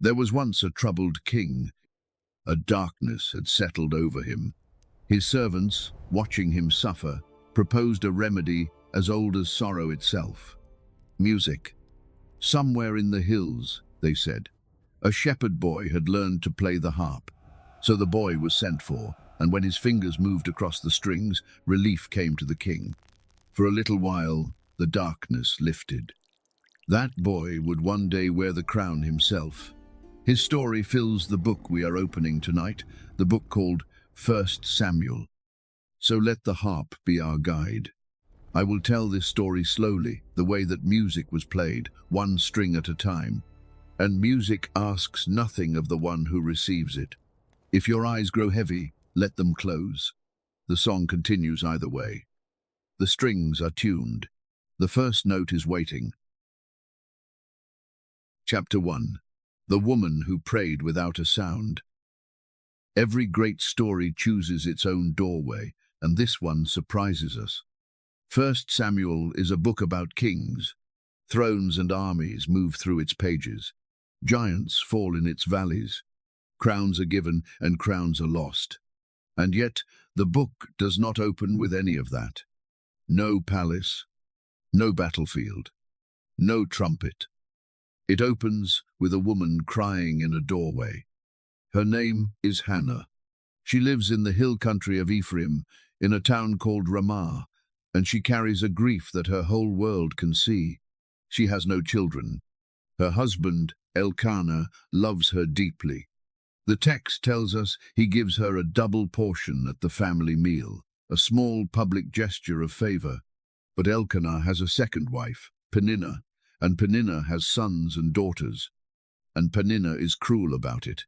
There was once a troubled king. A darkness had settled over him. His servants, watching him suffer, proposed a remedy as old as sorrow itself. Music. Somewhere in the hills, they said, a shepherd boy had learned to play the harp. So the boy was sent for, and when his fingers moved across the strings, relief came to the king. For a little while, the darkness lifted. That boy would one day wear the crown himself. His story fills the book we are opening tonight, the book called 1 Samuel. So let the harp be our guide. I will tell this story slowly, the way that music was played, one string at a time. And music asks nothing of the one who receives it. If your eyes grow heavy, let them close. The song continues either way. The strings are tuned. The first note is waiting. Chapter 1. The Woman Who Prayed Without a Sound. Every great story chooses its own doorway, and this one surprises us. 1 Samuel is a book about kings. Thrones and armies move through its pages. Giants fall in its valleys. Crowns are given and crowns are lost. And yet, the book does not open with any of that. No palace, no battlefield, no trumpet. It opens with a woman crying in a doorway. Her name is Hannah. She lives in the hill country of Ephraim, in a town called Ramah, and she carries a grief that her whole world can see. She has no children. Her husband, Elkanah, loves her deeply. The text tells us he gives her a double portion at the family meal, a small public gesture of favor. But Elkanah has a second wife, Peninnah, and Peninnah has sons and daughters, and Peninnah is cruel about it.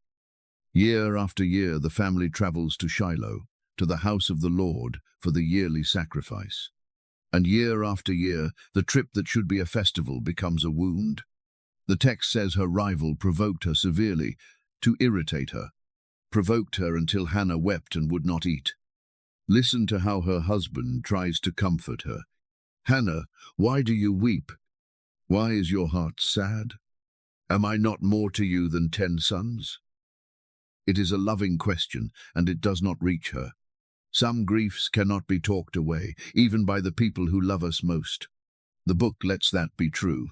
Year after year the family travels to Shiloh, to the house of the Lord, for the yearly sacrifice. And year after year, the trip that should be a festival becomes a wound. The text says her rival provoked her severely, to irritate her, provoked her until Hannah wept and would not eat. Listen to how her husband tries to comfort her. Hannah, why do you weep? Why is your heart sad? Am I not more to you than 10 sons? It is a loving question, and it does not reach her. Some griefs cannot be talked away, even by the people who love us most. The book lets that be true.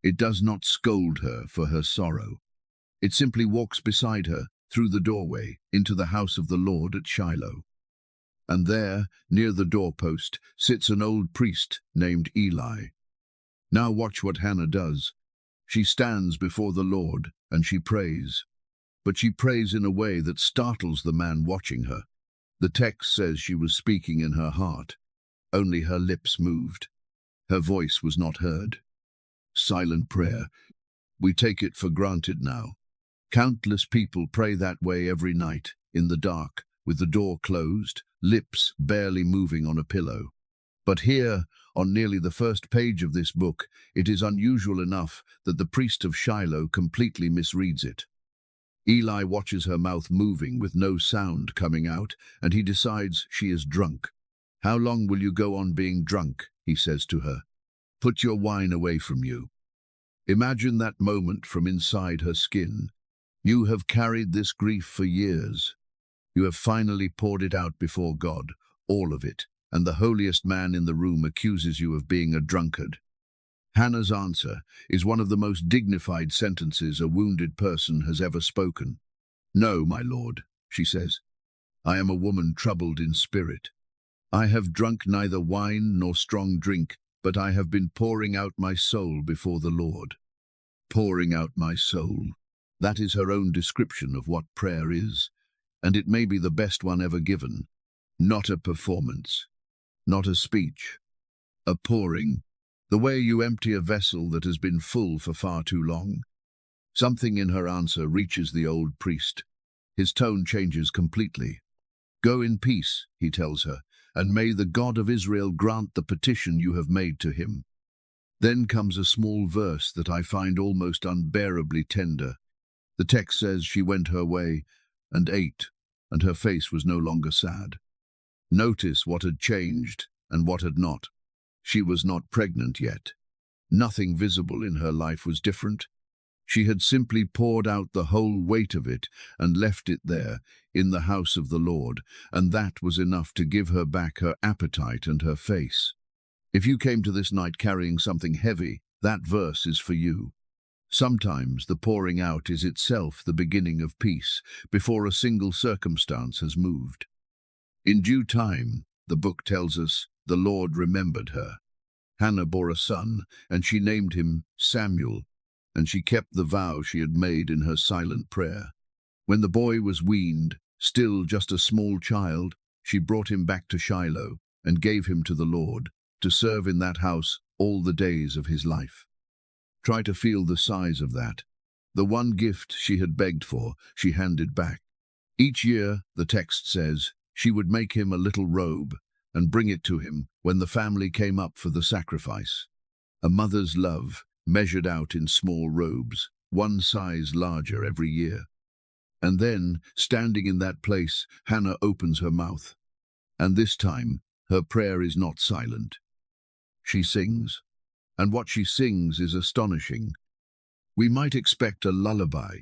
It does not scold her for her sorrow. It simply walks beside her, through the doorway, into the house of the Lord at Shiloh. And there, near the doorpost, sits an old priest named Eli. Now watch what Hannah does. She stands before the Lord, and she prays. But she prays in a way that startles the man watching her. The text says she was speaking in her heart. Only her lips moved. Her voice was not heard. Silent prayer. We take it for granted now. Countless people pray that way every night, in the dark, with the door closed, lips barely moving on a pillow. But here, on nearly the first page of this book, it is unusual enough that the priest of Shiloh completely misreads it. Eli watches her mouth moving with no sound coming out, and he decides she is drunk. How long will you go on being drunk? He says to her. Put your wine away from you. Imagine that moment from inside her skin. You have carried this grief for years. You have finally poured it out before God, all of it, and the holiest man in the room accuses you of being a drunkard. Hannah's answer is one of the most dignified sentences a wounded person has ever spoken. No, my lord, she says. I am a woman troubled in spirit. I have drunk neither wine nor strong drink, but I have been pouring out my soul before the Lord. Pouring out my soul. That is her own description of what prayer is, and it may be the best one ever given. Not a performance, not a speech, a pouring, the way you empty a vessel that has been full for far too long. Something in her answer reaches the old priest. His tone changes completely. Go in peace, he tells her, and may the God of Israel grant the petition you have made to him. Then comes a small verse that I find almost unbearably tender. The text says she went her way and ate, and her face was no longer sad. Notice what had changed and what had not. She was not pregnant yet. Nothing visible in her life was different. She had simply poured out the whole weight of it and left it there, in the house of the Lord, and that was enough to give her back her appetite and her face. If you came to this night carrying something heavy, that verse is for you. Sometimes the pouring out is itself the beginning of peace, before a single circumstance has moved. In due time, the book tells us, the Lord remembered her. Hannah bore a son, and she named him Samuel, and she kept the vow she had made in her silent prayer. When the boy was weaned, still just a small child, she brought him back to Shiloh and gave him to the Lord, to serve in that house all the days of his life. Try to feel the size of that. The one gift she had begged for, she handed back. Each year, the text says, she would make him a little robe and bring it to him when the family came up for the sacrifice. A mother's love, measured out in small robes, one size larger every year. And then, standing in that place, Hannah opens her mouth. And this time, her prayer is not silent. She sings, and what she sings is astonishing. We might expect a lullaby,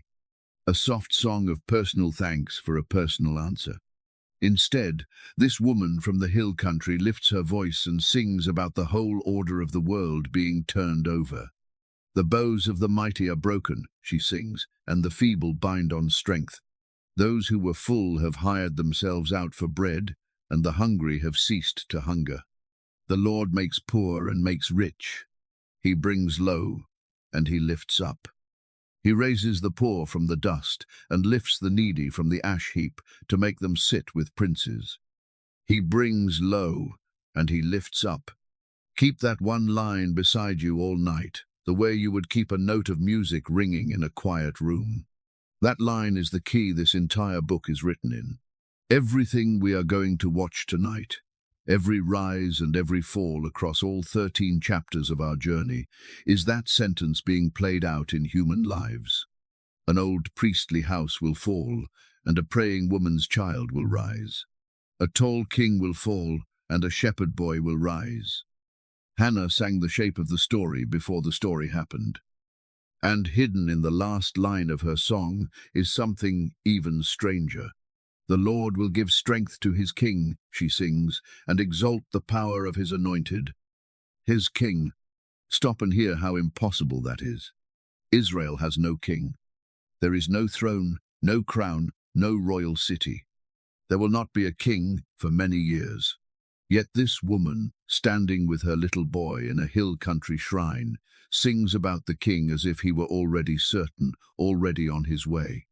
a soft song of personal thanks for a personal answer. Instead, this woman from the hill country lifts her voice and sings about the whole order of the world being turned over. The bows of the mighty are broken, she sings, and the feeble bind on strength. Those who were full have hired themselves out for bread, and the hungry have ceased to hunger. The Lord makes poor and makes rich. He brings low, and he lifts up. He raises the poor from the dust, and lifts the needy from the ash heap, to make them sit with princes. He brings low, and he lifts up. Keep that one line beside you all night, the way you would keep a note of music ringing in a quiet room. That line is the key this entire book is written in. Everything we are going to watch tonight, every rise and every fall across all 13 chapters of our journey, is that sentence being played out in human lives. An old priestly house will fall, and a praying woman's child will rise. A tall king will fall, and a shepherd boy will rise. Hannah sang the shape of the story before the story happened. And hidden in the last line of her song is something even stranger. The Lord will give strength to his king, she sings, and exalt the power of his anointed. His king. Stop and hear how impossible that is. Israel has no king. There is no throne, no crown, no royal city. There will not be a king for many years. Yet this woman, standing with her little boy in a hill country shrine, sings about the king as if he were already certain, already on his way.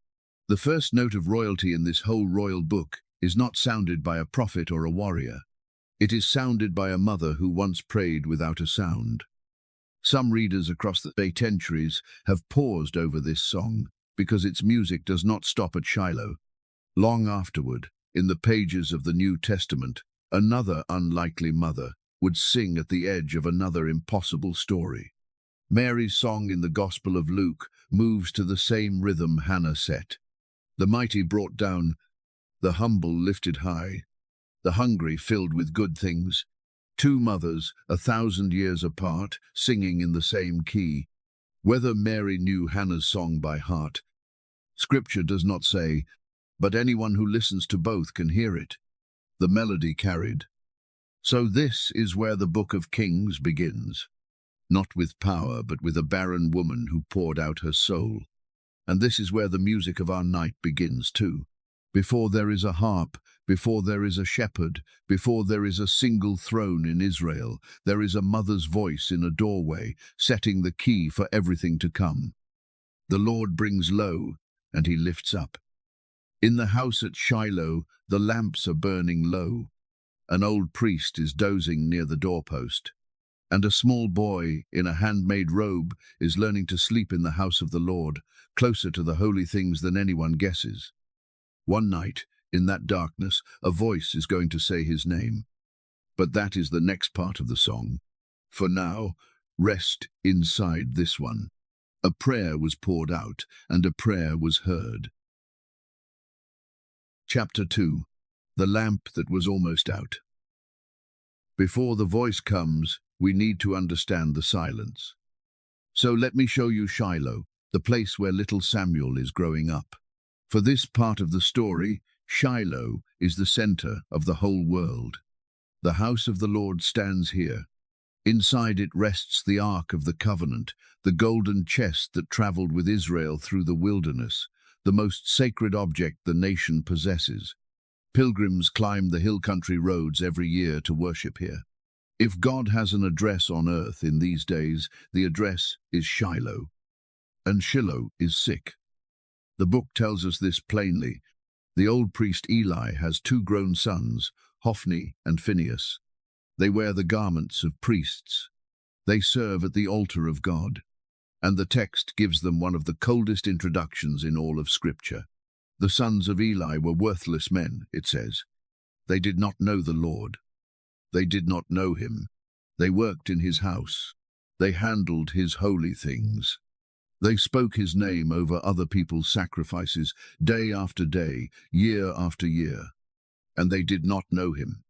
The first note of royalty in this whole royal book is not sounded by a prophet or a warrior. It is sounded by a mother who once prayed without a sound. Some readers across the 8 centuries have paused over this song because its music does not stop at Shiloh. Long afterward, in the pages of the New Testament, another unlikely mother would sing at the edge of another impossible story. Mary's song in the Gospel of Luke moves to the same rhythm Hannah set. The mighty brought down, the humble lifted high, the hungry filled with good things. 2 mothers, 1,000 years apart, singing in the same key. Whether Mary knew Hannah's song by heart, Scripture does not say, but anyone who listens to both can hear it. The melody carried. So this is where the Book of Kings begins. Not with power, but with a barren woman who poured out her soul. And this is where the music of our night begins too. Before there is a harp, before there is a shepherd, before there is a single throne in Israel, there is a mother's voice in a doorway, setting the key for everything to come. The Lord brings low, and he lifts up. In the house at Shiloh, the lamps are burning low. An old priest is dozing near the doorpost, and a small boy in a handmade robe is learning to sleep in the house of the Lord, closer to the holy things than anyone guesses. One night, in that darkness, a voice is going to say his name. But that is the next part of the song. For now, rest inside this one. A prayer was poured out, and a prayer was heard. Chapter 2. The lamp that was almost out. Before the voice comes, we need to understand the silence. So let me show you Shiloh, the place where little Samuel is growing up. For this part of the story, Shiloh is the center of the whole world. The house of the Lord stands here. Inside it rests the Ark of the Covenant, the golden chest that traveled with Israel through the wilderness, the most sacred object the nation possesses. Pilgrims climb the hill country roads every year to worship here. If God has an address on earth in these days, the address is Shiloh. And Shiloh is sick. The book tells us this plainly. The old priest Eli has two grown sons, Hophni and Phinehas. They wear the garments of priests. They serve at the altar of God. And the text gives them one of the coldest introductions in all of Scripture. The sons of Eli were worthless men, it says. They did not know the Lord. They did not know him. They worked in his house. They handled his holy things. They spoke his name over other people's sacrifices, day after day, year after year. And they did not know him.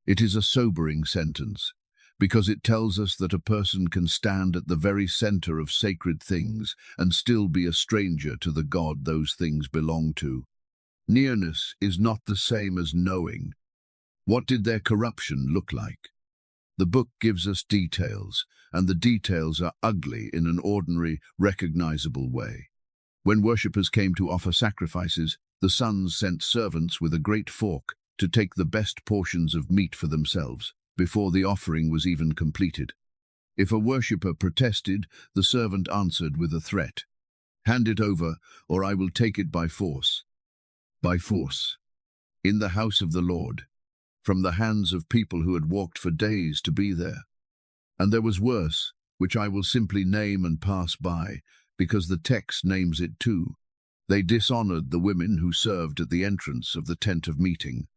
It is a sobering sentence, because it tells us that a person can stand at the very center of sacred things and still be a stranger to the God those things belong to. Nearness is not the same as knowing. What did their corruption look like? The book gives us details, and the details are ugly in an ordinary, recognizable way. When worshippers came to offer sacrifices, the sons sent servants with a great fork to take the best portions of meat for themselves, before the offering was even completed. If a worshipper protested, the servant answered with a threat. "Hand it over, or I will take it by force." By force. In the house of the Lord. From the hands of people who had walked for days to be there. And there was worse, which I will simply name and pass by, because the text names it too. They dishonored the women who served at the entrance of the tent of meeting.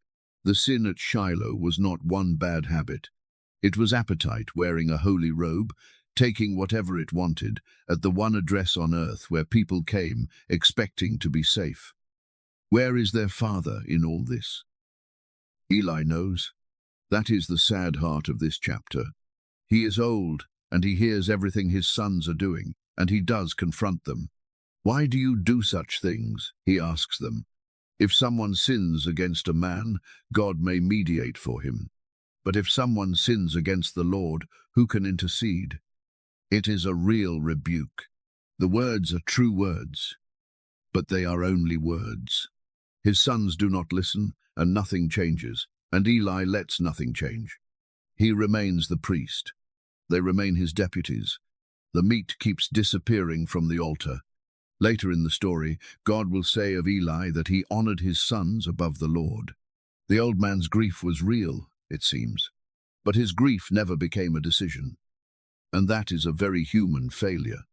The sin at Shiloh was not one bad habit. It was appetite wearing a holy robe, taking whatever it wanted, at the one address on earth where people came, expecting to be safe. Where is their father in all this? Eli knows. That is the sad heart of this chapter. He is old, and he hears everything his sons are doing, and he does confront them. "Why do you do such things?" he asks them. If someone sins against a man, God may mediate for him. But if someone sins against the Lord, who can intercede? It is a real rebuke. The words are true words, but they are only words. His sons do not listen, and nothing changes, and Eli lets nothing change. He remains the priest. They remain his deputies. The meat keeps disappearing from the altar. Later in the story, God will say of Eli that he honored his sons above the Lord. The old man's grief was real, it seems, but his grief never became a decision. And that is a very human failure.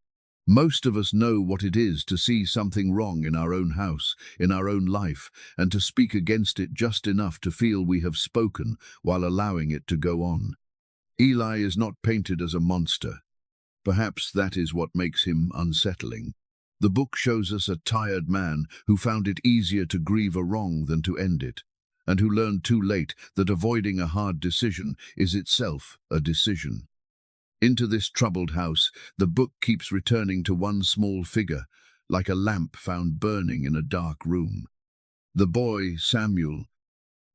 Most of us know what it is to see something wrong in our own house, in our own life, and to speak against it just enough to feel we have spoken while allowing it to go on. Eli is not painted as a monster. Perhaps that is what makes him unsettling. The book shows us a tired man who found it easier to grieve a wrong than to end it, and who learned too late that avoiding a hard decision is itself a decision. Into this troubled house, the book keeps returning to one small figure, like a lamp found burning in a dark room. The boy, Samuel.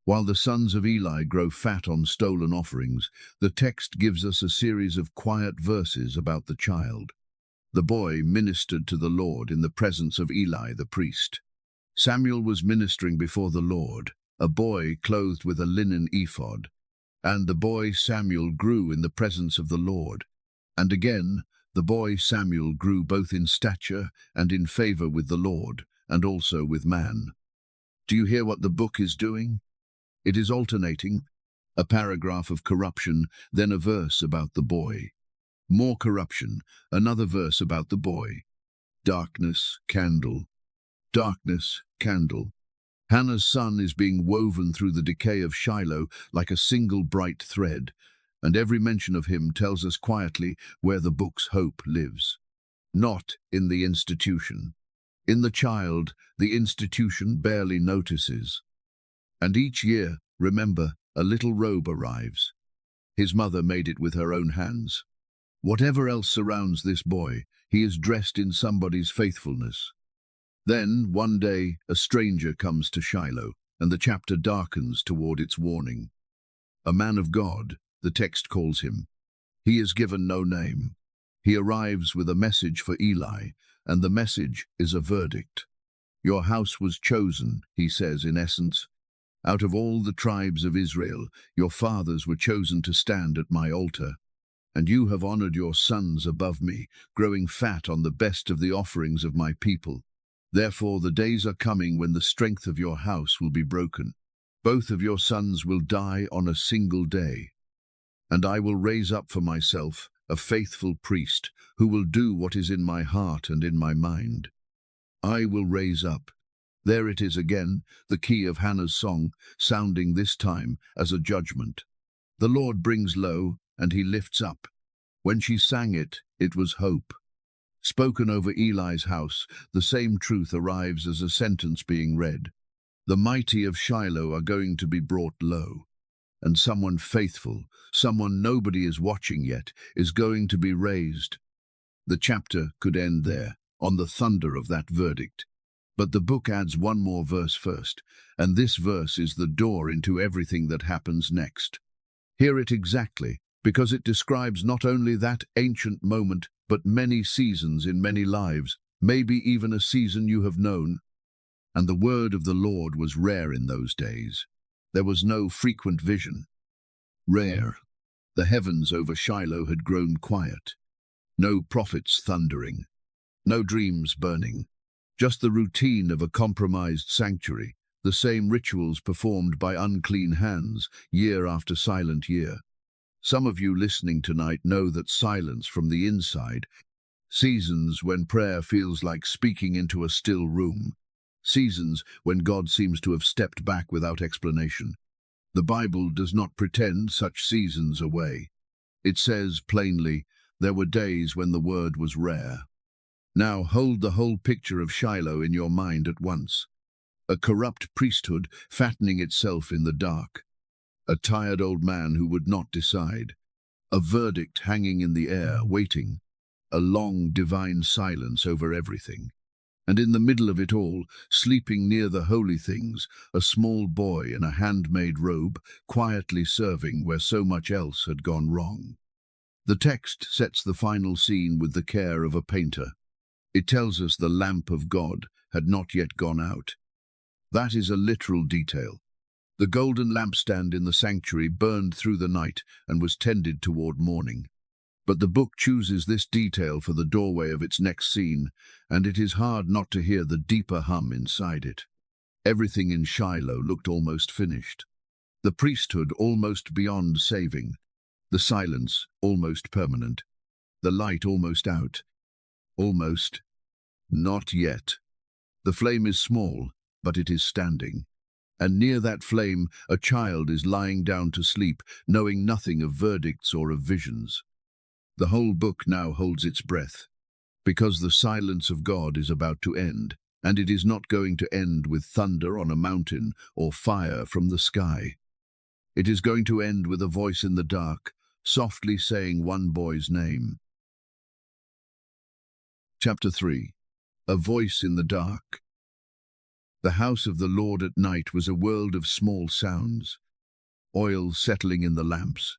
While the sons of Eli grow fat on stolen offerings, the text gives us a series of quiet verses about the child. The boy ministered to the Lord in the presence of Eli the priest. Samuel was ministering before the Lord, a boy clothed with a linen ephod. And the boy Samuel grew in the presence of the Lord. And again, the boy Samuel grew both in stature and in favor with the Lord, and also with man. Do you hear what the book is doing? It is alternating, a paragraph of corruption, then a verse about the boy. More corruption, another verse about the boy. Darkness, candle. Darkness, candle. Hannah's son is being woven through the decay of Shiloh like a single bright thread, and every mention of him tells us quietly where the book's hope lives. Not in the institution. In the child, the institution barely notices. And each year, remember, a little robe arrives. His mother made it with her own hands. Whatever else surrounds this boy, He is dressed in somebody's faithfulness. Then, one day, a stranger comes to Shiloh, and the chapter darkens toward its warning. A man of God, the text calls him. He is given no name. He arrives with a message for Eli, and the message is a verdict. Your house was chosen, he says in essence. Out of all the tribes of Israel, your fathers were chosen to stand at my altar. And you have honored your sons above me, growing fat on the best of the offerings of my people. Therefore the days are coming when the strength of your house will be broken. Both of your sons will die on a single day. And I will raise up for myself a faithful priest who will do what is in my heart and in my mind. I will raise up. There it is again, the key of Hannah's song, sounding this time as a judgment. The Lord brings low, and he lifts up. When she sang it, it was hope. Spoken over Eli's house, the same truth arrives as a sentence being read. The mighty of Shiloh are going to be brought low, and someone faithful, someone nobody is watching yet, is going to be raised. The chapter could end there, on the thunder of that verdict. But the book adds one more verse first, and this verse is the door into everything that happens next. Hear it exactly, because it describes not only that ancient moment, but many seasons in many lives, maybe even a season you have known. And the word of the Lord was rare in those days. There was no frequent vision. Rare. The heavens over Shiloh had grown quiet. No prophets thundering. No dreams burning. Just the routine of a compromised sanctuary, the same rituals performed by unclean hands, year after silent year. Some of you listening tonight know that silence from the inside, seasons when prayer feels like speaking into a still room, seasons when God seems to have stepped back without explanation. The Bible does not pretend such seasons away. It says plainly, there were days when the word was rare. Now hold the whole picture of Shiloh in your mind at once. A corrupt priesthood fattening itself in the dark. A tired old man who would not decide. A verdict hanging in the air, waiting. A long divine silence over everything. And in the middle of it all, sleeping near the holy things, a small boy in a handmade robe, quietly serving where so much else had gone wrong. The text sets the final scene with the care of a painter. It tells us the lamp of God had not yet gone out. That is a literal detail. The golden lampstand in the sanctuary burned through the night and was tended toward morning. But the book chooses this detail for the doorway of its next scene, and it is hard not to hear the deeper hum inside it. Everything in Shiloh looked almost finished. The priesthood almost beyond saving. The silence almost permanent. The light almost out. Almost. Not yet. The flame is small, but it is standing. And near that flame, a child is lying down to sleep, knowing nothing of verdicts or of visions. The whole book now holds its breath, because the silence of God is about to end, and it is not going to end with thunder on a mountain or fire from the sky. It is going to end with a voice in the dark, softly saying one boy's name. Chapter 3. A voice in the dark. The house of the Lord at night was a world of small sounds. Oil settling in the lamps.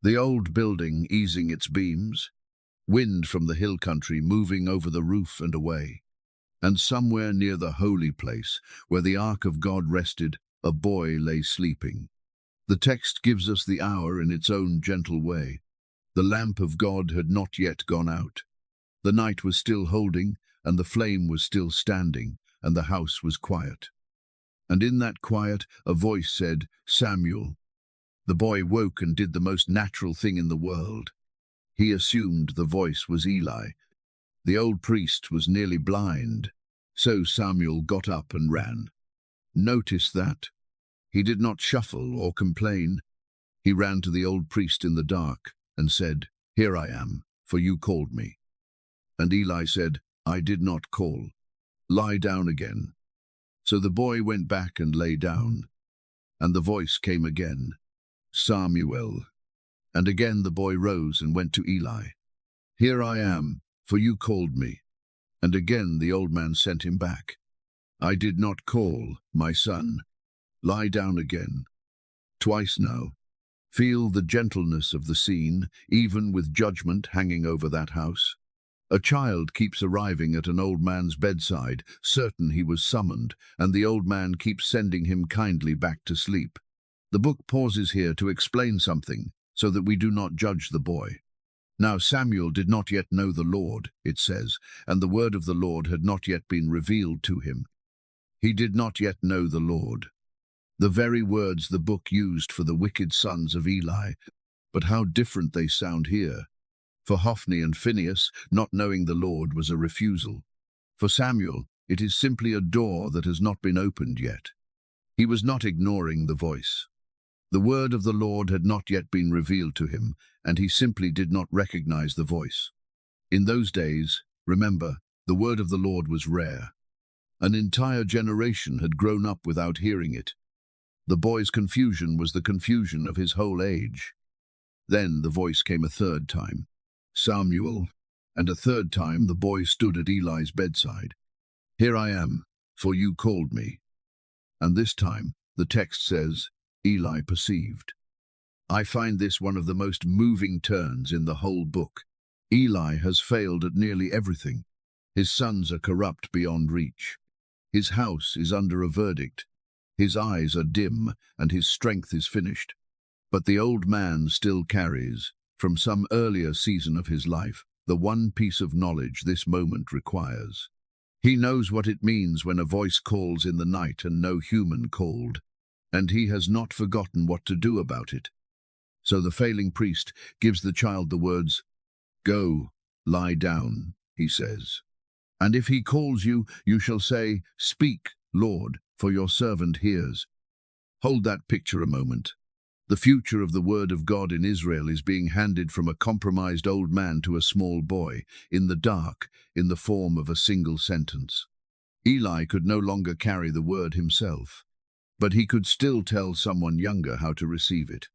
The old building easing its beams. Wind from the hill country moving over the roof and away. And somewhere near the holy place, where the ark of God rested, a boy lay sleeping. The text gives us the hour in its own gentle way. The lamp of God had not yet gone out. The night was still holding, and the flame was still standing, and the house was quiet. And in that quiet, a voice said, "Samuel." The boy woke and did the most natural thing in the world. He assumed the voice was Eli. The old priest was nearly blind. So Samuel got up and ran. Notice that. He did not shuffle or complain. He ran to the old priest in the dark and said, "Here I am, for you called me." And Eli said, "I did not call. Lie down again." So the boy went back and lay down. And the voice came again, "Samuel." And again the boy rose and went to Eli. "Here I am," for you called me." And again the old man sent him back. "I did not call, my son. Lie down again." Twice now. Feel the gentleness of the scene, even with judgment hanging over that house. A child keeps arriving at an old man's bedside, certain he was summoned, and the old man keeps sending him kindly back to sleep. The book pauses here to explain something, so that we do not judge the boy. Now Samuel did not yet know the Lord, it says, and the word of the Lord had not yet been revealed to him. He did not yet know the Lord. The very words the book used for the wicked sons of Eli, but how different they sound here. For Hophni and Phinehas, not knowing the Lord was a refusal. For Samuel, it is simply a door that has not been opened yet. He was not ignoring the voice. The word of the Lord had not yet been revealed to him, and he simply did not recognize the voice. In those days, remember, the word of the Lord was rare. An entire generation had grown up without hearing it. The boy's confusion was the confusion of his whole age. Then the voice came a third time, "Samuel," and a third time the boy stood at Eli's bedside. "Here I am, for you called me." And this time, the text says, Eli perceived. I find this one of the most moving turns in the whole book. Eli has failed at nearly everything. His sons are corrupt beyond reach. His house is under a verdict. His eyes are dim, and his strength is finished. But the old man still carries, from some earlier season of his life, the one piece of knowledge this moment requires. He knows what it means when a voice calls in the night and no human called, and he has not forgotten what to do about it. So the failing priest gives the child the words, "Go, lie down," he says. "And if he calls you, you shall say, 'Speak, Lord, for your servant hears.'" Hold that picture a moment. The future of the word of God in Israel is being handed from a compromised old man to a small boy, in the dark, in the form of a single sentence. Eli could no longer carry the word himself, but he could still tell someone younger how to receive it.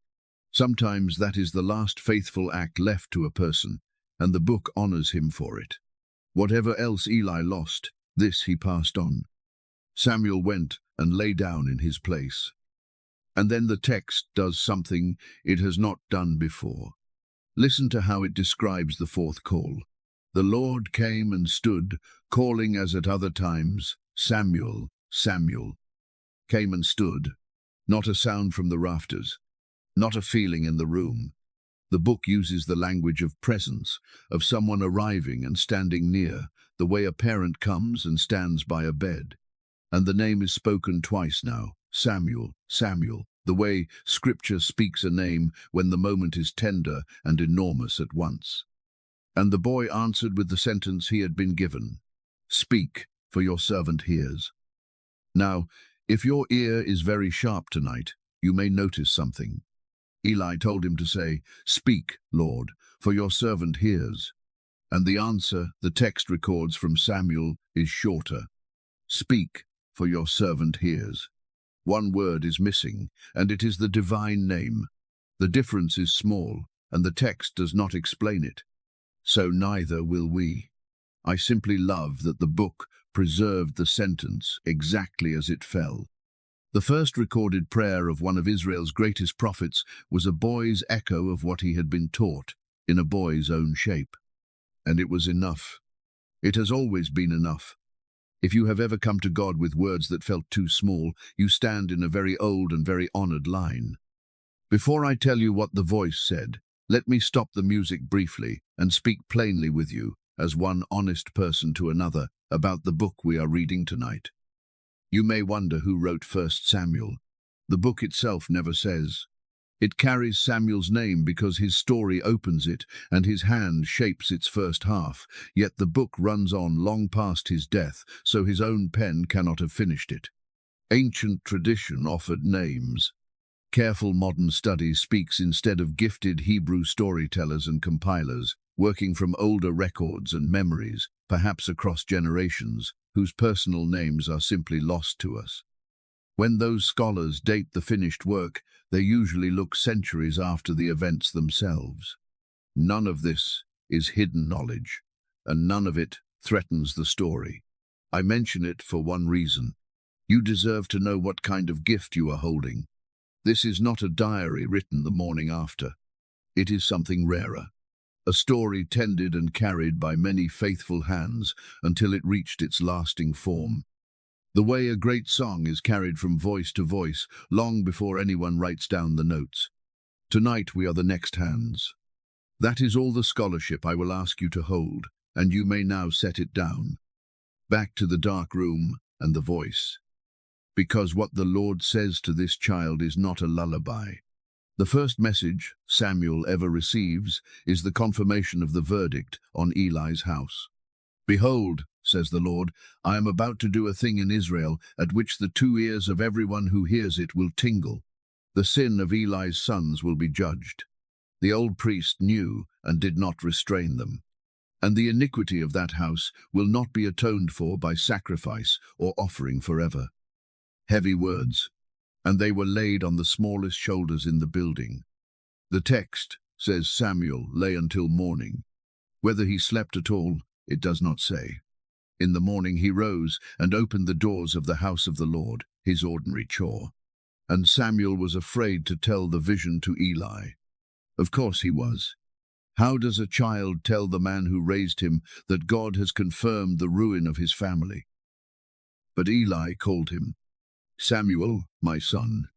Sometimes that is the last faithful act left to a person, and the book honors him for it. Whatever else Eli lost, this he passed on. Samuel went and lay down in his place. And then the text does something it has not done before. Listen to how it describes the fourth call. "The Lord came and stood, calling as at other times, 'Samuel, Samuel.'" Came and stood. Not a sound from the rafters. Not a feeling in the room. The book uses the language of presence, of someone arriving and standing near, the way a parent comes and stands by a bed. And the name is spoken twice now, Samuel, Samuel, the way Scripture speaks a name when the moment is tender and enormous at once. And the boy answered with the sentence he had been given, "Speak, for your servant hears." Now, if your ear is very sharp tonight, you may notice something. Eli told him to say, "Speak, Lord, for your servant hears." And the answer the text records from Samuel is shorter. "Speak, for your servant hears." One word is missing, and it is the divine name. The difference is small, and the text does not explain it. So neither will we. I simply love that the book preserved the sentence exactly as it fell. The first recorded prayer of one of Israel's greatest prophets was a boy's echo of what he had been taught, in a boy's own shape. And it was enough. It has always been enough. If you have ever come to God with words that felt too small, you stand in a very old and very honored line. Before I tell you what the voice said, let me stop the music briefly and speak plainly with you, as one honest person to another, about the book we are reading tonight. You may wonder who wrote 1 Samuel. The book itself never says. It carries Samuel's name because his story opens it and his hand shapes its first half, yet the book runs on long past his death, so his own pen cannot have finished it. Ancient tradition offered names. Careful modern study speaks instead of gifted Hebrew storytellers and compilers, working from older records and memories, perhaps across generations, whose personal names are simply lost to us. When those scholars date the finished work, they usually look centuries after the events themselves. None of this is hidden knowledge. and none of it threatens the story. I mention it for one reason. You deserve to know what kind of gift you are holding. This is not a diary written the morning after. It is something rarer. A story tended and carried by many faithful hands until it reached its lasting form. The way a great song is carried from voice to voice long before anyone writes down the notes. Tonight we are the next hands. That is all the scholarship I will ask you to hold, and you may now set it down. Back to the dark room and the voice. Because what the Lord says to this child is not a lullaby. The first message Samuel ever receives is the confirmation of the verdict on Eli's house. Behold, says the Lord, I am about to do a thing in Israel at which the 2 ears of everyone who hears it will tingle. The sin of Eli's sons will be judged. The old priest knew and did not restrain them. And the iniquity of that house will not be atoned for by sacrifice or offering forever. Heavy words, and they were laid on the smallest shoulders in the building. The text says Samuel lay until morning. Whether he slept at all, it does not say. In the morning he rose and opened the doors of the house of the Lord, his ordinary chore. And Samuel was afraid to tell the vision to Eli. Of course he was. How does a child tell the man who raised him that God has confirmed the ruin of his family? But Eli called him. Samuel, my son.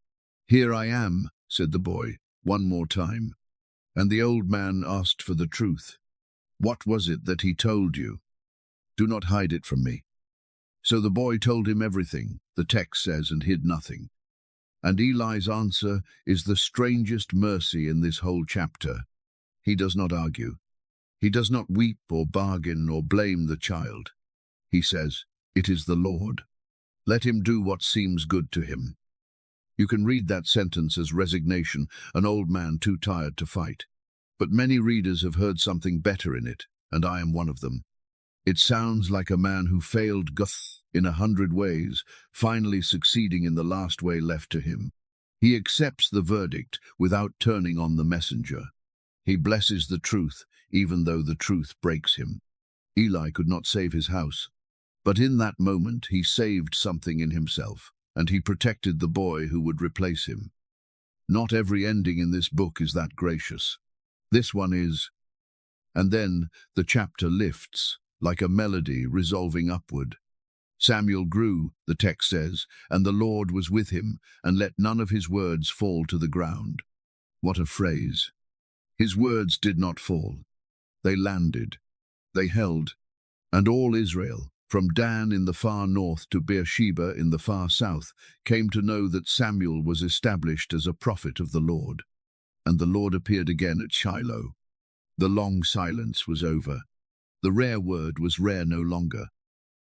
Here I am, said the boy, one more time. And the old man asked for the truth. What was it that he told you? Do not hide it from me. So the boy told him everything, the text says, and hid nothing. And Eli's answer is the strangest mercy in this whole chapter. He does not argue. He does not weep or bargain or blame the child. He says, it is the Lord. Let him do what seems good to him. You can read that sentence as resignation, an old man too tired to fight. But many readers have heard something better in it, and I am one of them. It sounds like a man who failed God in 100 ways, finally succeeding in the last way left to him. He accepts the verdict without turning on the messenger. He blesses the truth, even though the truth breaks him. Eli could not save his house. But in that moment he saved something in himself, and he protected the boy who would replace him. Not every ending in this book is that gracious. This one is. And then the chapter lifts, like a melody resolving upward. Samuel grew, the text says, and the Lord was with him, and let none of his words fall to the ground. What a phrase. His words did not fall. They landed. They held. And all Israel, from Dan in the far north to Beersheba in the far south, came to know that Samuel was established as a prophet of the Lord. And the Lord appeared again at Shiloh. The long silence was over. The rare word was rare no longer.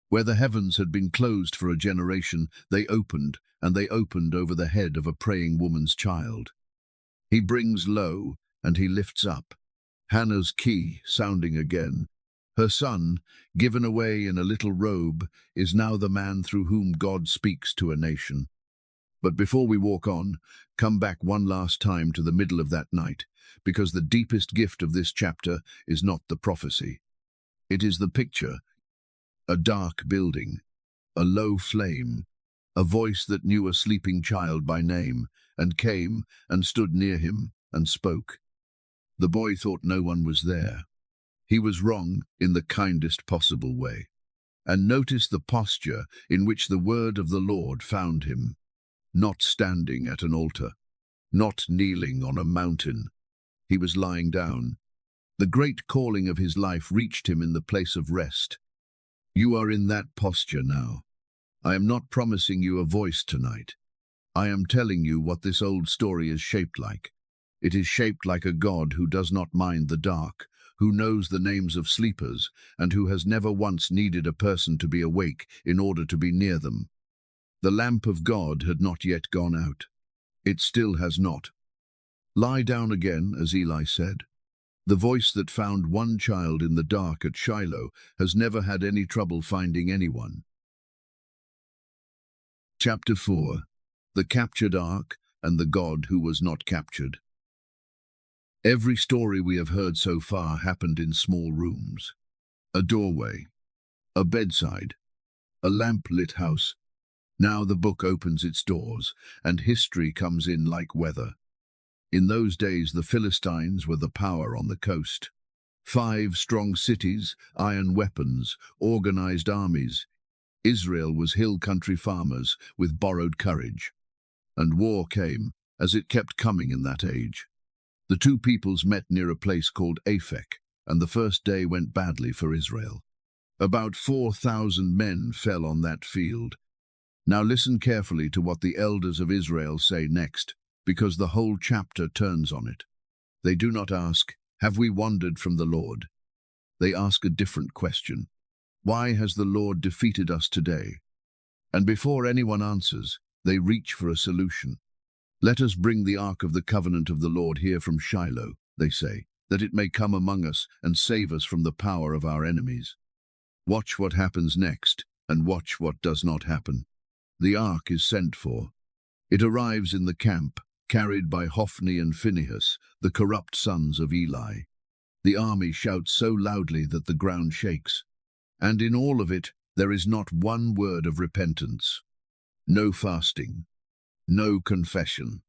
Where the heavens had been closed for a generation, they opened, and they opened over the head of a praying woman's child. He brings low, and he lifts up. Hannah's key sounding again. Her son, given away in a little robe, is now the man through whom God speaks to a nation. But before we walk on, come back one last time to the middle of that night, because the deepest gift of this chapter is not the prophecy. It is the picture. A dark building, a low flame, a voice that knew a sleeping child by name, and came and stood near him and spoke. The boy thought no one was there. He was wrong in the kindest possible way. And notice the posture in which the word of the Lord found him. Not standing at an altar, not kneeling on a mountain. He was lying down. The great calling of his life reached him in the place of rest. You are in that posture now. I am not promising you a voice tonight. I am telling you what this old story is shaped like. It is shaped like a God who does not mind the dark, who knows the names of sleepers, and who has never once needed a person to be awake in order to be near them. The lamp of God had not yet gone out. It still has not. Lie down again, as Eli said. The voice that found one child in the dark at Shiloh has never had any trouble finding anyone. Chapter 4. The Captured Ark and the God who was not captured. Every story we have heard so far happened in small rooms. A doorway, a bedside, a lamp-lit house. Now the book opens its doors, and history comes in like weather. In those days the Philistines were the power on the coast. 5 strong cities, iron weapons, organized armies. Israel was hill country farmers with borrowed courage. And war came, as it kept coming in that age. The two peoples met near a place called Aphek, and the first day went badly for Israel. About 4,000 men fell on that field. Now listen carefully to what the elders of Israel say next, because the whole chapter turns on it. They do not ask, "Have we wandered from the Lord?" They ask a different question. Why has the Lord defeated us today? And before anyone answers, they reach for a solution. Let us bring the ark of the covenant of the Lord here from Shiloh, they say, that it may come among us and save us from the power of our enemies. Watch what happens next, and watch what does not happen. The ark is sent for. It arrives in the camp, carried by Hophni and Phinehas, the corrupt sons of Eli. The army shouts so loudly that the ground shakes. And in all of it, there is not one word of repentance. No fasting. No confession.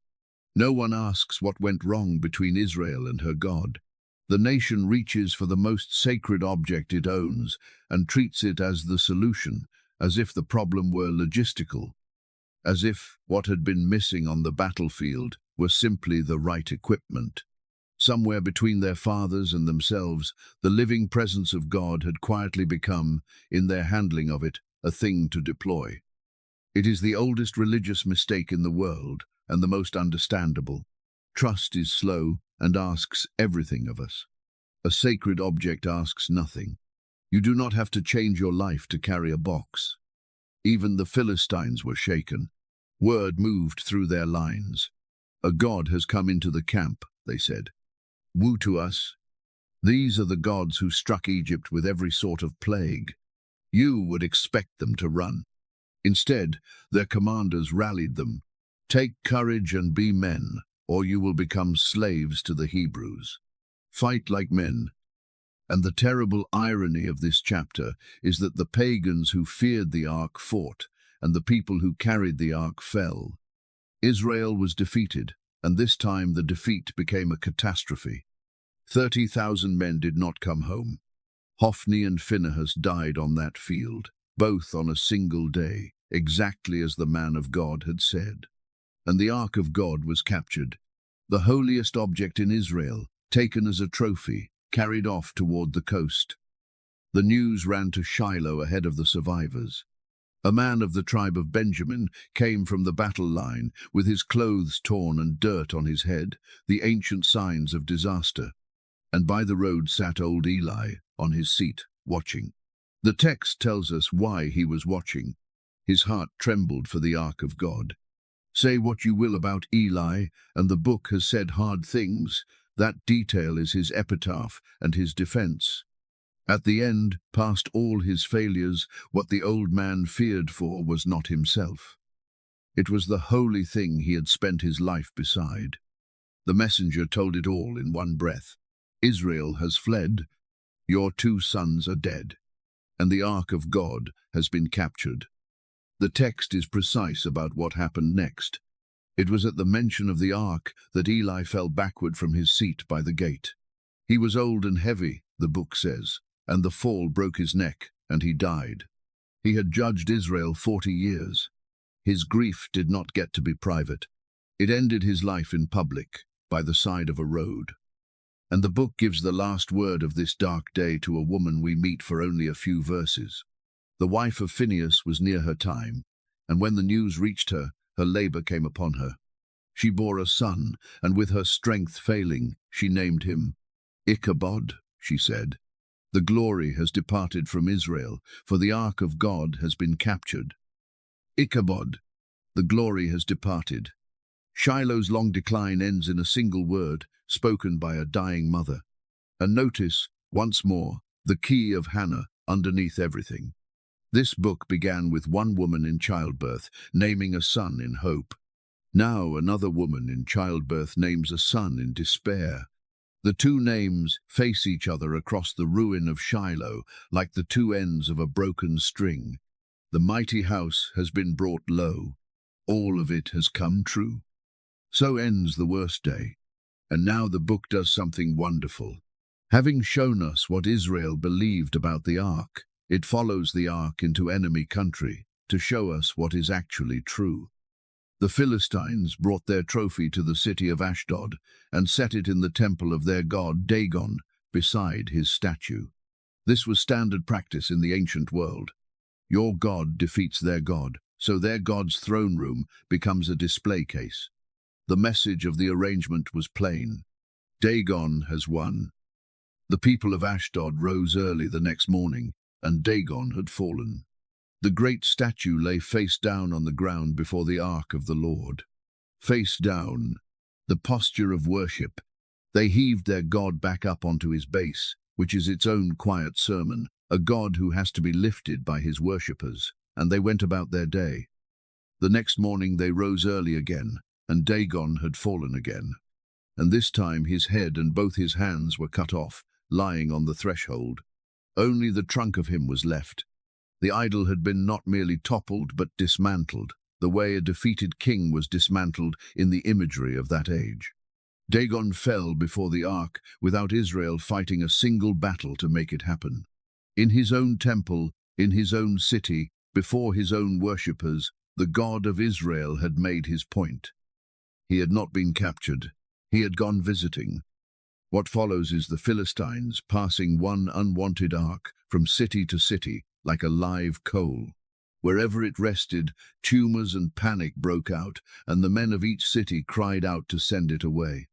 No one asks what went wrong between Israel and her God. The nation reaches for the most sacred object it owns and treats it as the solution, as if the problem were logistical. As if what had been missing on the battlefield were simply the right equipment. Somewhere between their fathers and themselves, the living presence of God had quietly become, in their handling of it, a thing to deploy. It is the oldest religious mistake in the world, and the most understandable. Trust is slow and asks everything of us. A sacred object asks nothing. You do not have to change your life to carry a box. Even the Philistines were shaken. Word moved through their lines. A god has come into the camp, they said. Woe to us! These are the gods who struck Egypt with every sort of plague. You would expect them to run. Instead, their commanders rallied them. Take courage and be men, or you will become slaves to the Hebrews. Fight like men. And the terrible irony of this chapter is that the pagans who feared the ark fought, and the people who carried the ark fell. Israel was defeated, and this time the defeat became a catastrophe. 30,000 men did not come home. Hophni and Phinehas died on that field, both on a single day, exactly as the man of God had said. And the ark of God was captured, the holiest object in Israel, taken as a trophy, carried off toward the coast. The news ran to Shiloh ahead of the survivors. A man of the tribe of Benjamin came from the battle line with his clothes torn and dirt on his head, the ancient signs of disaster. And by the road sat old Eli on his seat, watching. The text tells us why he was watching. His heart trembled for the ark of God. Say what you will about Eli, and the book has said hard things. That detail is his epitaph and his defense. At the end, past all his failures, what the old man feared for was not himself. It was the holy thing he had spent his life beside. The messenger told it all in one breath. Israel has fled. Your 2 sons are dead. And the ark of God has been captured. The text is precise about what happened next. It was at the mention of the ark that Eli fell backward from his seat by the gate. He was old and heavy, the book says, and the fall broke his neck, and he died. He had judged Israel 40 years. His grief did not get to be private. It ended his life in public, by the side of a road. And the book gives the last word of this dark day to a woman we meet for only a few verses. The wife of Phinehas was near her time, and when the news reached her, her labor came upon her. She bore a son, and with her strength failing, she named him Ichabod, she said. The glory has departed from Israel, for the ark of God has been captured. Ichabod, the glory has departed. Shiloh's long decline ends in a single word, spoken by a dying mother. And notice, once more, the key of Hannah underneath everything. This book began with one woman in childbirth, naming a son in hope. Now another woman in childbirth names a son in despair. The two names face each other across the ruin of Shiloh, like the two ends of a broken string. The mighty house has been brought low. All of it has come true. So ends the worst day. And now the book does something wonderful. Having shown us what Israel believed about the ark, it follows the ark into enemy country to show us what is actually true. The Philistines brought their trophy to the city of Ashdod and set it in the temple of their god Dagon beside his statue. This was standard practice in the ancient world. Your god defeats their god, so their god's throne room becomes a display case. The message of the arrangement was plain. Dagon has won. The people of Ashdod rose early the next morning, and Dagon had fallen. The great statue lay face down on the ground before the ark of the Lord. Face down, the posture of worship. They heaved their god back up onto his base, which is its own quiet sermon, a god who has to be lifted by his worshippers, and they went about their day. The next morning they rose early again, and Dagon had fallen again. And this time his head and both his hands were cut off, lying on the threshold. Only the trunk of him was left. The idol had been not merely toppled but dismantled, the way a defeated king was dismantled in the imagery of that age. Dagon fell before the ark without Israel fighting a single battle to make it happen. In his own temple, in his own city, before his own worshippers, the God of Israel had made his point. He had not been captured. He had gone visiting. What follows is the Philistines passing one unwanted ark from city to city like a live coal. Wherever it rested, tumors and panic broke out, and the men of each city cried out to send it away.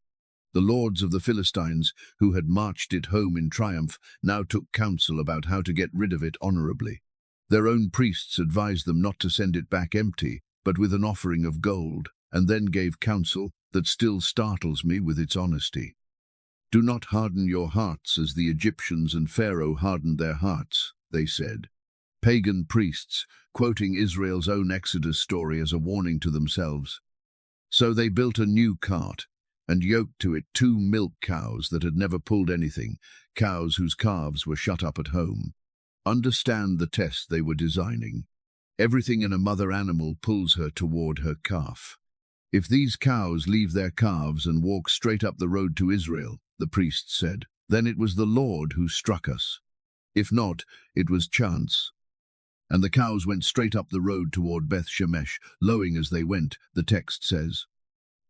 The lords of the Philistines, who had marched it home in triumph, now took counsel about how to get rid of it honorably. Their own priests advised them not to send it back empty, but with an offering of gold, and then gave counsel that still startles me with its honesty. Do not harden your hearts as the Egyptians and Pharaoh hardened their hearts, they said. Pagan priests, quoting Israel's own Exodus story as a warning to themselves. So they built a new cart and yoked to it 2 milk cows that had never pulled anything, cows whose calves were shut up at home. Understand the test they were designing. Everything in a mother animal pulls her toward her calf. If these cows leave their calves and walk straight up the road to Israel, the priests said, then it was the Lord who struck us. If not, it was chance. And the cows went straight up the road toward Beth Shemesh, lowing as they went, the text says.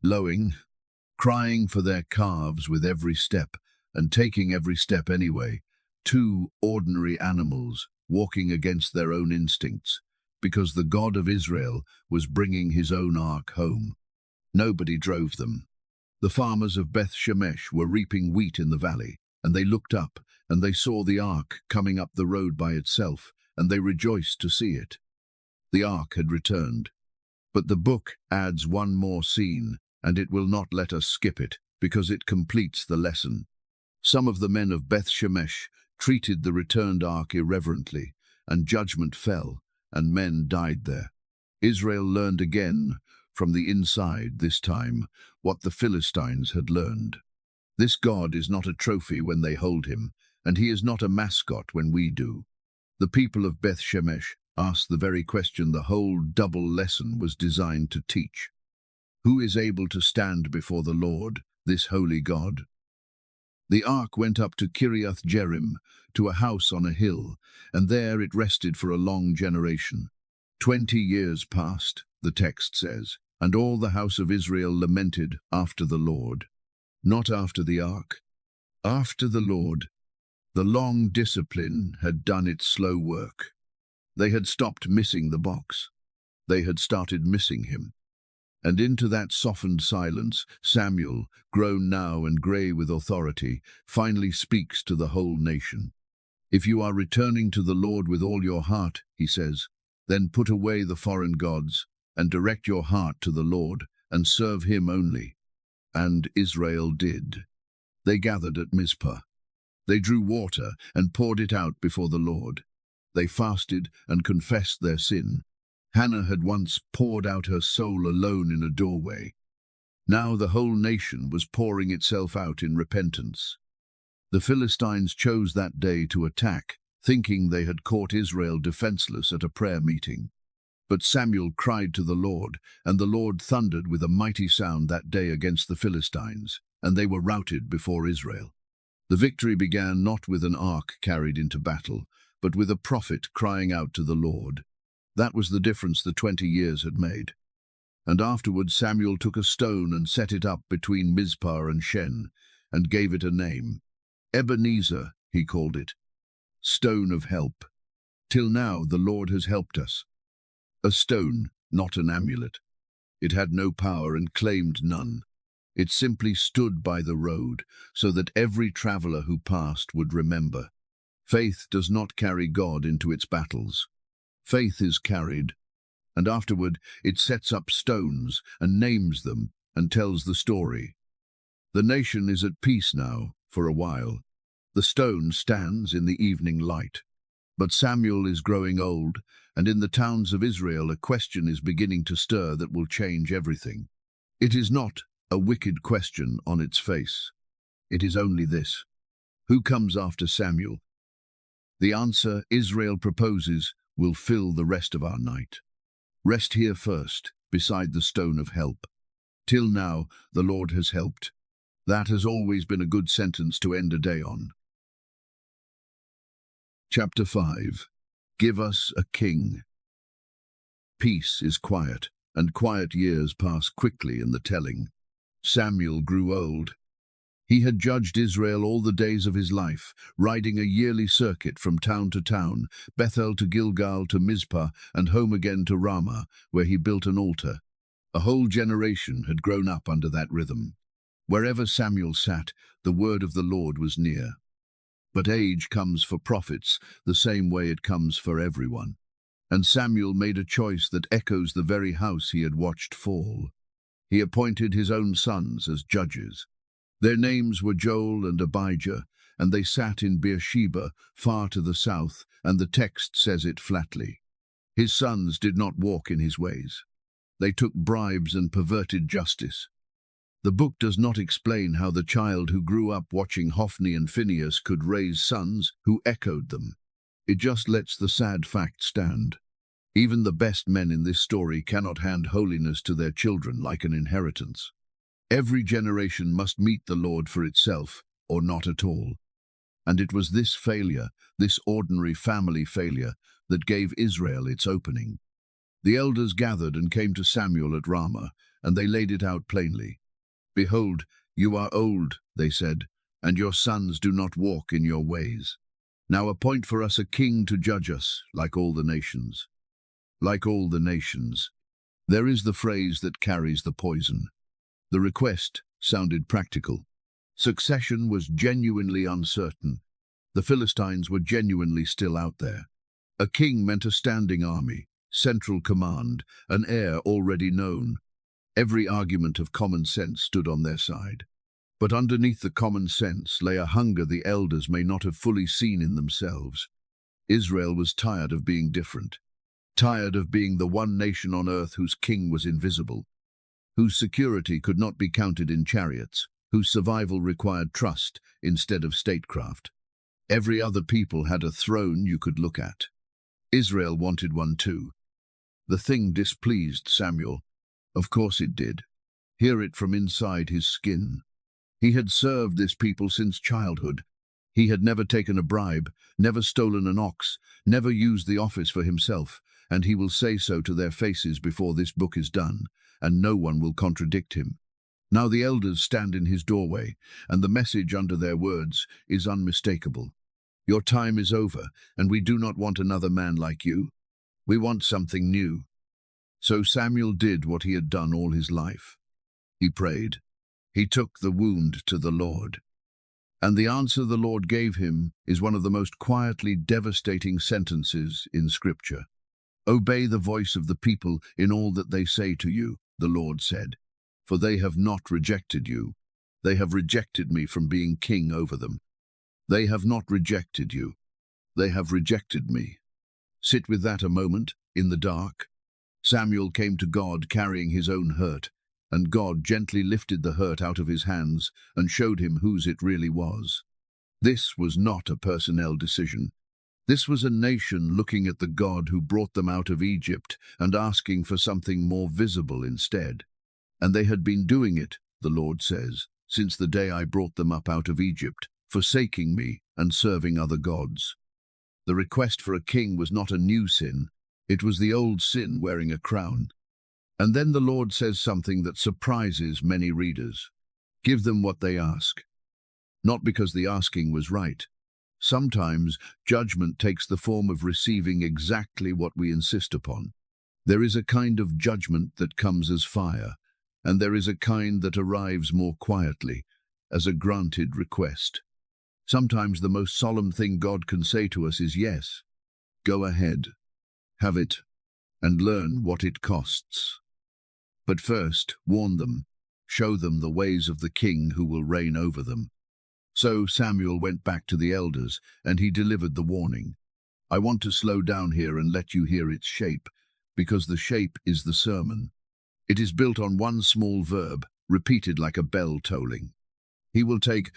Lowing, crying for their calves with every step, and taking every step anyway. 2 ordinary animals walking against their own instincts, because the God of Israel was bringing his own ark home. Nobody drove them. The farmers of Beth Shemesh were reaping wheat in the valley, and they looked up, and they saw the ark coming up the road by itself, and they rejoiced to see it. The ark had returned. But the book adds one more scene, and it will not let us skip it, because it completes the lesson. Some of the men of Beth Shemesh treated the returned ark irreverently, and judgment fell, and men died there. Israel learned again, from the inside this time, what the Philistines had learned. This God is not a trophy when they hold him, and he is not a mascot when we do. The people of Beth Shemesh asked the very question the whole double lesson was designed to teach. Who is able to stand before the Lord, this holy God? The ark went up to Kiriath Jearim, to a house on a hill, and there it rested for a long generation. 20 years passed, the text says, and all the house of Israel lamented after the Lord. Not after the ark, after the Lord. The long discipline had done its slow work. They had stopped missing the box. They had started missing him. And into that softened silence, Samuel, grown now and grey with authority, finally speaks to the whole nation. If you are returning to the Lord with all your heart, he says, then put away the foreign gods, and direct your heart to the Lord, and serve him only. And Israel did. They gathered at Mizpah. They drew water and poured it out before the Lord. They fasted and confessed their sin. Hannah had once poured out her soul alone in a doorway. Now the whole nation was pouring itself out in repentance. The Philistines chose that day to attack, thinking they had caught Israel defenseless at a prayer meeting. But Samuel cried to the Lord, and the Lord thundered with a mighty sound that day against the Philistines, and they were routed before Israel. The victory began not with an ark carried into battle, but with a prophet crying out to the Lord. That was the difference the 20 years had made. And afterward Samuel took a stone and set it up between Mizpah and Shen, and gave it a name. Ebenezer, he called it, stone of help. Till now the Lord has helped us. A stone, not an amulet. It had no power and claimed none. It simply stood by the road, so that every traveler who passed would remember. Faith does not carry God into its battles. Faith is carried, and afterward it sets up stones and names them and tells the story. The nation is at peace now, for a while. The stone stands in the evening light. But Samuel is growing old, and in the towns of Israel a question is beginning to stir that will change everything. It is not a wicked question on its face. It is only this: who comes after Samuel? The answer Israel proposes will fill the rest of our night. Rest here first, beside the stone of help. Till now, the Lord has helped. That has always been a good sentence to end a day on. Chapter 5. Give us a king. Peace is quiet, and quiet years pass quickly in the telling. Samuel grew old. He had judged Israel all the days of his life, riding a yearly circuit from town to town, Bethel to Gilgal to Mizpah, and home again to Ramah, where he built an altar. A whole generation had grown up under that rhythm. Wherever Samuel sat, the word of the Lord was near. But age comes for prophets the same way it comes for everyone. And Samuel made a choice that echoes the very house he had watched fall. He appointed his own sons as judges. Their names were Joel and Abijah, and they sat in Beersheba, far to the south, and the text says it flatly. His sons did not walk in his ways. They took bribes and perverted justice. The book does not explain how the child who grew up watching Hophni and Phinehas could raise sons who echoed them. It just lets the sad fact stand. Even the best men in this story cannot hand holiness to their children like an inheritance. Every generation must meet the Lord for itself, or not at all. And it was this failure, this ordinary family failure, that gave Israel its opening. The elders gathered and came to Samuel at Ramah, and they laid it out plainly. Behold, you are old, they said, and your sons do not walk in your ways. Now appoint for us a king to judge us, like all the nations. Like all the nations. There is the phrase that carries the poison. The request sounded practical. Succession was genuinely uncertain. The Philistines were genuinely still out there. A king meant a standing army, central command, an heir already known. Every argument of common sense stood on their side. But underneath the common sense lay a hunger the elders may not have fully seen in themselves. Israel was tired of being different, tired of being the one nation on earth whose king was invisible, whose security could not be counted in chariots, whose survival required trust instead of statecraft. Every other people had a throne you could look at. Israel wanted one too. The thing displeased Samuel. Of course it did. Hear it from inside his skin. He had served this people since childhood. He had never taken a bribe, never stolen an ox, never used the office for himself, and he will say so to their faces before this book is done, and no one will contradict him. Now the elders stand in his doorway, and the message under their words is unmistakable. Your time is over, and we do not want another man like you. We want something new. So Samuel did what he had done all his life. He prayed. He took the wound to the Lord. And the answer the Lord gave him is one of the most quietly devastating sentences in Scripture. Obey the voice of the people in all that they say to you, the Lord said, for they have not rejected you. They have rejected me from being king over them. They have not rejected you. They have rejected me. Sit with that a moment, in the dark. Samuel came to God carrying his own hurt. and God gently lifted the hurt out of his hands and showed him whose it really was. This was not a personnel decision. This was a nation looking at the God who brought them out of Egypt and asking for something more visible instead. And they had been doing it, the Lord says, since the day I brought them up out of Egypt, forsaking me and serving other gods. The request for a king was not a new sin, it was the old sin wearing a crown. And then the Lord says something that surprises many readers. Give them what they ask. Not because the asking was right. Sometimes judgment takes the form of receiving exactly what we insist upon. There is a kind of judgment that comes as fire, and there is a kind that arrives more quietly, as a granted request. Sometimes the most solemn thing God can say to us is yes. Go ahead, have it, and learn what it costs. But first, warn them, show them the ways of the king who will reign over them. So Samuel went back to the elders, and he delivered the warning. I want to slow down here and let you hear its shape, because the shape is the sermon. It is built on one small verb, repeated like a bell tolling. He will take.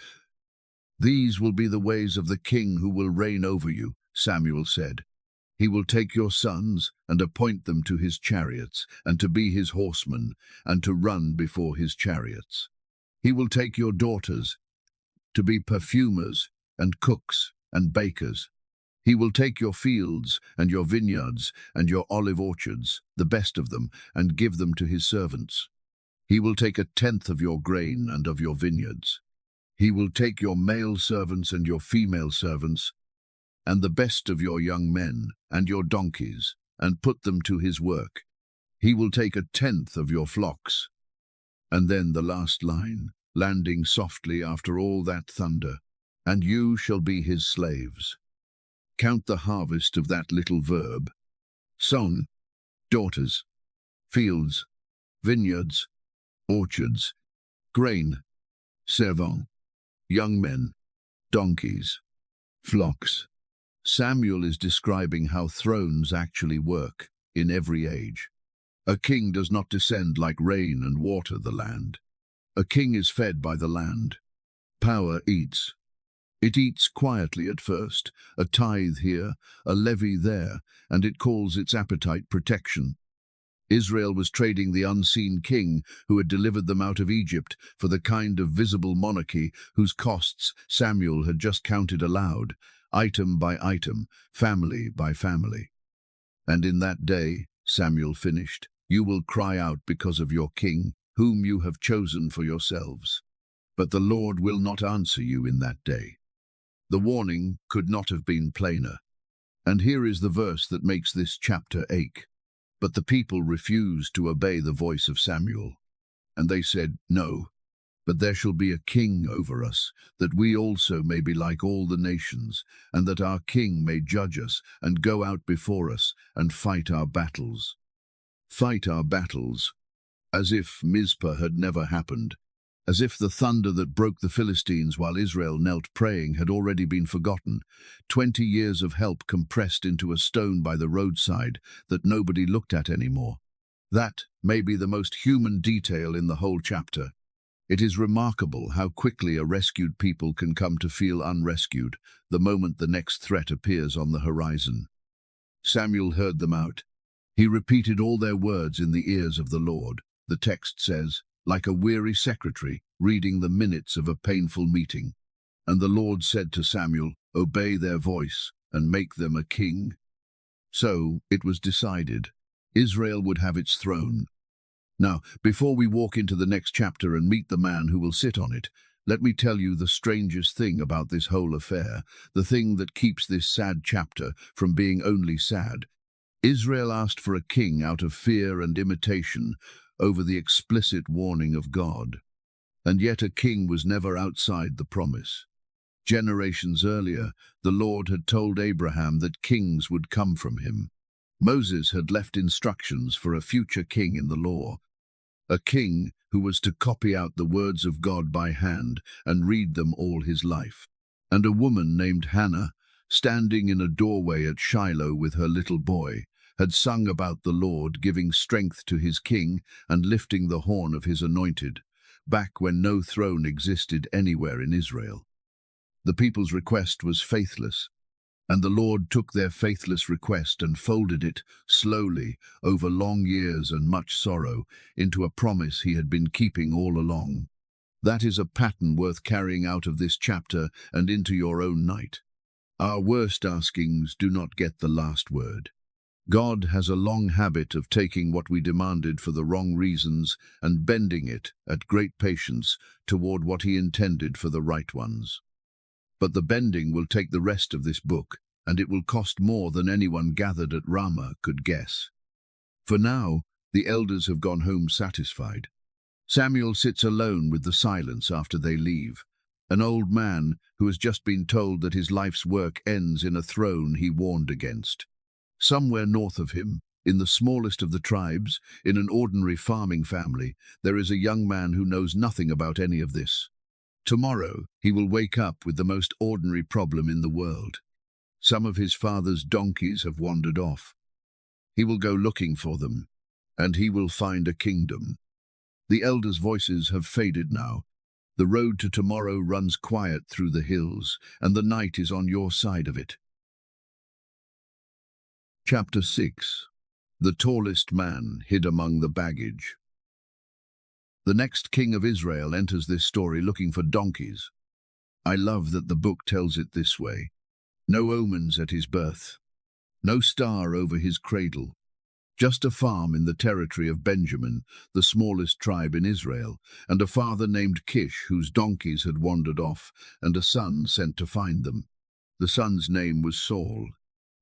These will be the ways of the king who will reign over you, Samuel said. He will take your sons and appoint them to his chariots, and to be his horsemen, and to run before his chariots. He will take your daughters to be perfumers and cooks and bakers. He will take your fields and your vineyards and your olive orchards, the best of them, and give them to his servants. He will take 1/10 of your grain and of your vineyards. He will take your male servants and your female servants, and the best of your young men and your donkeys, and put them to his work. He will take 1/10 of your flocks. And then the last line, landing softly after all that thunder, and you shall be his slaves. Count the harvest of that little verb. Son, daughters, fields, vineyards, orchards, grain, servants, young men, donkeys, flocks. Samuel is describing how thrones actually work in every age. A king does not descend like rain and water the land. A king is fed by the land. Power eats. It eats quietly at first, a tithe here, a levy there, and it calls its appetite protection. Israel was trading the unseen king who had delivered them out of Egypt for the kind of visible monarchy whose costs Samuel had just counted aloud, item by item, family by family. And in that day, Samuel finished, you will cry out because of your king, whom you have chosen for yourselves. But the Lord will not answer you in that day. The warning could not have been plainer. And here is the verse that makes this chapter ache. But the people refused to obey the voice of Samuel. And they said, no, but there shall be a king over us, that we also may be like all the nations, and that our king may judge us, and go out before us, and fight our battles. Fight our battles, as if Mizpah had never happened, as if the thunder that broke the Philistines while Israel knelt praying had already been forgotten, 20 years of help compressed into a stone by the roadside that nobody looked at anymore. That may be the most human detail in the whole chapter. It is remarkable how quickly a rescued people can come to feel unrescued the moment the next threat appears on the horizon. Samuel heard them out. He repeated all their words in the ears of the Lord, the text says, like a weary secretary reading the minutes of a painful meeting. And the Lord said to Samuel, obey their voice and make them a king. So it was decided. Israel would have its throne. Now, before we walk into the next chapter and meet the man who will sit on it, let me tell you the strangest thing about this whole affair, the thing that keeps this sad chapter from being only sad. Israel asked for a king out of fear and imitation over the explicit warning of God. And yet a king was never outside the promise. Generations earlier, the Lord had told Abraham that kings would come from him. Moses had left instructions for a future king in the law, a king who was to copy out the words of God by hand and read them all his life. And a woman named Hannah, standing in a doorway at Shiloh with her little boy, had sung about the Lord giving strength to his king and lifting the horn of his anointed, back when no throne existed anywhere in Israel. The people's request was faithless, and the Lord took their faithless request and folded it slowly, over long years and much sorrow, into a promise he had been keeping all along. That is a pattern worth carrying out of this chapter and into your own night. Our worst askings do not get the last word. God has a long habit of taking what we demanded for the wrong reasons and bending it, at great patience, toward what he intended for the right ones. But the bending will take the rest of this book, and it will cost more than anyone gathered at Ramah could guess. For now, the elders have gone home satisfied. Samuel sits alone with the silence after they leave, an old man who has just been told that his life's work ends in a throne he warned against. Somewhere north of him, in the smallest of the tribes, in an ordinary farming family, there is a young man who knows nothing about any of this. Tomorrow, he will wake up with the most ordinary problem in the world. Some of his father's donkeys have wandered off. He will go looking for them, and he will find a kingdom. The elders' voices have faded now. The road to tomorrow runs quiet through the hills, and the night is on your side of it. Chapter 6. The tallest man hid among the baggage. The next king of Israel enters this story looking for donkeys. I love that the book tells it this way. No omens at his birth. No star over his cradle. Just a farm in the territory of Benjamin, the smallest tribe in Israel, and a father named Kish whose donkeys had wandered off, and a son sent to find them. The son's name was Saul.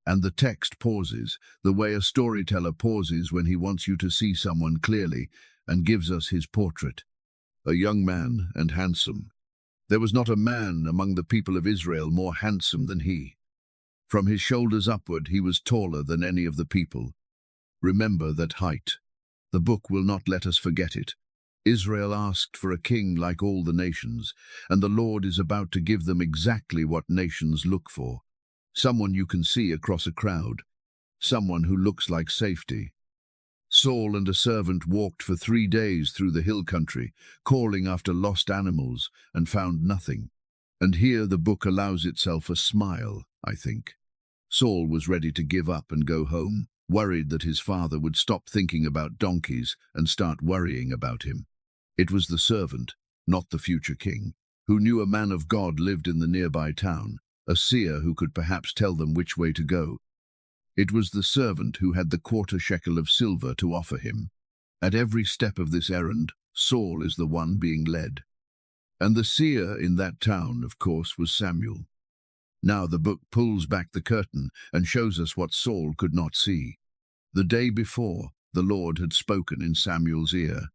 And the text pauses, the way a storyteller pauses when he wants you to see someone clearly, and gives us his portrait. A young man and handsome. There was not a man among the people of Israel more handsome than he. From his shoulders upward he was taller than any of the people. Remember that height. The book will not let us forget it. Israel asked for a king like all the nations, and the Lord is about to give them exactly what nations look for. Someone you can see across a crowd. Someone who looks like safety. Saul and a servant walked for 3 days through the hill country, calling after lost animals, and found nothing. And here the book allows itself a smile, I think. Saul was ready to give up and go home, worried that his father would stop thinking about donkeys and start worrying about him. It was the servant, not the future king, who knew a man of God lived in the nearby town, a seer who could perhaps tell them which way to go. It was the servant who had the 1/4 shekel of silver to offer him. At every step of this errand, Saul is the one being led. And the seer in that town, of course, was Samuel. Now the book pulls back the curtain and shows us what Saul could not see. The day before, the Lord had spoken in Samuel's ear.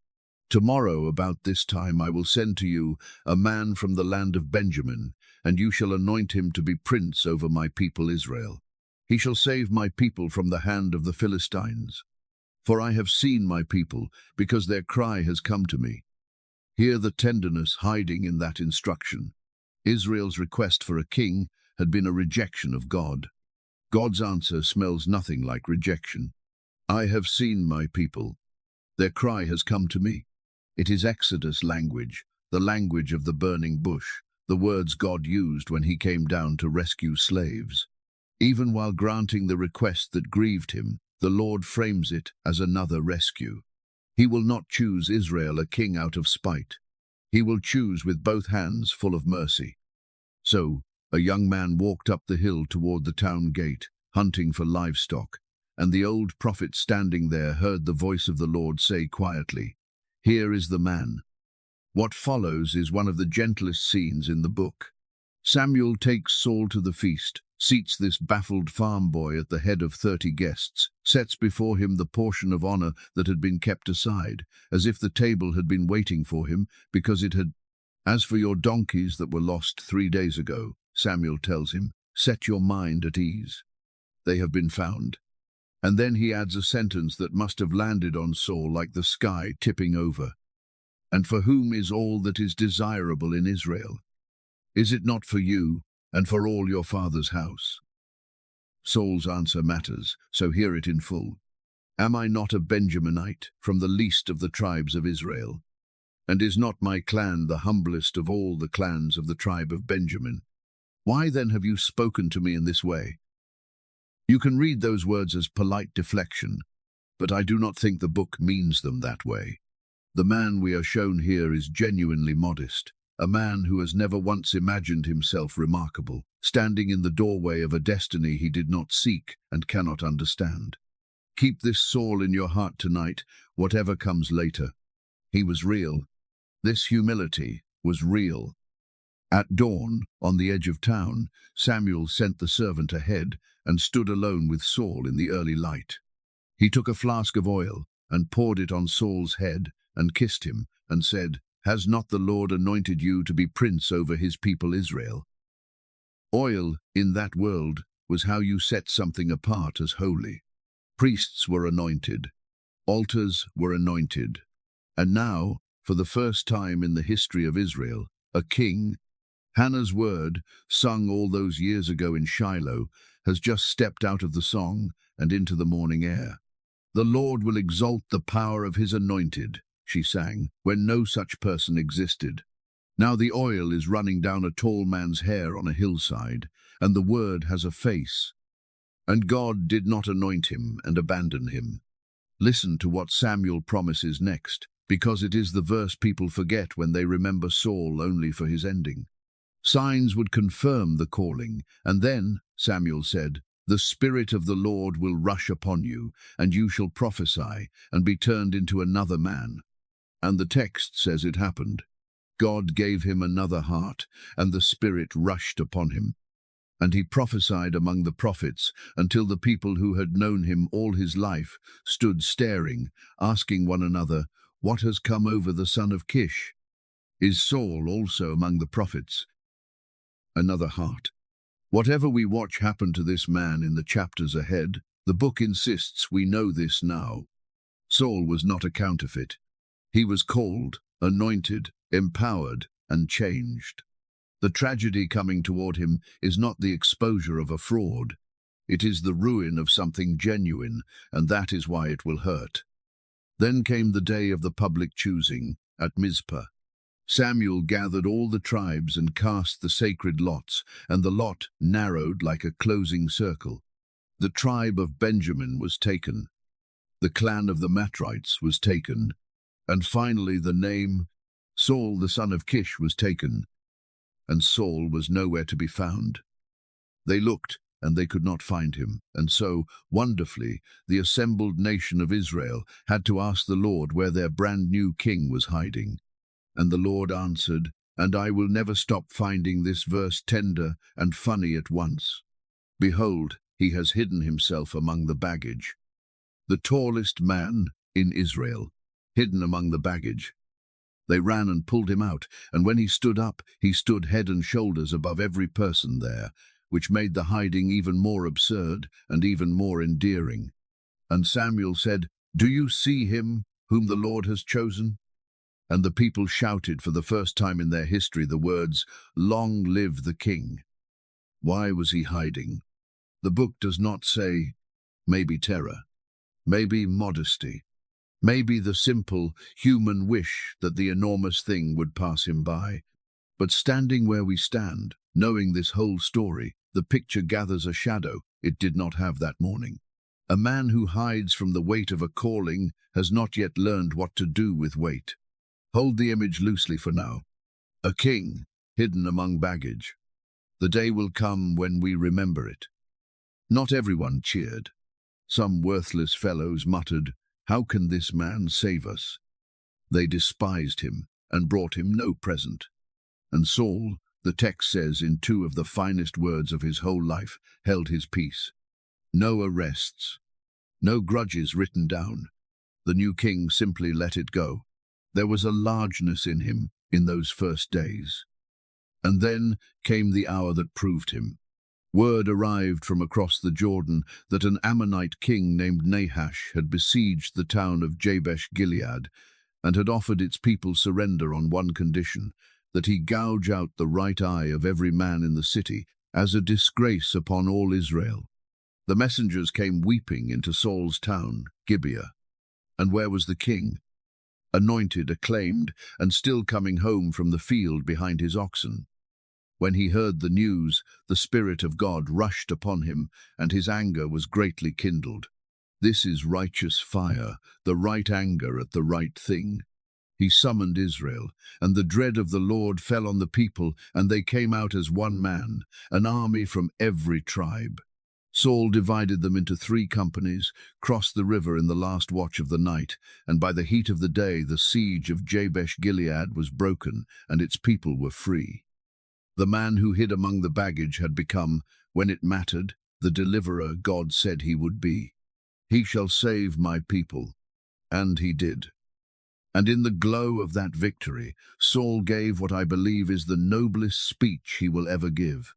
Tomorrow about this time I will send to you a man from the land of Benjamin, and you shall anoint him to be prince over my people Israel. He shall save my people from the hand of the Philistines. For I have seen my people, because their cry has come to me. Hear the tenderness hiding in that instruction. Israel's request for a king had been a rejection of God. God's answer smells nothing like rejection. I have seen my people. Their cry has come to me. It is Exodus language, the language of the burning bush, the words God used when he came down to rescue slaves. Even while granting the request that grieved him, the Lord frames it as another rescue. He will not choose Israel a king out of spite. He will choose with both hands full of mercy. So, a young man walked up the hill toward the town gate, hunting for livestock, and the old prophet standing there heard the voice of the Lord say quietly, "Here is the man." What follows is one of the gentlest scenes in the book. Samuel takes Saul to the feast, seats this baffled farm boy at the head of 30 guests, sets before him the portion of honor that had been kept aside, as if the table had been waiting for him, because it had. As for your donkeys that were lost 3 days ago, Samuel tells him, set your mind at ease. They have been found. And then he adds a sentence that must have landed on Saul like the sky tipping over. And for whom is all that is desirable in Israel? Is it not for you and for all your father's house? Saul's answer matters, so hear it in full. Am I not a Benjaminite, from the least of the tribes of Israel? And is not my clan the humblest of all the clans of the tribe of Benjamin? Why then have you spoken to me in this way? You can read those words as polite deflection, but I do not think the book means them that way. The man we are shown here is genuinely modest, a man who has never once imagined himself remarkable, standing in the doorway of a destiny he did not seek and cannot understand. Keep this Saul in your heart tonight, whatever comes later. He was real. This humility was real. At dawn, on the edge of town, Samuel sent the servant ahead and stood alone with Saul in the early light. He took a flask of oil and poured it on Saul's head and kissed him and said, "Has not the Lord anointed you to be prince over his people Israel?" Oil, in that world, was how you set something apart as holy. Priests were anointed. Altars were anointed. And now, for the first time in the history of Israel, a king, Hannah's word, sung all those years ago in Shiloh, has just stepped out of the song and into the morning air. "The Lord will exalt the power of his anointed," she sang, when no such person existed. Now the oil is running down a tall man's hair on a hillside, and the word has a face. And God did not anoint him and abandon him. Listen to what Samuel promises next, because it is the verse people forget when they remember Saul only for his ending. Signs would confirm the calling, and then, Samuel said, "The Spirit of the Lord will rush upon you, and you shall prophesy, and be turned into another man." And the text says it happened. God gave him another heart, and the Spirit rushed upon him. And he prophesied among the prophets until the people who had known him all his life stood staring, asking one another, "What has come over the son of Kish? Is Saul also among the prophets?" Another heart. Whatever we watch happen to this man in the chapters ahead, the book insists we know this now. Saul was not a counterfeit. He was called, anointed, empowered, and changed. The tragedy coming toward him is not the exposure of a fraud. It is the ruin of something genuine, and that is why it will hurt. Then came the day of the public choosing, at Mizpah. Samuel gathered all the tribes and cast the sacred lots, and the lot narrowed like a closing circle. The tribe of Benjamin was taken. The clan of the Matrites was taken. And finally the name, Saul the son of Kish, was taken. And Saul was nowhere to be found. They looked, and they could not find him. And so, wonderfully, the assembled nation of Israel had to ask the Lord where their brand new king was hiding. And the Lord answered, and I will never stop finding this verse tender and funny at once. Behold, he has hidden himself among the baggage. The tallest man in Israel, hidden among the baggage. They ran and pulled him out, and when he stood up, he stood head and shoulders above every person there, which made the hiding even more absurd and even more endearing. And Samuel said, "Do you see him whom the Lord has chosen?" And the people shouted for the first time in their history the words, "Long live the king." Why was he hiding? The book does not say. Maybe terror, maybe modesty, maybe the simple human wish that the enormous thing would pass him by. But standing where we stand, knowing this whole story, the picture gathers a shadow it did not have that morning. A man who hides from the weight of a calling has not yet learned what to do with weight. Hold the image loosely for now. A king, hidden among baggage. The day will come when we remember it. Not everyone cheered. Some worthless fellows muttered, "How can this man save us?" They despised him and brought him no present. And Saul, the text says in two of the finest words of his whole life, held his peace. No arrests, no grudges written down. The new king simply let it go. There was a largeness in him in those first days. And then came the hour that proved him. Word arrived from across the Jordan that an Ammonite king named Nahash had besieged the town of Jabesh-Gilead and had offered its people surrender on one condition, that he gouge out the right eye of every man in the city as a disgrace upon all Israel. The messengers came weeping into Saul's town, Gibeah. And where was the king? Anointed, acclaimed, and still coming home from the field behind his oxen. When he heard the news, the Spirit of God rushed upon him, and his anger was greatly kindled. This is righteous fire, the right anger at the right thing. He summoned Israel, and the dread of the Lord fell on the people, and they came out as one man, an army from every tribe. Saul divided them into 3 companies, crossed the river in the last watch of the night, and by the heat of the day the siege of Jabesh-Gilead was broken, and its people were free. The man who hid among the baggage had become, when it mattered, the deliverer God said he would be. He shall save my people. And he did. And in the glow of that victory, Saul gave what I believe is the noblest speech he will ever give.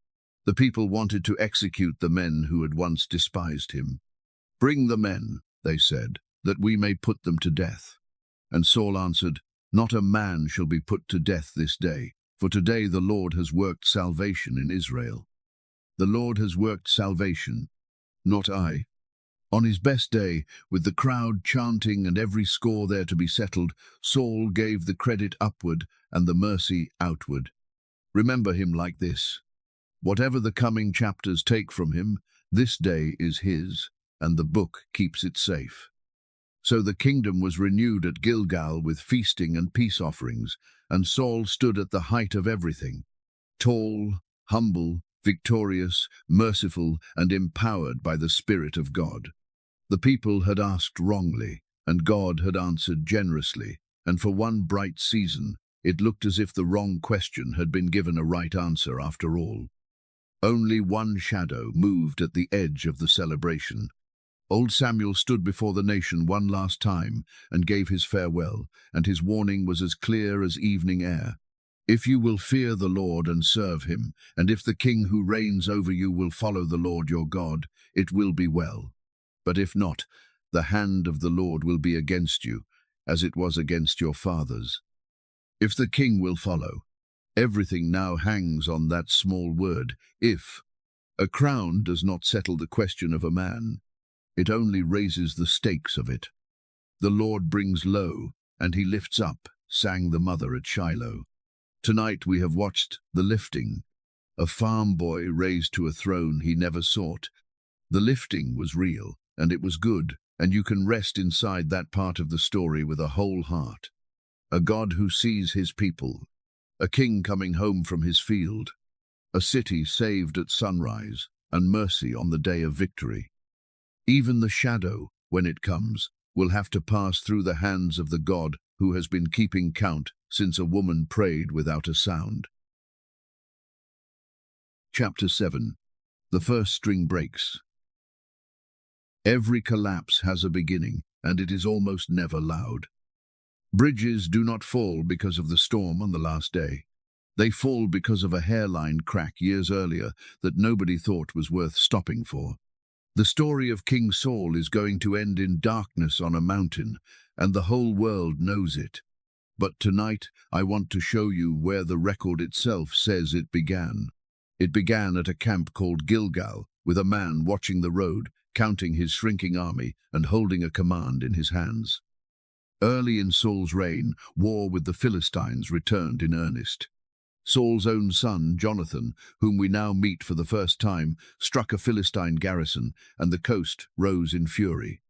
The people wanted to execute the men who had once despised him. "Bring the men," they said, "that we may put them to death." And Saul answered, "Not a man shall be put to death this day, for today the Lord has worked salvation in Israel." The Lord has worked salvation, not I. On his best day, with the crowd chanting and every score there to be settled, Saul gave the credit upward and the mercy outward. Remember him like this. Whatever the coming chapters take from him, this day is his, and the book keeps it safe. So the kingdom was renewed at Gilgal with feasting and peace offerings, and Saul stood at the height of everything, tall, humble, victorious, merciful, and empowered by the Spirit of God. The people had asked wrongly, and God had answered generously, and for one bright season, it looked as if the wrong question had been given a right answer after all. Only one shadow moved at the edge of the celebration. Old Samuel stood before the nation one last time and gave his farewell, and his warning was as clear as evening air. "If you will fear the Lord and serve him, and if the king who reigns over you will follow the Lord your God, it will be well. But if not, the hand of the Lord will be against you, as it was against your fathers. If the king will follow." Everything now hangs on that small word, if. A crown does not settle the question of a man. It only raises the stakes of it. "The Lord brings low, and he lifts up," sang the mother at Shiloh. Tonight we have watched the lifting. A farm boy raised to a throne he never sought. The lifting was real, and it was good, and you can rest inside that part of the story with a whole heart. A God who sees his people. A king coming home from his field. A city saved at sunrise, and mercy on the day of victory. Even the shadow, when it comes, will have to pass through the hands of the God who has been keeping count since a woman prayed without a sound. Chapter 7. The first string breaks. Every collapse has a beginning, and it is almost never loud. Bridges do not fall because of the storm on the last day. They fall because of a hairline crack years earlier that nobody thought was worth stopping for. The story of King Saul is going to end in darkness on a mountain, and the whole world knows it. But tonight I want to show you where the record itself says it began. It began at a camp called Gilgal, with a man watching the road, counting his shrinking army and holding a command in his hands. Early in Saul's reign, war with the Philistines returned in earnest. Saul's own son, Jonathan, whom we now meet for the first time, struck a Philistine garrison, and the coast rose in fury.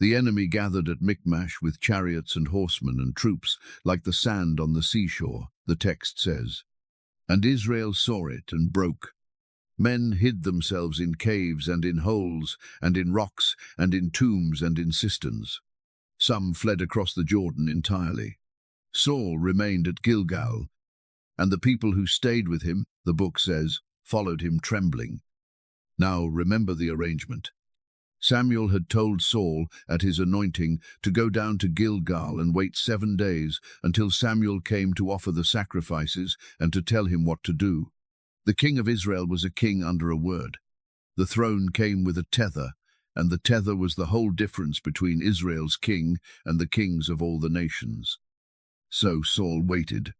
The enemy gathered at Michmash with chariots and horsemen and troops, like the sand on the seashore, the text says. And Israel saw it and broke. Men hid themselves in caves and in holes, and in rocks, and in tombs and in cisterns. Some fled across the Jordan entirely. Saul remained at Gilgal, and the people who stayed with him, the book says, followed him trembling. Now remember the arrangement. Samuel had told Saul at his anointing to go down to Gilgal and wait 7 days until Samuel came to offer the sacrifices and to tell him what to do. The king of Israel was a king under a word. The throne came with a tether, and the tether was the whole difference between Israel's king and the kings of all the nations. So Saul waited,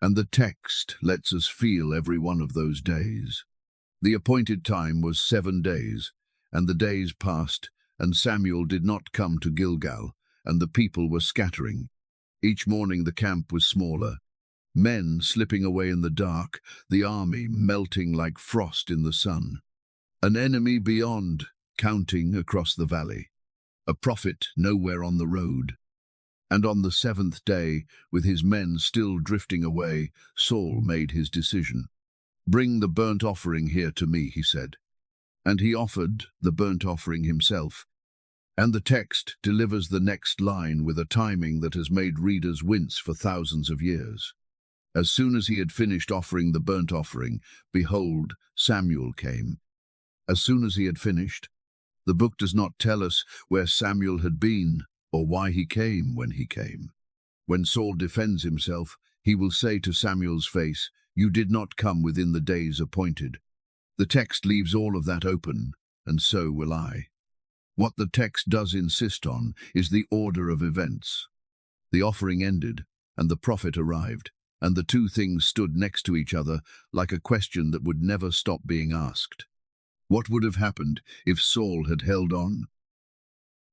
and the text lets us feel every one of those days. The appointed time was 7 days, And the days passed, and Samuel did not come to Gilgal, and the people were scattering. Each morning the camp was smaller, men slipping away in the dark, the army melting like frost in the sun. An enemy beyond, counting across the valley. A prophet nowhere on the road. And on the seventh day, with his men still drifting away, Saul made his decision. "Bring the burnt offering here to me," he said. And he offered the burnt offering himself. And the text delivers the next line with a timing that has made readers wince for thousands of years. As soon as he had finished offering the burnt offering, behold, Samuel came. As soon as he had finished, the book does not tell us where Samuel had been or why he came when he came. When Saul defends himself, he will say to Samuel's face, "You did not come within the days appointed." The text leaves all of that open, and so will I. What the text does insist on is the order of events. The offering ended, and the prophet arrived, and the two things stood next to each other like a question that would never stop being asked. What would have happened if Saul had held on?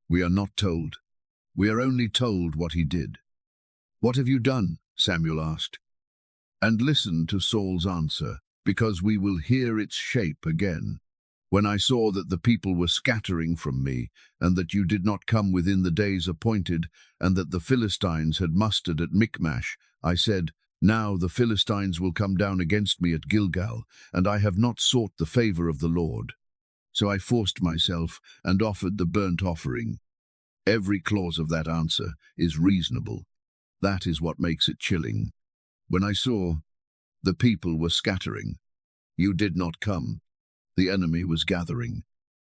We are not told. We are only told what he did. "What have you done?" Samuel asked. And listen to Saul's answer, because we will hear its shape again. "When I saw that the people were scattering from me, and that you did not come within the days appointed, and that the Philistines had mustered at Michmash, I said, 'Now the Philistines will come down against me at Gilgal, and I have not sought the favor of the Lord.' So I forced myself and offered the burnt offering." Every clause of that answer is reasonable. That is what makes it chilling. "When I saw the people were scattering, you did not come. The enemy was gathering."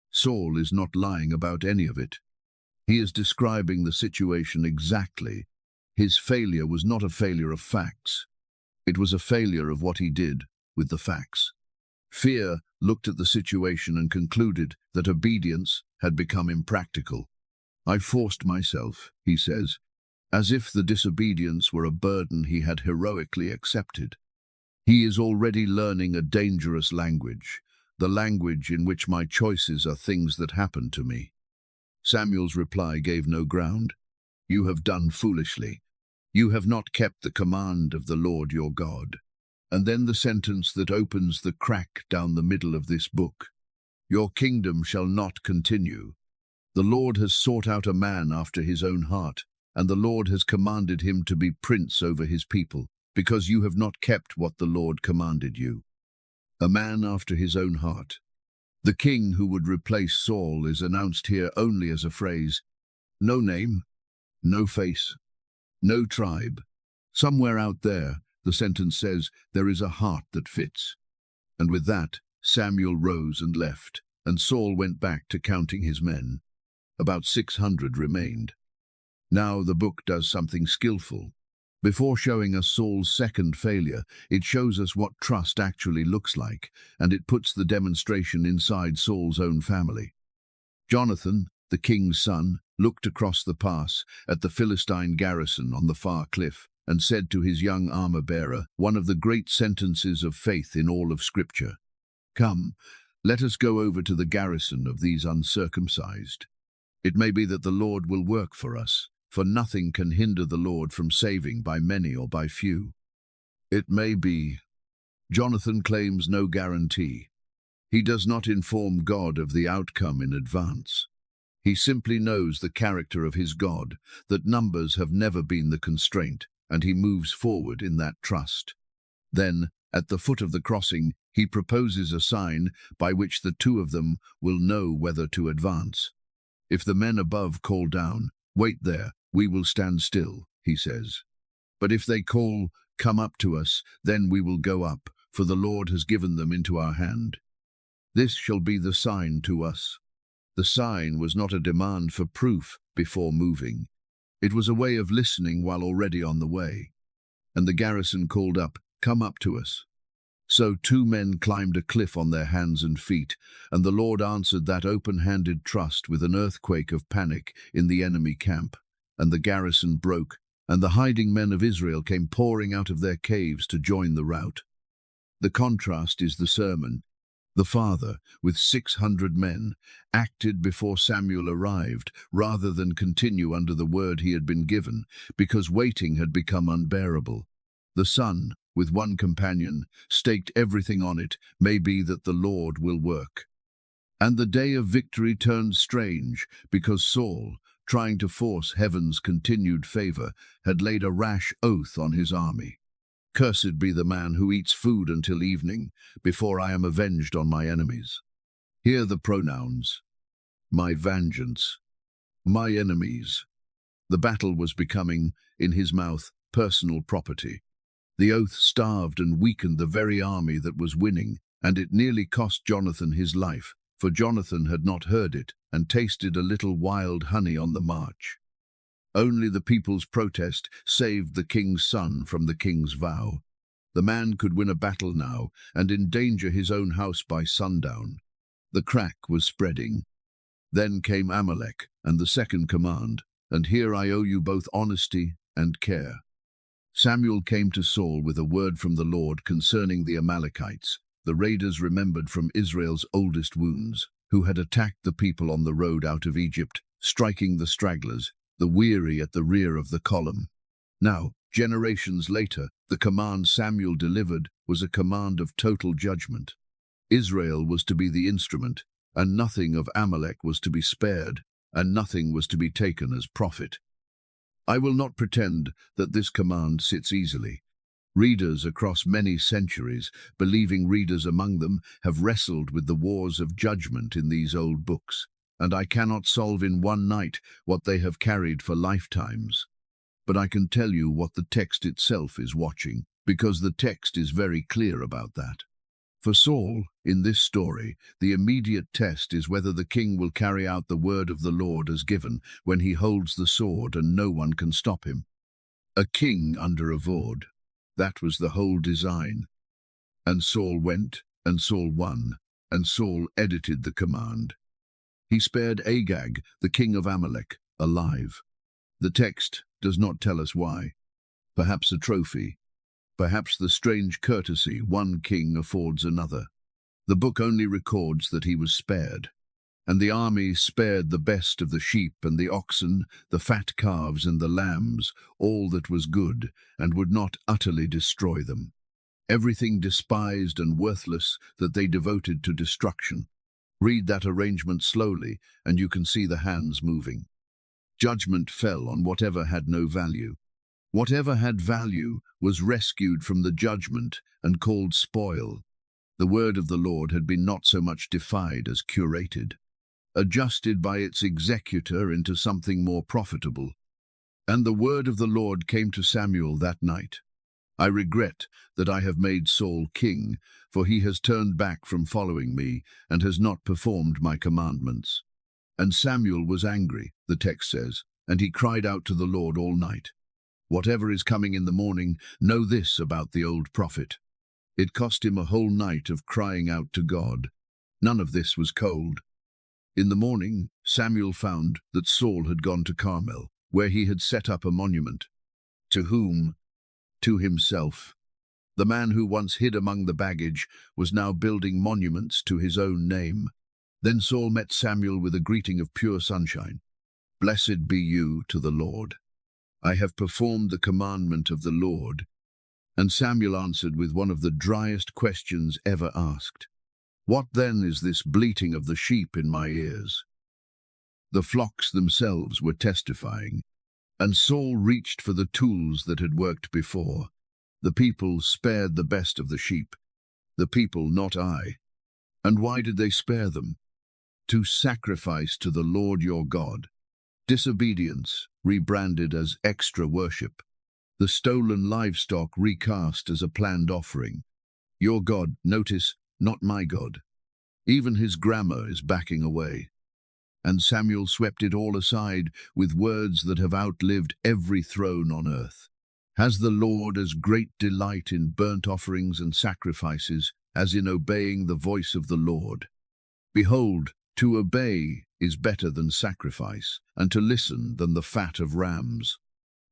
Saul is not lying about any of it. He is describing the situation exactly. His failure was not a failure of facts. It was a failure of what he did with the facts. Fear looked at the situation and concluded that obedience had become impractical. "I forced myself," he says, as if the disobedience were a burden he had heroically accepted. He is already learning a dangerous language, the language in which my choices are things that happen to me. Samuel's reply gave no ground. "You have done foolishly. You have not kept the command of the Lord your God." And then the sentence that opens the crack down the middle of this book. "Your kingdom shall not continue. The Lord has sought out a man after his own heart, and the Lord has commanded him to be prince over his people, because you have not kept what the Lord commanded you." A man after his own heart. The king who would replace Saul is announced here only as a phrase. No name, no face, no tribe. Somewhere out there, the sentence says, there is a heart that fits. And with that, Samuel rose and left, and Saul went back to counting his men. About 600 remained. Now the book does something skillful. Before showing us Saul's second failure, it shows us what trust actually looks like, and it puts the demonstration inside Saul's own family. Jonathan, the king's son, looked across the pass at the Philistine garrison on the far cliff and said to his young armor-bearer, one of the great sentences of faith in all of Scripture, "Come, let us go over to the garrison of these uncircumcised. It may be that the Lord will work for us, for nothing can hinder the Lord from saving by many or by few." It may be. Jonathan claims no guarantee. He does not inform God of the outcome in advance. He simply knows the character of his God, that numbers have never been the constraint, and he moves forward in that trust. Then, at the foot of the crossing, he proposes a sign by which the two of them will know whether to advance. "If the men above call down, 'Wait there, we will stand still,' he says. But if they call, 'Come up to us,' then we will go up, for the Lord has given them into our hand. This shall be the sign to us." The sign was not a demand for proof before moving. It was a way of listening while already on the way. And the garrison called up, "Come up to us." So 2 men climbed a cliff on their hands and feet, and the Lord answered that open-handed trust with an earthquake of panic in the enemy camp, and the garrison broke, and the hiding men of Israel came pouring out of their caves to join the rout. The contrast is the sermon. The father, with 600 men, acted before Samuel arrived, rather than continue under the word he had been given, because waiting had become unbearable. The son, with one companion, staked everything on it, may be that the Lord will work. And the day of victory turned strange, because Saul, trying to force heaven's continued favor, had laid a rash oath on his army. Cursed be the man who eats food until evening, before I am avenged on my enemies. Hear the pronouns. My vengeance. My enemies. The battle was becoming, in his mouth, personal property. The oath starved and weakened the very army that was winning, and it nearly cost Jonathan his life, for Jonathan had not heard it and tasted a little wild honey on the march. Only the people's protest saved the king's son from the king's vow. The man could win a battle now and endanger his own house by sundown. The crack was spreading. Then came Amalek and the second command, and here I owe you both honesty and care. Samuel came to Saul with a word from the Lord concerning the Amalekites, the raiders remembered from Israel's oldest wounds, who had attacked the people on the road out of Egypt, striking the stragglers, the weary at the rear of the column. Now, generations later, the command Samuel delivered was a command of total judgment. Israel was to be the instrument, and nothing of Amalek was to be spared, and nothing was to be taken as profit. I will not pretend that this command sits easily. Readers across many centuries, believing readers among them, have wrestled with the wars of judgment in these old books, and I cannot solve in one night what they have carried for lifetimes. But I can tell you what the text itself is watching, because the text is very clear about that. For Saul, in this story, the immediate test is whether the king will carry out the word of the Lord as given when he holds the sword and no one can stop him. A king under a vord. That was the whole design. And Saul went, and Saul won, and Saul edited the command. He spared Agag, the king of Amalek, alive. The text does not tell us why. Perhaps a trophy. Perhaps the strange courtesy one king affords another. The book only records that he was spared. And the army spared the best of the sheep and the oxen, the fat calves and the lambs, all that was good, and would not utterly destroy them. Everything despised and worthless that they devoted to destruction. Read that arrangement slowly, and you can see the hands moving. Judgment fell on whatever had no value. Whatever had value was rescued from the judgment and called spoil. The word of the Lord had been not so much defied as curated, adjusted by its executor into something more profitable. And the word of the Lord came to Samuel that night. I regret that I have made Saul king, for he has turned back from following me and has not performed my commandments. And Samuel was angry, the text says, and he cried out to the Lord all night. Whatever is coming in the morning, know this about the old prophet. It cost him a whole night of crying out to God. None of this was cold. In the morning, Samuel found that Saul had gone to Carmel, where he had set up a monument. To whom? To himself. The man who once hid among the baggage was now building monuments to his own name. Then Saul met Samuel with a greeting of pure sunshine. Blessed be you to the Lord. I have performed the commandment of the Lord. And Samuel answered with one of the driest questions ever asked. What then is this bleating of the sheep in my ears? The flocks themselves were testifying, and Saul reached for the tools that had worked before. The people spared the best of the sheep. The people, not I. And why did they spare them? To sacrifice to the Lord your God. Disobedience, rebranded as extra worship. The stolen livestock recast as a planned offering. Your God, notice, not my God. Even his grammar is backing away. And Samuel swept it all aside with words that have outlived every throne on earth. Has the Lord as great delight in burnt offerings and sacrifices as in obeying the voice of the Lord? Behold, to obey is better than sacrifice, and to listen than the fat of rams.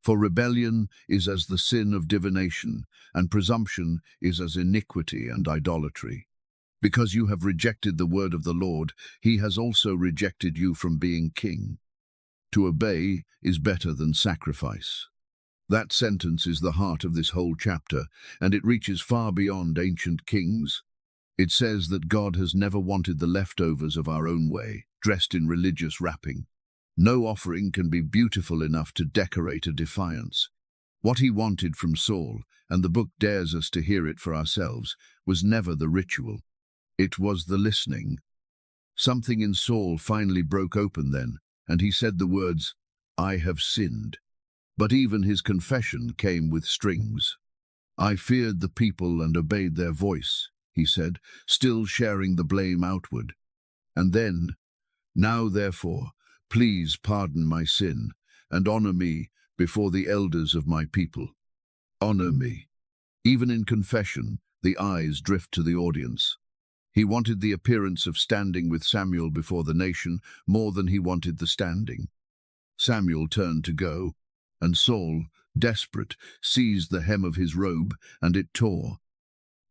For rebellion is as the sin of divination, and presumption is as iniquity and idolatry. Because you have rejected the word of the Lord, he has also rejected you from being king. To obey is better than sacrifice. That sentence is the heart of this whole chapter, and it reaches far beyond ancient kings. It says that God has never wanted the leftovers of our own way, dressed in religious wrapping. No offering can be beautiful enough to decorate a defiance. What he wanted from Saul, and the book dares us to hear it for ourselves, was never the ritual. It was the listening. Something in Saul finally broke open then, and he said the words, "I have sinned." But even his confession came with strings. "I feared the people and obeyed their voice," he said, still sharing the blame outward. And then, "Now therefore, please pardon my sin, and honor me before the elders of my people." Honor me. Even in confession, the eyes drift to the audience. He wanted the appearance of standing with Samuel before the nation more than he wanted the standing. Samuel turned to go, and Saul, desperate, seized the hem of his robe, and it tore.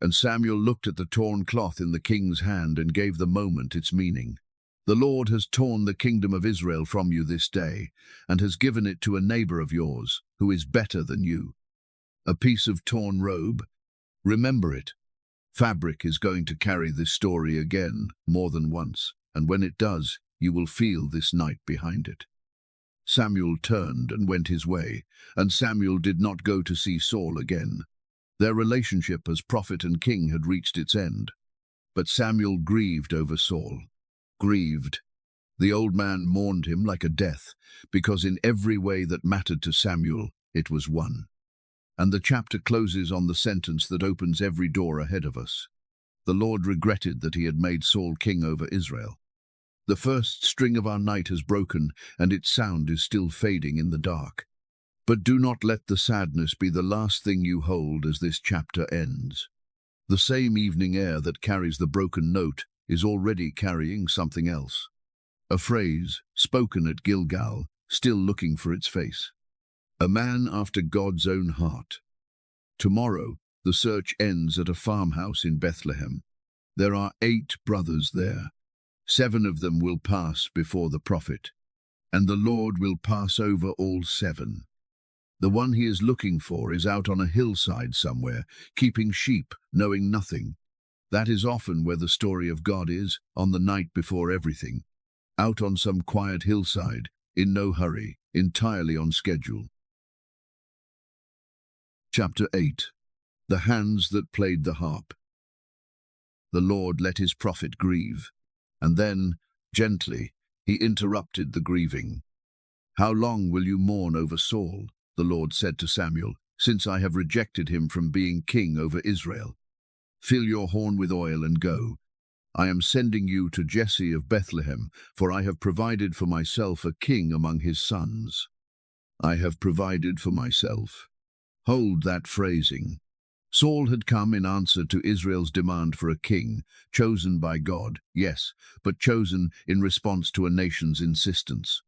And Samuel looked at the torn cloth in the king's hand and gave the moment its meaning. "The Lord has torn the kingdom of Israel from you this day, and has given it to a neighbor of yours, who is better than you." A piece of torn robe? Remember it. Fabric is going to carry this story again, more than once, and when it does, you will feel this night behind it. Samuel turned and went his way, and Samuel did not go to see Saul again. Their relationship as prophet and king had reached its end. But Samuel grieved over Saul. Grieved. The old man mourned him like a death, because in every way that mattered to Samuel, it was won. And the chapter closes on the sentence that opens every door ahead of us. The Lord regretted that he had made Saul king over Israel. The first string of our night has broken, and its sound is still fading in the dark. But do not let the sadness be the last thing you hold as this chapter ends. The same evening air that carries the broken note is already carrying something else. A phrase, spoken at Gilgal, still looking for its face. A man after God's own heart. Tomorrow, the search ends at a farmhouse in Bethlehem. There are 8 brothers there. 7 of them will pass before the prophet, and the Lord will pass over all 7. The one he is looking for is out on a hillside somewhere, keeping sheep, knowing nothing. That is often where the story of God is, on the night before everything. Out on some quiet hillside, in no hurry, entirely on schedule. Chapter 8. The Hands That Played the Harp. The Lord let his prophet grieve, and then, gently, he interrupted the grieving. "How long will you mourn over Saul?" the Lord said to Samuel, "since I have rejected him from being king over Israel? Fill your horn with oil and go. I am sending you to Jesse of Bethlehem, for I have provided for myself a king among his sons." I have provided for myself. Hold that phrasing. Saul had come in answer to Israel's demand for a king, chosen by God, yes, but chosen in response to a nation's insistence.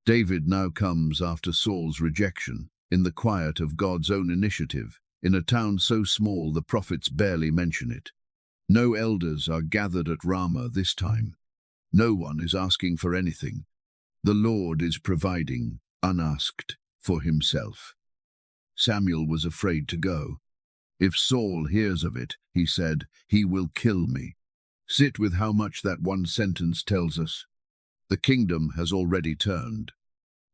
David now comes after Saul's rejection, in the quiet of God's own initiative, in a town so small the prophets barely mention it. No elders are gathered at Ramah this time. No one is asking for anything. The Lord is providing, unasked, for himself. Samuel was afraid to go. "If Saul hears of it," he said, "he will kill me." Sit with how much that one sentence tells us. The kingdom has already turned.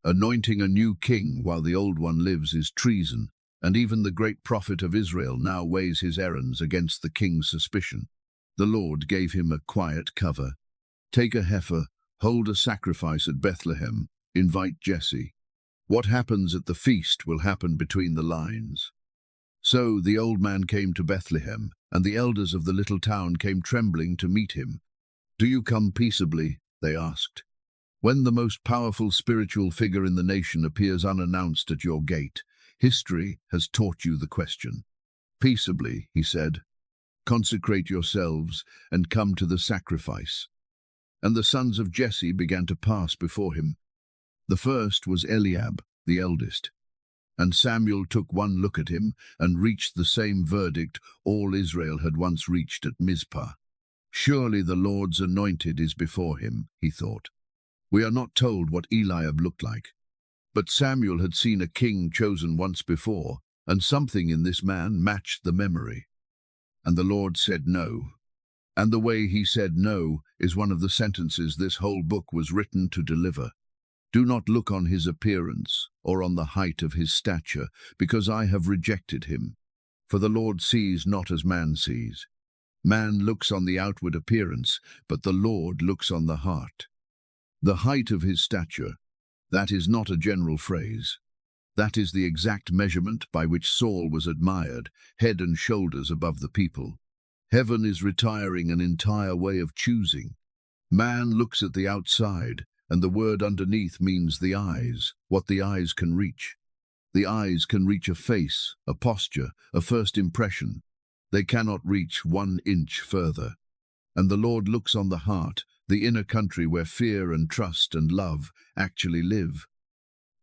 Anointing a new king while the old one lives is treason, and even the great prophet of Israel now weighs his errands against the king's suspicion. The Lord gave him a quiet cover. Take a heifer, hold a sacrifice at Bethlehem, invite Jesse. What happens at the feast will happen between the lines. So the old man came to Bethlehem, and the elders of the little town came trembling to meet him. "Do you come peaceably?" they asked. "When the most powerful spiritual figure in the nation appears unannounced at your gate, history has taught you the question." "Peaceably," he said. "Consecrate yourselves and come to the sacrifice." And the sons of Jesse began to pass before him. The first was Eliab, the eldest. And Samuel took one look at him and reached the same verdict all Israel had once reached at Mizpah. Surely the Lord's anointed is before him, he thought. We are not told what Eliab looked like, but Samuel had seen a king chosen once before, and something in this man matched the memory. And the Lord said no. And the way he said no is one of the sentences this whole book was written to deliver. Do not look on his appearance or on the height of his stature, because I have rejected him. For the Lord sees not as man sees. Man looks on the outward appearance, but the Lord looks on the heart. The height of his stature, that is not a general phrase. That is the exact measurement by which Saul was admired, head and shoulders above the people. Heaven is retiring an entire way of choosing. Man looks at the outside, and the word underneath means the eyes, what the eyes can reach. The eyes can reach a face, a posture, a first impression. They cannot reach 1 inch further. And the Lord looks on the heart, the inner country where fear and trust and love actually live.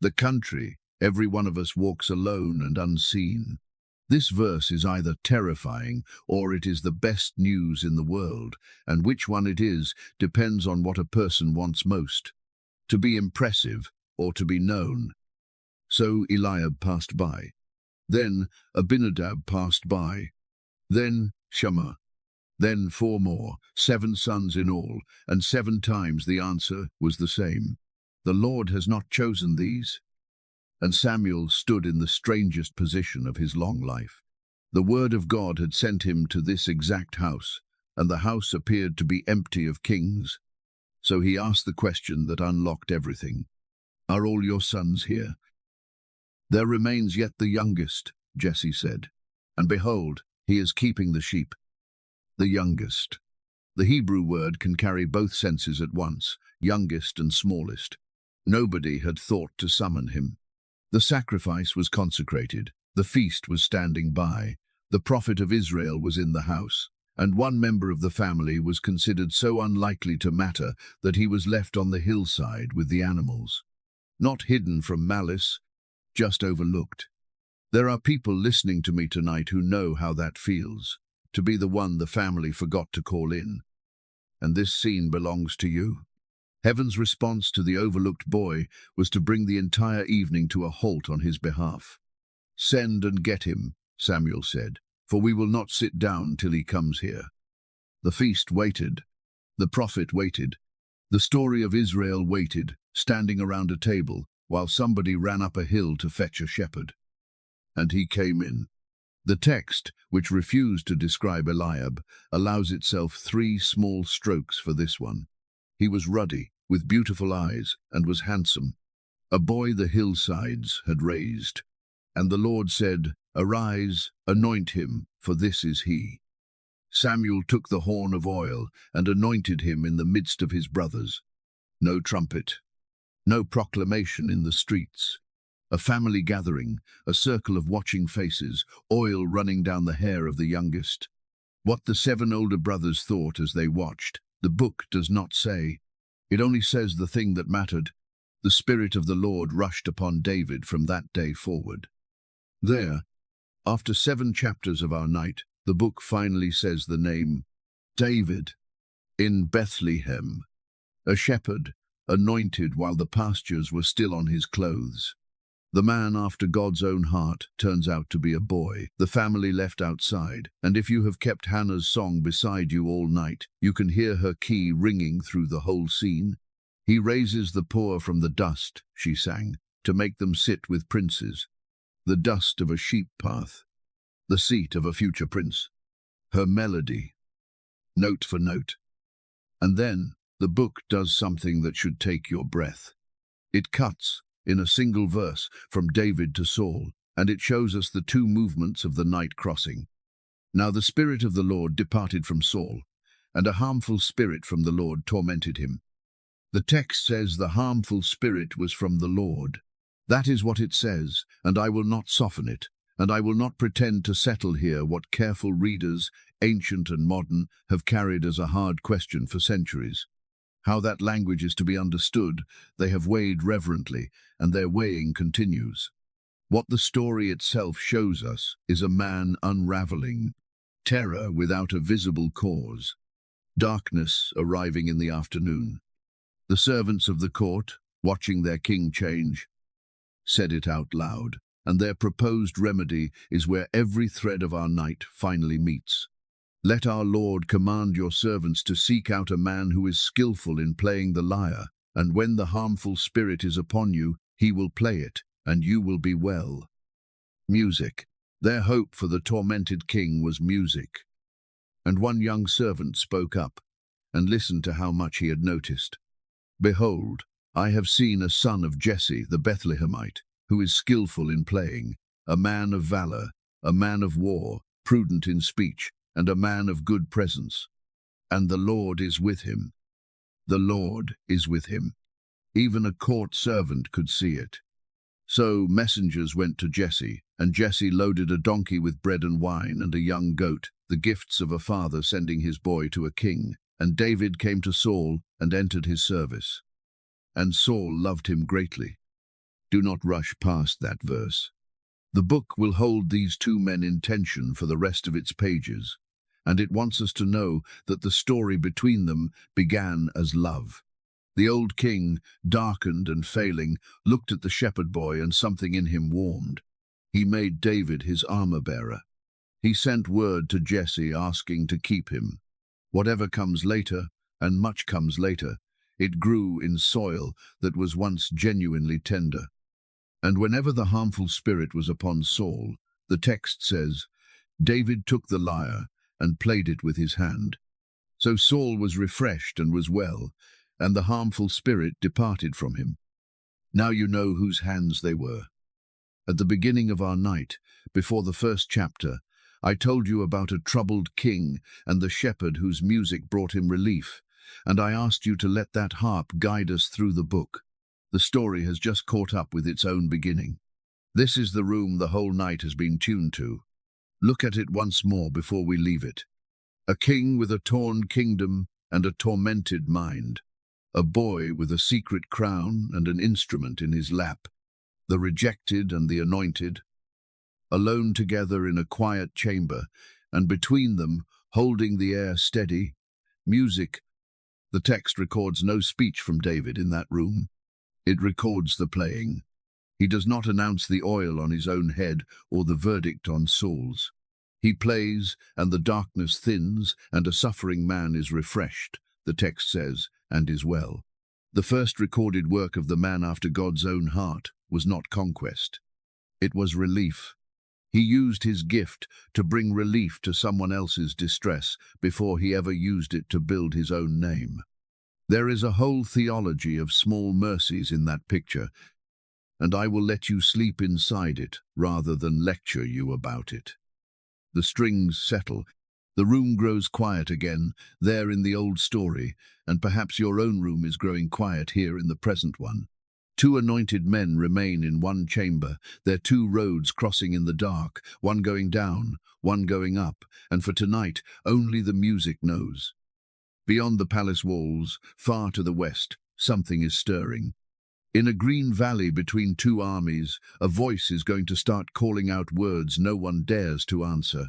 The country, every one of us walks alone and unseen. This verse is either terrifying or it is the best news in the world, and which one it is depends on what a person wants most, to be impressive or to be known. So Eliab passed by. Then Abinadab passed by. Then Shammah. Then 4 more, 7 sons in all, and 7 times the answer was the same. The Lord has not chosen these. And Samuel stood in the strangest position of his long life. The word of God had sent him to this exact house, and the house appeared to be empty of kings. So he asked the question that unlocked everything. Are all your sons here? There remains yet the youngest, Jesse said, and behold, he is keeping the sheep. The youngest. The Hebrew word can carry both senses at once, youngest and smallest. Nobody had thought to summon him. The sacrifice was consecrated, the feast was standing by, the prophet of Israel was in the house, and one member of the family was considered so unlikely to matter that he was left on the hillside with the animals. Not hidden from malice, just overlooked. There are people listening to me tonight who know how that feels, to be the one the family forgot to call in. And this scene belongs to you. Heaven's response to the overlooked boy was to bring the entire evening to a halt on his behalf. Send and get him, Samuel said, for we will not sit down till he comes here. The feast waited. The prophet waited. The story of Israel waited, standing around a table, while somebody ran up a hill to fetch a shepherd. And he came in. The text, which refused to describe Eliab, allows itself 3 small strokes for this one. He was ruddy, with beautiful eyes, and was handsome. A boy the hillsides had raised. And the Lord said, Arise, anoint him, for this is he. Samuel took the horn of oil and anointed him in the midst of his brothers. No trumpet, no proclamation in the streets. A family gathering, a circle of watching faces, oil running down the hair of the youngest. What the 7 older brothers thought as they watched, the book does not say. It only says the thing that mattered. The Spirit of the Lord rushed upon David from that day forward. There, after 7 chapters of our night, the book finally says the name, David, in Bethlehem, a shepherd, anointed while the pastures were still on his clothes. The man after God's own heart turns out to be a boy, the family left outside, and if you have kept Hannah's song beside you all night, you can hear her key ringing through the whole scene. He raises the poor from the dust, she sang, to make them sit with princes. The dust of a sheep path, the seat of a future prince. Her melody, note for note. And then the book does something that should take your breath. It cuts, in a single verse, from David to Saul, and it shows us the 2 movements of the night crossing. Now the Spirit of the Lord departed from Saul, and a harmful spirit from the Lord tormented him. The text says the harmful spirit was from the Lord. That is what it says, and I will not soften it, and I will not pretend to settle here what careful readers, ancient and modern, have carried as a hard question for centuries. How that language is to be understood, they have weighed reverently, and their weighing continues. What the story itself shows us is a man unraveling, terror without a visible cause. darkness arriving in the afternoon. The servants of the court, watching their king change, said it out loud, and their proposed remedy is where every thread of our night finally meets. Let our Lord command your servants to seek out a man who is skillful in playing the lyre, and when the harmful spirit is upon you, he will play it, and you will be well. Music. Their hope for the tormented king was music. And one young servant spoke up, and listened to how much he had noticed. Behold, I have seen a son of Jesse the Bethlehemite, who is skillful in playing, a man of valor, a man of war, prudent in speech, and a man of good presence. And the Lord is with him. The Lord is with him. Even a court servant could see it. So messengers went to Jesse, and Jesse loaded a donkey with bread and wine and a young goat, the gifts of a father sending his boy to a king. And David came to Saul and entered his service. And Saul loved him greatly. Do not rush past that verse. The book will hold these two men in tension for the rest of its pages, and it wants us to know that the story between them began as love. The old king, darkened and failing, looked at the shepherd boy, and something in him warmed. He made David his armor-bearer. He sent word to Jesse asking to keep him. Whatever comes later, and much comes later, it grew in soil that was once genuinely tender. And whenever the harmful spirit was upon Saul, the text says, David took the lyre and played it with his hand. So Saul was refreshed and was well, and the harmful spirit departed from him. Now you know whose hands they were. At the beginning of our night, before the first chapter, I told you about a troubled king and the shepherd whose music brought him relief, and I asked you to let that harp guide us through the book. The story has just caught up with its own beginning. This is the room the whole night has been tuned to. Look at it once more before we leave it. A king with a torn kingdom and a tormented mind. A boy with a secret crown and an instrument in his lap. The rejected and the anointed. Alone together in a quiet chamber, and between them, holding the air steady, music. The text records no speech from David in that room. It records the playing. He does not announce the oil on his own head or the verdict on Saul's. He plays, and the darkness thins, and a suffering man is refreshed, the text says, and is well. The first recorded work of the man after God's own heart was not conquest. It was relief. He used his gift to bring relief to someone else's distress before he ever used it to build his own name. There is a whole theology of small mercies in that picture, and I will let you sleep inside it rather than lecture you about it. The strings settle. The room grows quiet again, there in the old story, and perhaps your own room is growing quiet here in the present one. Two anointed men remain in one chamber, their two roads crossing in the dark, one going down, one going up, and for tonight only the music knows. Beyond the palace walls, far to the west, something is stirring. In a green valley between two armies, a voice is going to start calling out words no one dares to answer.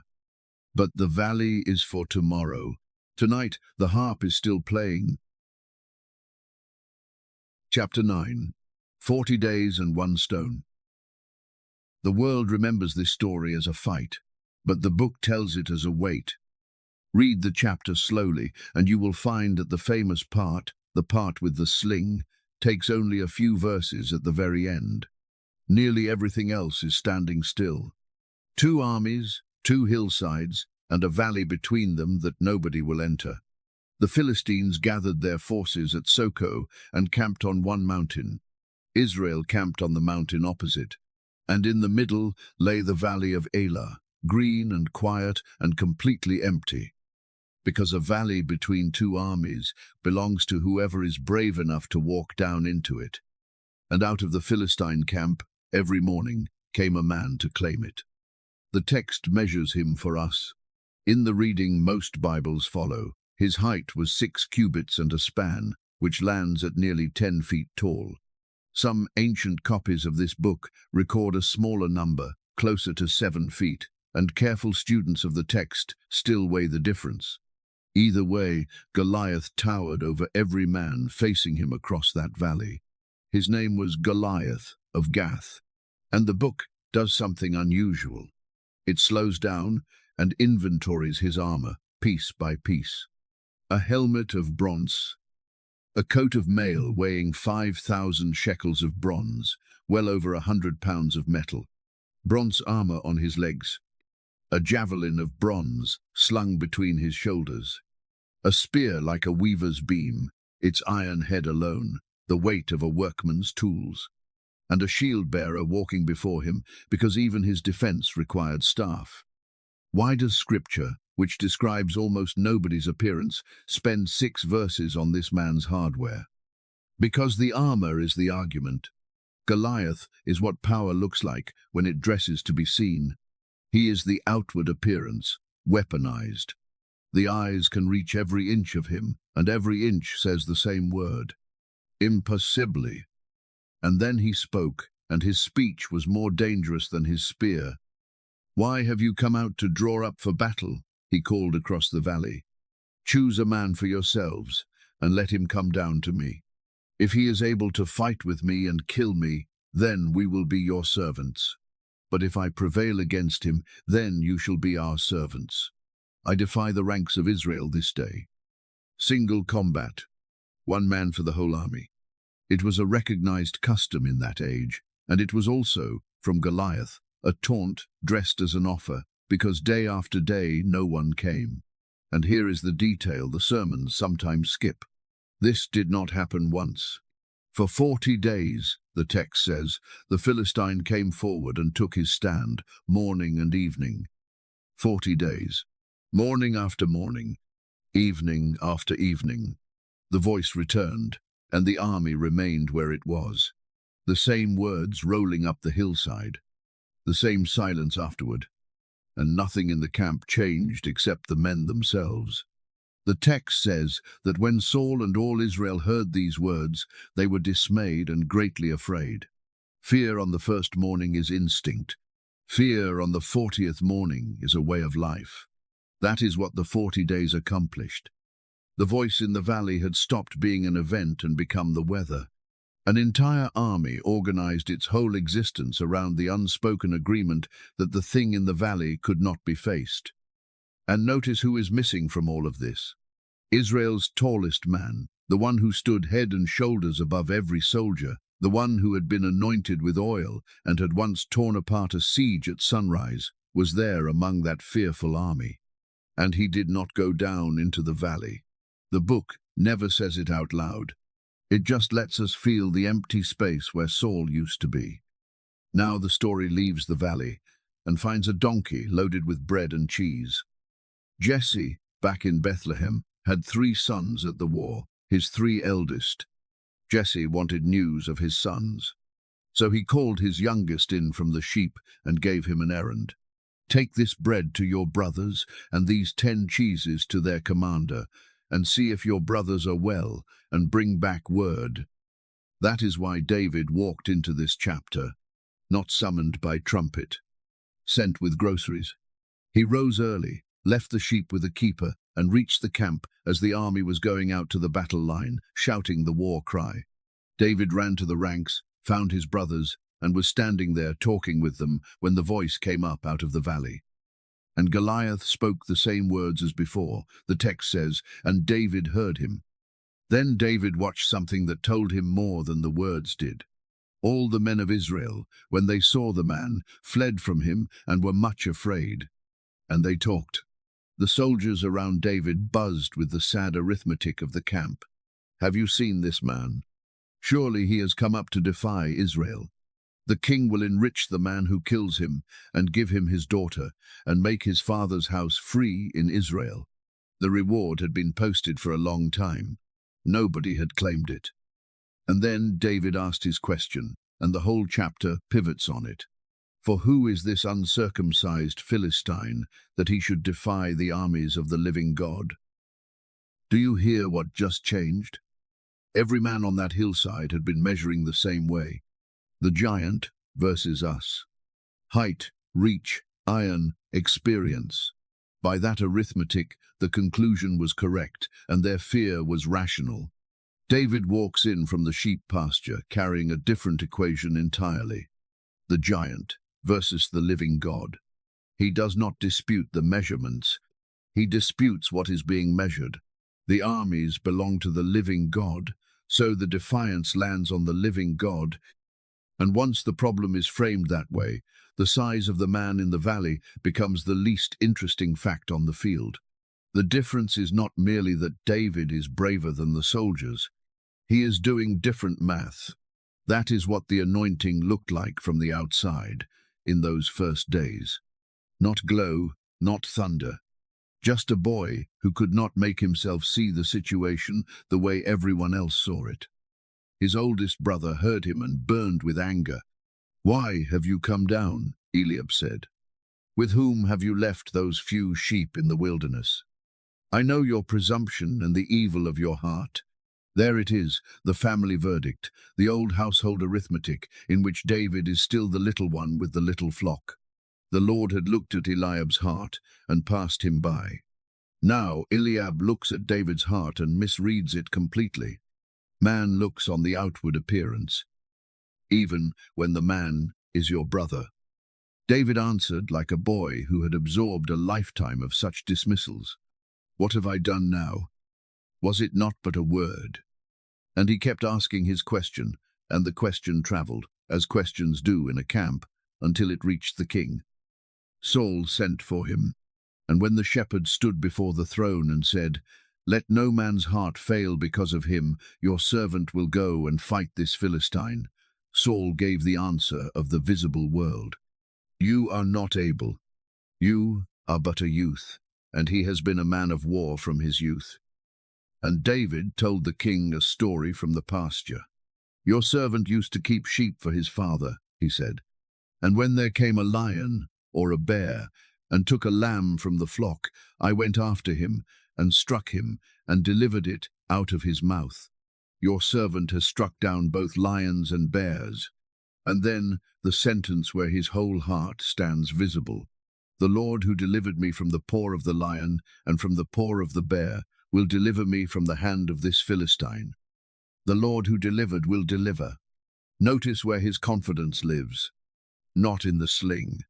But the valley is for tomorrow. Tonight, the harp is still playing. Chapter 9. 40 Days and One Stone. The world remembers this story as a fight, but the book tells it as a wait. Read the chapter slowly, and you will find that the famous part, the part with the sling, takes only a few verses at the very end. Nearly everything else is standing still. Two armies, two hillsides, and a valley between them that nobody will enter. The Philistines gathered their forces at Soko and camped on one mountain. Israel camped on the mountain opposite, and in the middle lay the valley of Elah, green and quiet and completely empty. Because a valley between two armies belongs to whoever is brave enough to walk down into it. And out of the Philistine camp, every morning, came a man to claim it. The text measures him for us. In the reading most Bibles follow, his height was 6 cubits and a span, which lands at nearly 10 feet tall. Some ancient copies of this book record a smaller number, closer to 7 feet, and careful students of the text still weigh the difference. Either way, Goliath towered over every man facing him across that valley. His name was Goliath of Gath, and the book does something unusual. It slows down and inventories his armor, piece by piece. A helmet of bronze, a coat of mail weighing 5,000 shekels of bronze, well over 100 pounds of metal, bronze armor on his legs, a javelin of bronze slung between his shoulders, a spear like a weaver's beam, its iron head alone, the weight of a workman's tools, and a shield-bearer walking before him, because even his defense required staff. Why does Scripture, which describes almost nobody's appearance, spend 6 verses on this man's hardware? Because the armor is the argument. Goliath is what power looks like when it dresses to be seen. He is the outward appearance, weaponized. The eyes can reach every inch of him, and every inch says the same word. Impossibly. And then he spoke, and his speech was more dangerous than his spear. "Why have you come out to draw up for battle?" he called across the valley. "Choose a man for yourselves, and let him come down to me. If he is able to fight with me and kill me, then we will be your servants. But if I prevail against him, then you shall be our servants. I defy the ranks of Israel this day." Single combat, 1 man for the whole army. It was a recognized custom in that age, and it was also, from Goliath, a taunt dressed as an offer, because day after day no one came. And here is the detail the sermons sometimes skip. This did not happen once. For 40 days, the text says, the Philistine came forward and took his stand, morning and evening. 40 days. Morning after morning, evening after evening. The voice returned, and the army remained where it was. The same words rolling up the hillside. The same silence afterward. And nothing in the camp changed except the men themselves. The text says that when Saul and all Israel heard these words, they were dismayed and greatly afraid. Fear on the first morning is instinct. Fear on the 40th morning is a way of life. That is what the 40 days accomplished. The voice in the valley had stopped being an event and become the weather. An entire army organized its whole existence around the unspoken agreement that the thing in the valley could not be faced. And notice who is missing from all of this. Israel's tallest man, the one who stood head and shoulders above every soldier, the one who had been anointed with oil and had once torn apart a siege at sunrise, was there among that fearful army. And he did not go down into the valley. The book never says it out loud. It just lets us feel the empty space where Saul used to be. Now the story leaves the valley and finds a donkey loaded with bread and cheese. Jesse, back in Bethlehem, had 3 sons at the war, his 3 eldest. Jesse wanted news of his sons. So he called his youngest in from the sheep and gave him an errand. "Take this bread to your brothers and these 10 cheeses to their commander, and see if your brothers are well, and bring back word." That is why David walked into this chapter, not summoned by trumpet, sent with groceries. He rose early, left the sheep with a keeper, and reached the camp as the army was going out to the battle line, shouting the war cry. David ran to the ranks, found his brothers, and was standing there talking with them when the voice came up out of the valley. And Goliath spoke the same words as before. The text says, and David heard him. Then David watched something that told him more than the words did. All the men of Israel, when they saw the man, fled from him and were much afraid. And they talked. The soldiers around David buzzed with the sad arithmetic of the camp. "Have you seen this man? Surely he has come up to defy Israel. The king will enrich the man who kills him and give him his daughter and make his father's house free in Israel." The reward had been posted for a long time. Nobody had claimed it. And then David asked his question, and the whole chapter pivots on it. For who is this uncircumcised Philistine that he should defy the armies of the living God? Do you hear what just changed? Every man on that hillside had been measuring the same way. The giant versus us. Height, reach, iron, experience. By that arithmetic, the conclusion was correct, and their fear was rational. David walks in from the sheep pasture, carrying a different equation entirely. The giant versus the living God. He does not dispute the measurements. He disputes what is being measured. The armies belong to the living God, so the defiance lands on the living God. And once the problem is framed that way, the size of the man in the valley becomes the least interesting fact on the field. The difference is not merely that David is braver than the soldiers. He is doing different math. That is what the anointing looked like from the outside in those first days. Not glow, not thunder. Just a boy who could not make himself see the situation the way everyone else saw it. His oldest brother heard him and burned with anger. "Why have you come down?" Eliab said. "With whom have you left those few sheep in the wilderness? I know your presumption and the evil of your heart." There it is, the family verdict, the old household arithmetic, in which David is still the little one with the little flock. The Lord had looked at Eliab's heart and passed him by. Now Eliab looks at David's heart and misreads it completely. Man looks on the outward appearance, even when the man is your brother. David answered like a boy who had absorbed a lifetime of such dismissals. "What have I done now? Was it not but a word?" And he kept asking his question, and the question travelled, as questions do in a camp, until it reached the king. Saul sent for him, and when the shepherd stood before the throne and said, "Let no man's heart fail because of him, your servant will go and fight this Philistine," Saul gave the answer of the visible world. "You are not able. You are but a youth, and he has been a man of war from his youth." And David told the king a story from the pasture. "Your servant used to keep sheep for his father," he said, "and when there came a lion or a bear and took a lamb from the flock, I went after him and struck him and delivered it out of his mouth. Your servant has struck down both lions and bears." And then the sentence where his whole heart stands visible. "The Lord who delivered me from the paw of the lion and from the paw of the bear will deliver me from the hand of this Philistine." The Lord who delivered will deliver. Notice where his confidence lives. Not in the sling.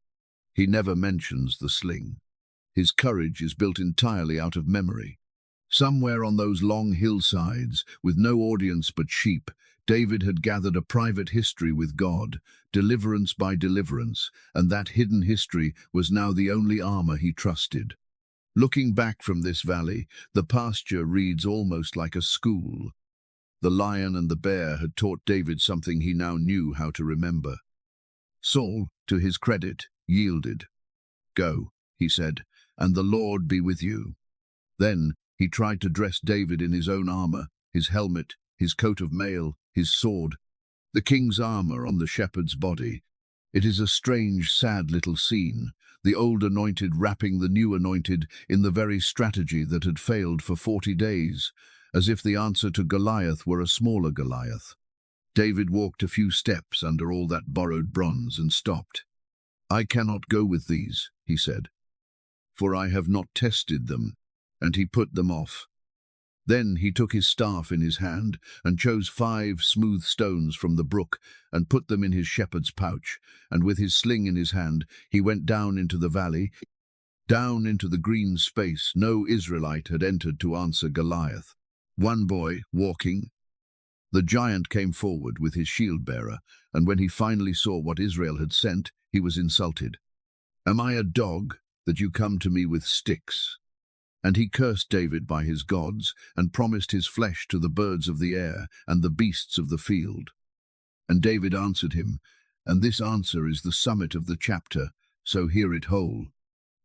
He never mentions the sling. His courage is built entirely out of memory. Somewhere on those long hillsides, with no audience but sheep, David had gathered a private history with God, deliverance by deliverance, and that hidden history was now the only armor he trusted. Looking back from this valley, the pasture reads almost like a school. The lion and the bear had taught David something he now knew how to remember. Saul, to his credit, yielded. "Go," he said, "and the Lord be with you." Then he tried to dress David in his own armor, his helmet, his coat of mail, his sword, the king's armor on the shepherd's body. It is a strange, sad little scene, the old anointed wrapping the new anointed in the very strategy that had failed for 40 days, as if the answer to Goliath were a smaller Goliath. David walked a few steps under all that borrowed bronze and stopped. "I cannot go with these," he said, "for I have not tested them," and he put them off. Then he took his staff in his hand and chose 5 smooth stones from the brook and put them in his shepherd's pouch, and with his sling in his hand he went down into the valley, down into the green space no Israelite had entered to answer Goliath. One boy, walking. The giant came forward with his shield-bearer, and when he finally saw what Israel had sent, he was insulted. "Am I a dog, that you come to me with sticks?" And he cursed David by his gods, and promised his flesh to the birds of the air and the beasts of the field. And David answered him, and this answer is the summit of the chapter, so hear it whole.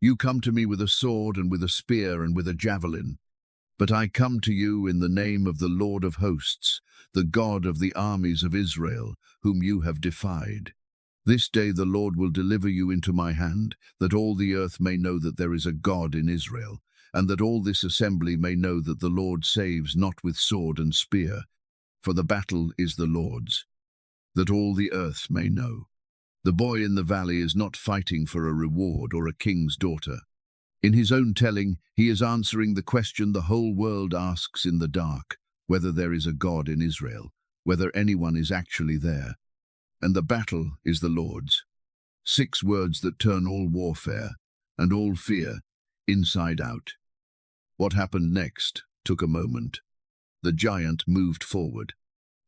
"You come to me with a sword and with a spear and with a javelin, but I come to you in the name of the Lord of hosts, the God of the armies of Israel, whom you have defied. This day the Lord will deliver you into my hand, that all the earth may know that there is a God in Israel, and that all this assembly may know that the Lord saves not with sword and spear, for the battle is the Lord's, that all the earth may know. The boy in the valley is not fighting for a reward or a king's daughter. In his own telling, he is answering the question the whole world asks in the dark, whether there is a God in Israel, whether anyone is actually there. And the battle is the Lord's. 6 words that turn all warfare and all fear inside out. What happened next took a moment. The giant moved forward.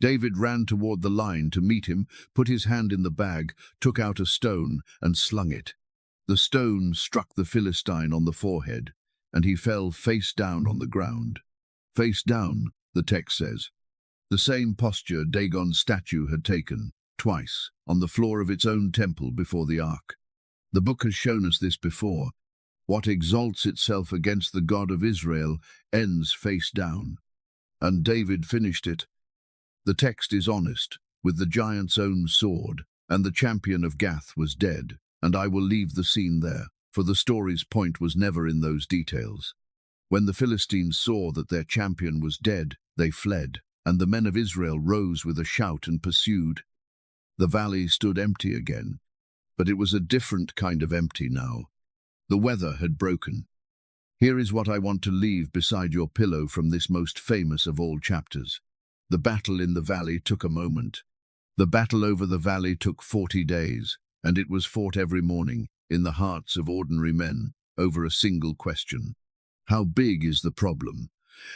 David ran toward the line to meet him, put his hand in the bag, took out a stone, and slung it. The stone struck the Philistine on the forehead, and he fell face down on the ground. Face down, the text says. The same posture Dagon's statue had taken, twice, on the floor of its own temple before the ark. The book has shown us this before. What exalts itself against the God of Israel ends face down. And David finished it. The text is honest, with the giant's own sword, and the champion of Gath was dead, and I will leave the scene there, for the story's point was never in those details. When the Philistines saw that their champion was dead, they fled, and the men of Israel rose with a shout and pursued. The valley stood empty again, but it was a different kind of empty now. The weather had broken. Here is what I want to leave beside your pillow from this most famous of all chapters. The battle in the valley took a moment. The battle over the valley took 40 days, and it was fought every morning, in the hearts of ordinary men, over a single question. How big is the problem?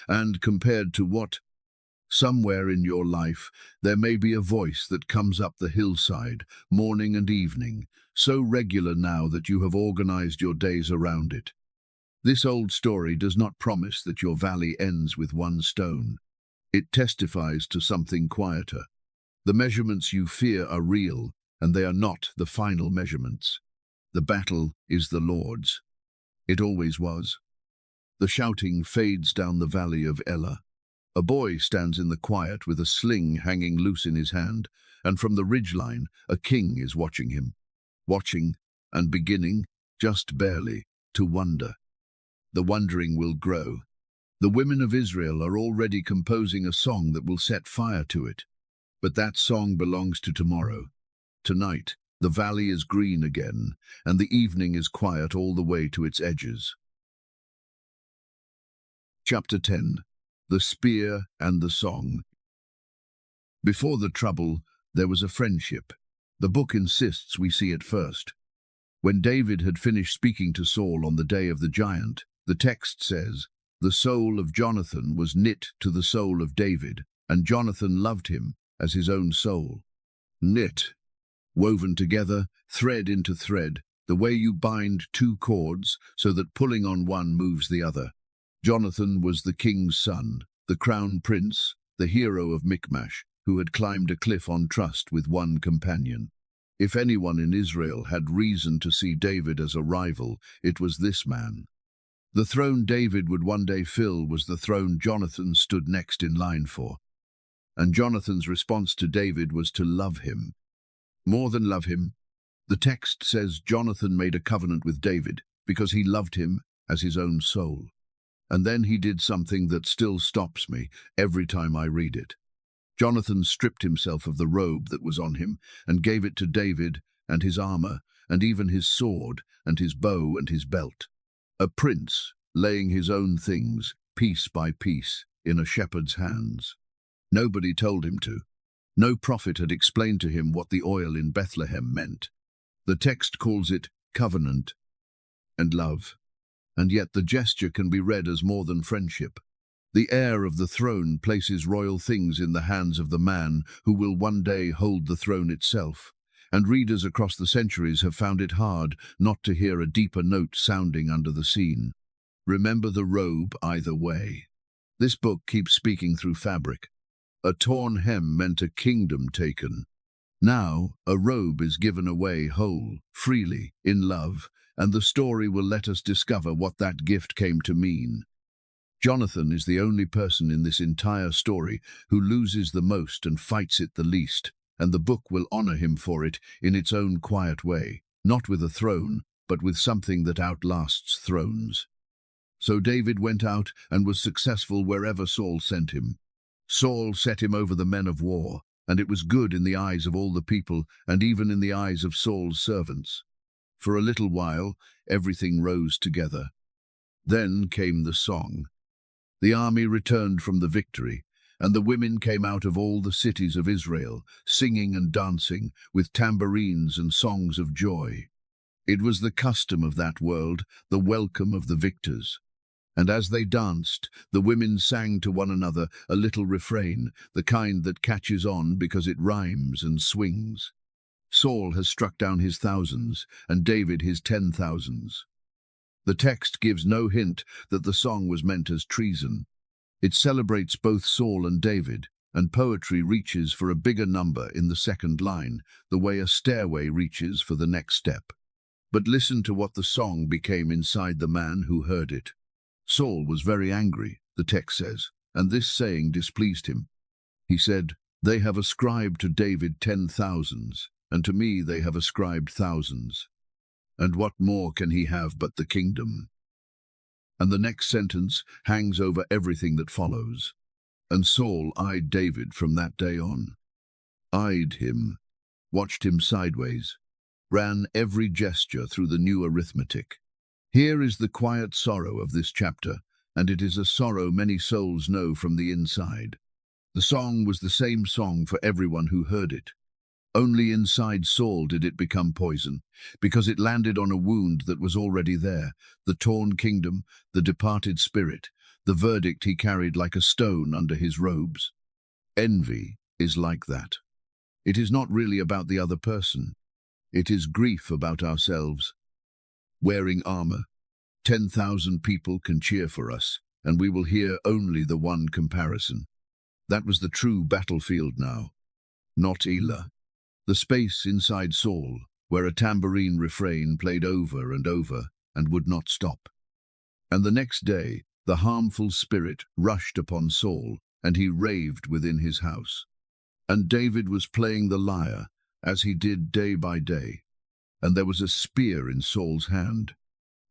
And compared to what? Somewhere in your life, there may be a voice that comes up the hillside, morning and evening, so regular now that you have organized your days around it. This old story does not promise that your valley ends with one stone. It testifies to something quieter. The measurements you fear are real, and they are not the final measurements. The battle is the Lord's. It always was. The shouting fades down the valley of Elah. A boy stands in the quiet with a sling hanging loose in his hand, and from the ridgeline a king is watching him. Watching, and beginning, just barely, to wonder. The wondering will grow. The women of Israel are already composing a song that will set fire to it. But that song belongs to tomorrow. Tonight, the valley is green again, and the evening is quiet all the way to its edges. Chapter 10. The Spear and the Song. Before the trouble, there was a friendship. The book insists we see it first. When David had finished speaking to Saul on the day of the giant, the text says, "The soul of Jonathan was knit to the soul of David, and Jonathan loved him as his own soul." Knit, woven together, thread into thread, the way you bind 2 cords so that pulling on one moves the other. Jonathan was the king's son, the crown prince, the hero of Michmash, who had climbed a cliff on trust with one companion. If anyone in Israel had reason to see David as a rival, it was this man. The throne David would one day fill was the throne Jonathan stood next in line for. And Jonathan's response to David was to love him. More than love him, the text says Jonathan made a covenant with David because he loved him as his own soul. And then he did something that still stops me every time I read it. Jonathan stripped himself of the robe that was on him and gave it to David and his armor and even his sword and his bow and his belt. A prince laying his own things, piece by piece, in a shepherd's hands. Nobody told him to. No prophet had explained to him what the oil in Bethlehem meant. The text calls it covenant and love. And yet the gesture can be read as more than friendship. The heir of the throne places royal things in the hands of the man who will one day hold the throne itself. And readers across the centuries have found it hard not to hear a deeper note sounding under the scene. Remember the robe either way. This book keeps speaking through fabric. A torn hem meant a kingdom taken. Now, a robe is given away whole, freely, in love, and the story will let us discover what that gift came to mean. Jonathan is the only person in this entire story who loses the most and fights it the least, and the book will honor him for it in its own quiet way, not with a throne, but with something that outlasts thrones. So David went out and was successful wherever Saul sent him. Saul set him over the men of war, and it was good in the eyes of all the people and even in the eyes of Saul's servants. For a little while, everything rose together. Then came the song. The army returned from the victory, and the women came out of all the cities of Israel, singing and dancing, with tambourines and songs of joy. It was the custom of that world, the welcome of the victors. And as they danced, the women sang to one another a little refrain, the kind that catches on because it rhymes and swings. Saul has struck down his thousands, and David his 10,000s. The text gives no hint that the song was meant as treason. It celebrates both Saul and David, and poetry reaches for a bigger number in the second line, the way a stairway reaches for the next step. But listen to what the song became inside the man who heard it. Saul was very angry, the text says, and this saying displeased him. He said, "They have ascribed to David 10,000s, and to me they have ascribed thousands. And what more can he have but the kingdom?" And the next sentence hangs over everything that follows. And Saul eyed David from that day on. Eyed him, watched him sideways, ran every gesture through the new arithmetic. Here is the quiet sorrow of this chapter, and it is a sorrow many souls know from the inside. The song was the same song for everyone who heard it. Only inside Saul did it become poison, because it landed on a wound that was already there, the torn kingdom, the departed spirit, the verdict he carried like a stone under his robes. Envy is like that. It is not really about the other person. It is grief about ourselves. Wearing armor, 10,000 people can cheer for us, and we will hear only the one comparison. That was the true battlefield now, not Elah. The space inside Saul, where a tambourine refrain played over and over and would not stop. And the next day, the harmful spirit rushed upon Saul, and he raved within his house. And David was playing the lyre, as he did day by day. And there was a spear in Saul's hand.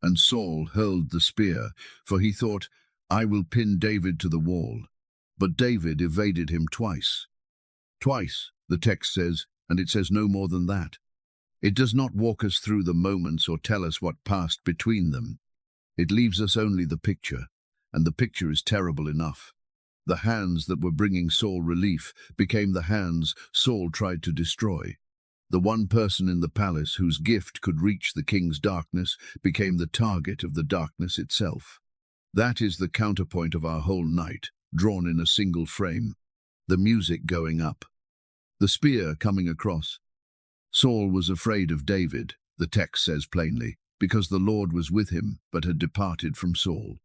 And Saul hurled the spear, for he thought, "I will pin David to the wall." But David evaded him twice. Twice, the text says, and it says no more than that. It does not walk us through the moments or tell us what passed between them. It leaves us only the picture, and the picture is terrible enough. The hands that were bringing Saul relief became the hands Saul tried to destroy. The one person in the palace whose gift could reach the king's darkness became the target of the darkness itself. That is the counterpoint of our whole night, drawn in a single frame. The music going up. The spear coming across. Saul was afraid of David, the text says plainly, because the Lord was with him, but had departed from Saul.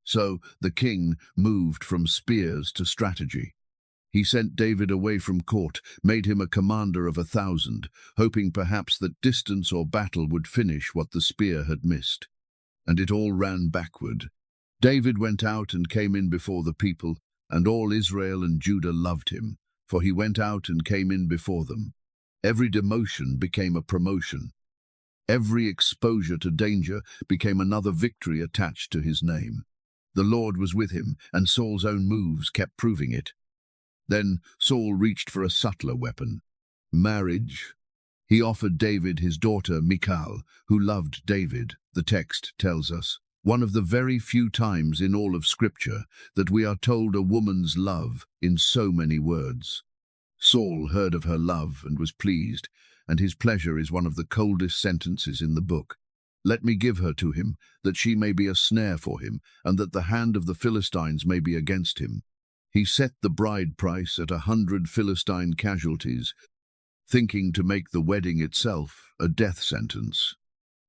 So the king moved from spears to strategy. He sent David away from court, made him a commander of 1,000, hoping perhaps that distance or battle would finish what the spear had missed. And it all ran backward. David went out and came in before the people, and all Israel and Judah loved him, for he went out and came in before them. Every demotion became a promotion. Every exposure to danger became another victory attached to his name. The Lord was with him, and Saul's own moves kept proving it. Then Saul reached for a subtler weapon, marriage. He offered David his daughter Michal, who loved David, the text tells us. One of the very few times in all of Scripture that we are told a woman's love in so many words. Saul heard of her love and was pleased, and his pleasure is one of the coldest sentences in the book. Let me give her to him, that she may be a snare for him, and that the hand of the Philistines may be against him. He set the bride price at 100 Philistine casualties, thinking to make the wedding itself a death sentence.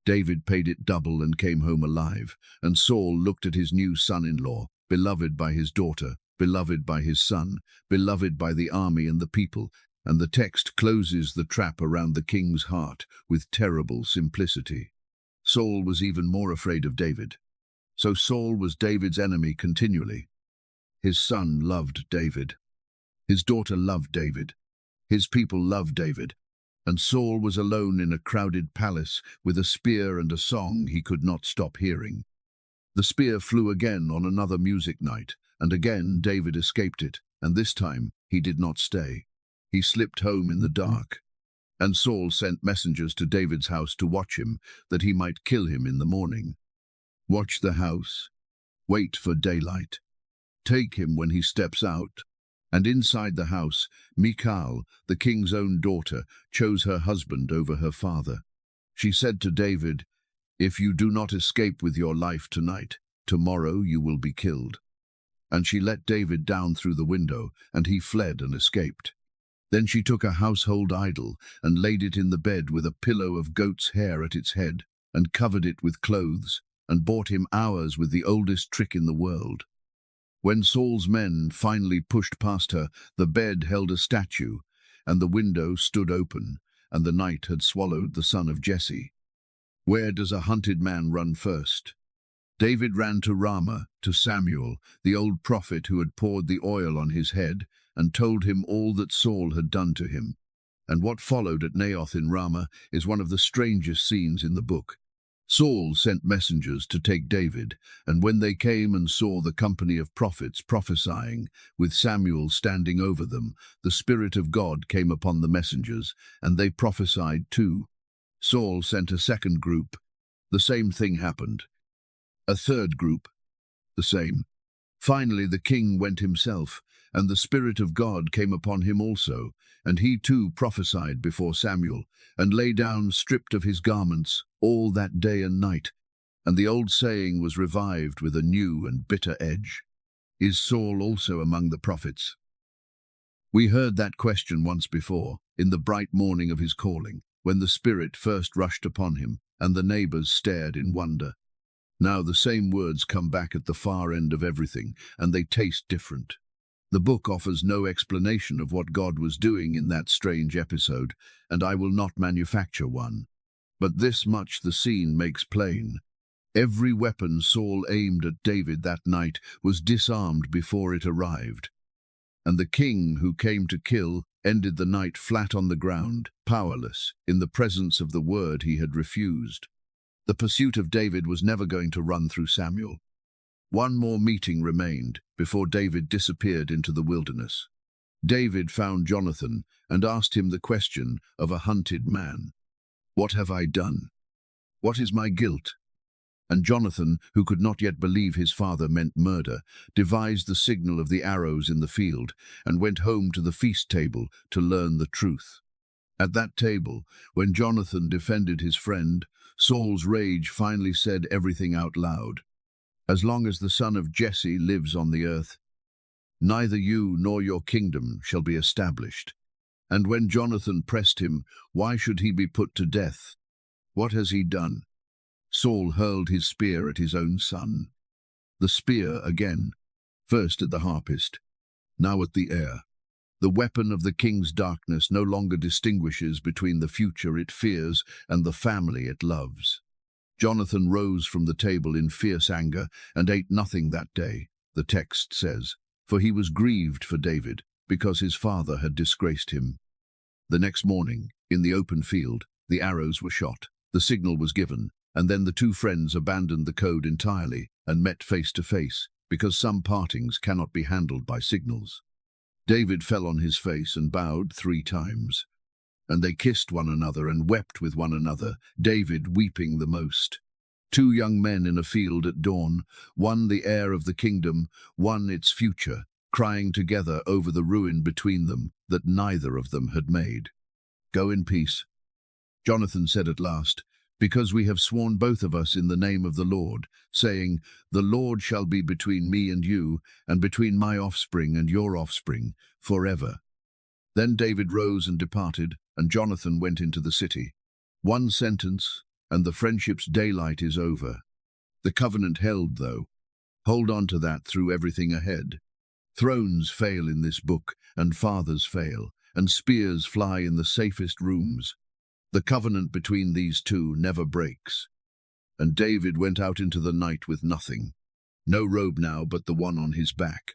David paid it double and came home alive, and Saul looked at his new son-in-law, beloved by his daughter, beloved by his son, beloved by the army and the people, and the text closes the trap around the king's heart with terrible simplicity. Saul was even more afraid of David. So Saul was David's enemy continually. His son loved David. His daughter loved David. His people loved David. And Saul was alone in a crowded palace with a spear and a song he could not stop hearing. The spear flew again on another music night, and again David escaped it, and this time he did not stay. He slipped home in the dark. And Saul sent messengers to David's house to watch him, that he might kill him in the morning. Watch the house. Wait for daylight. Take him when he steps out. And inside the house, Michal, the king's own daughter, chose her husband over her father. She said to David, "If you do not escape with your life tonight, tomorrow you will be killed." And she let David down through the window, and he fled and escaped. Then she took a household idol and laid it in the bed with a pillow of goat's hair at its head, and covered it with clothes, and bought him hours with the oldest trick in the world. When Saul's men finally pushed past her, the bed held a statue, and the window stood open, and the night had swallowed the son of Jesse. Where does a hunted man run first? David ran to Ramah, to Samuel, the old prophet who had poured the oil on his head, and told him all that Saul had done to him. And what followed at Naioth in Ramah is one of the strangest scenes in the book. Saul sent messengers to take David, and when they came and saw the company of prophets prophesying, with Samuel standing over them, the Spirit of God came upon the messengers, and they prophesied too. Saul sent a second group. The same thing happened. A third group. The same. Finally the king went himself, and the Spirit of God came upon him also, and he too prophesied before Samuel, and lay down stripped of his garments all that day and night. And the old saying was revived with a new and bitter edge. Is Saul also among the prophets? We heard that question once before, in the bright morning of his calling, when the Spirit first rushed upon him, and the neighbors stared in wonder. Now the same words come back at the far end of everything, and they taste different. The book offers no explanation of what God was doing in that strange episode, and I will not manufacture one. But this much the scene makes plain. Every weapon Saul aimed at David that night was disarmed before it arrived. And the king who came to kill ended the night flat on the ground, powerless, in the presence of the word he had refused. The pursuit of David was never going to run through Samuel. One more meeting remained before David disappeared into the wilderness. David found Jonathan and asked him the question of a hunted man. What have I done? What is my guilt? And Jonathan, who could not yet believe his father meant murder, devised the signal of the arrows in the field and went home to the feast table to learn the truth. At that table, when Jonathan defended his friend, Saul's rage finally said everything out loud. As long as the son of Jesse lives on the earth, neither you nor your kingdom shall be established. And when Jonathan pressed him, why should he be put to death? What has he done? Saul hurled his spear at his own son. The spear again, first at the harpist, now at the heir. The weapon of the king's darkness no longer distinguishes between the future it fears and the family it loves. Jonathan rose from the table in fierce anger and ate nothing that day, the text says, for he was grieved for David, because his father had disgraced him. The next morning, in the open field, the arrows were shot, the signal was given, and then the two friends abandoned the code entirely and met face to face, because some partings cannot be handled by signals. David fell on his face and bowed 3 times. And they kissed one another and wept with one another, David weeping the most. 2 young men in a field at dawn, one the heir of the kingdom, one its future, crying together over the ruin between them that neither of them had made. Go in peace. Jonathan said at last, because we have sworn both of us in the name of the Lord, saying, the Lord shall be between me and you, and between my offspring and your offspring, forever. Then David rose and departed, and Jonathan went into the city. 1 sentence, and the friendship's daylight is over. The covenant held, though. Hold on to that through everything ahead. Thrones fail in this book, and fathers fail, and spears fly in the safest rooms. The covenant between these two never breaks. And David went out into the night with nothing. No robe now but the one on his back.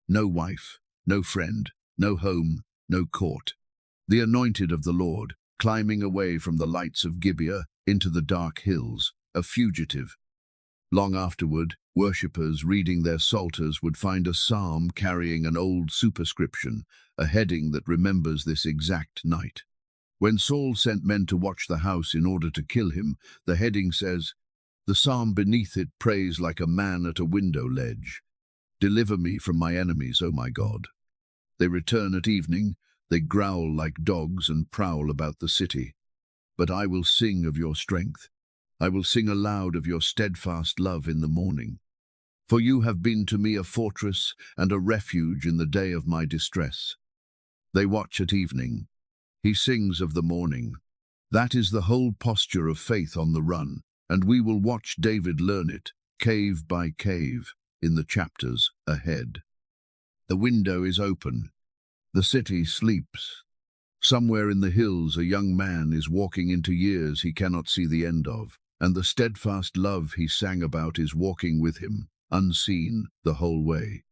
No wife, no friend, no home, no court. The anointed of the Lord, climbing away from the lights of Gibeah into the dark hills, a fugitive. Long afterward, worshippers reading their psalters would find a psalm carrying an old superscription, a heading that remembers this exact night. When Saul sent men to watch the house in order to kill him, the heading says, The psalm beneath it prays like a man at a window ledge. Deliver me from my enemies, O my God. They return at evening, they growl like dogs and prowl about the city. But I will sing of your strength. I will sing aloud of your steadfast love in the morning. For you have been to me a fortress and a refuge in the day of my distress. They watch at evening. He sings of the morning. That is the whole posture of faith on the run, and we will watch David learn it, cave by cave, in the chapters ahead. The window is open. The city sleeps. Somewhere in the hills a young man is walking into years he cannot see the end of, and the steadfast love he sang about is walking with him, unseen the whole way.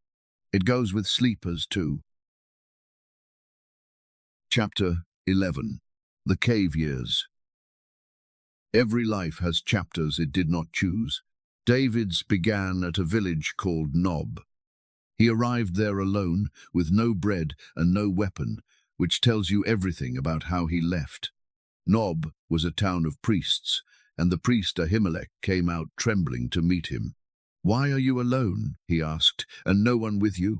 It goes with sleepers too. Chapter 11. The Cave Years. Every life has chapters it did not choose. David's began at a village called Nob. He arrived there alone, with no bread and no weapon, which tells you everything about how he left. Nob was a town of priests, and the priest Ahimelech came out trembling to meet him. "Why are you alone?" he asked, "and no one with you?"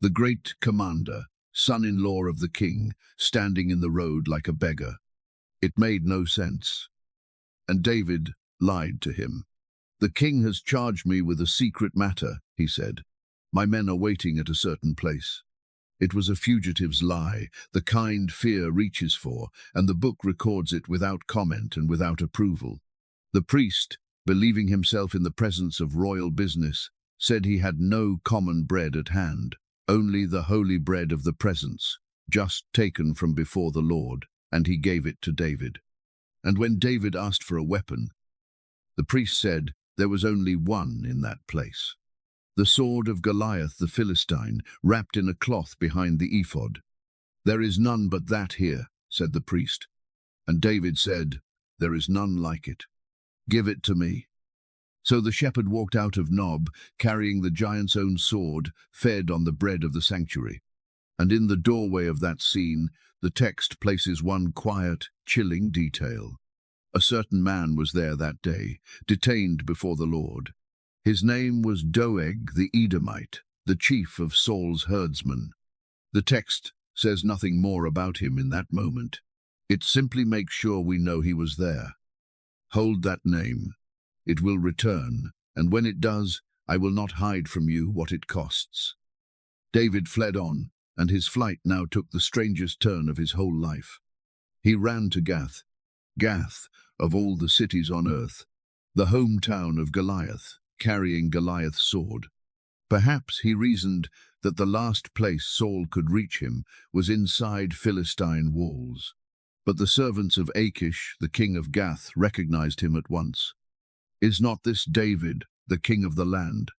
The great commander, son-in-law of the king, standing in the road like a beggar. It made no sense. And David lied to him. "The king has charged me with a secret matter," he said. "My men are waiting at a certain place." It was a fugitive's lie, the kind fear reaches for, and the book records it without comment and without approval. The priest, believing himself in the presence of royal business, said he had no common bread at hand, only the holy bread of the presence, just taken from before the Lord, and he gave it to David. And when David asked for a weapon, the priest said there was only one in that place. The sword of Goliath the Philistine, wrapped in a cloth behind the ephod. "There is none but that here," said the priest. And David said, "There is none like it. Give it to me." So the shepherd walked out of Nob, carrying the giant's own sword, fed on the bread of the sanctuary. And in the doorway of that scene, the text places one quiet, chilling detail. A certain man was there that day, detained before the Lord. His name was Doeg the Edomite, the chief of Saul's herdsmen. The text says nothing more about him in that moment. It simply makes sure we know he was there. Hold that name. It will return, and when it does, I will not hide from you what it costs. David fled on, and his flight now took the strangest turn of his whole life. He ran to Gath. Gath, of all the cities on earth, the hometown of Goliath, carrying Goliath's sword. Perhaps he reasoned that the last place Saul could reach him was inside Philistine walls. But the servants of Achish, the king of Gath, recognized him at once. "Is not this David, the king of the land?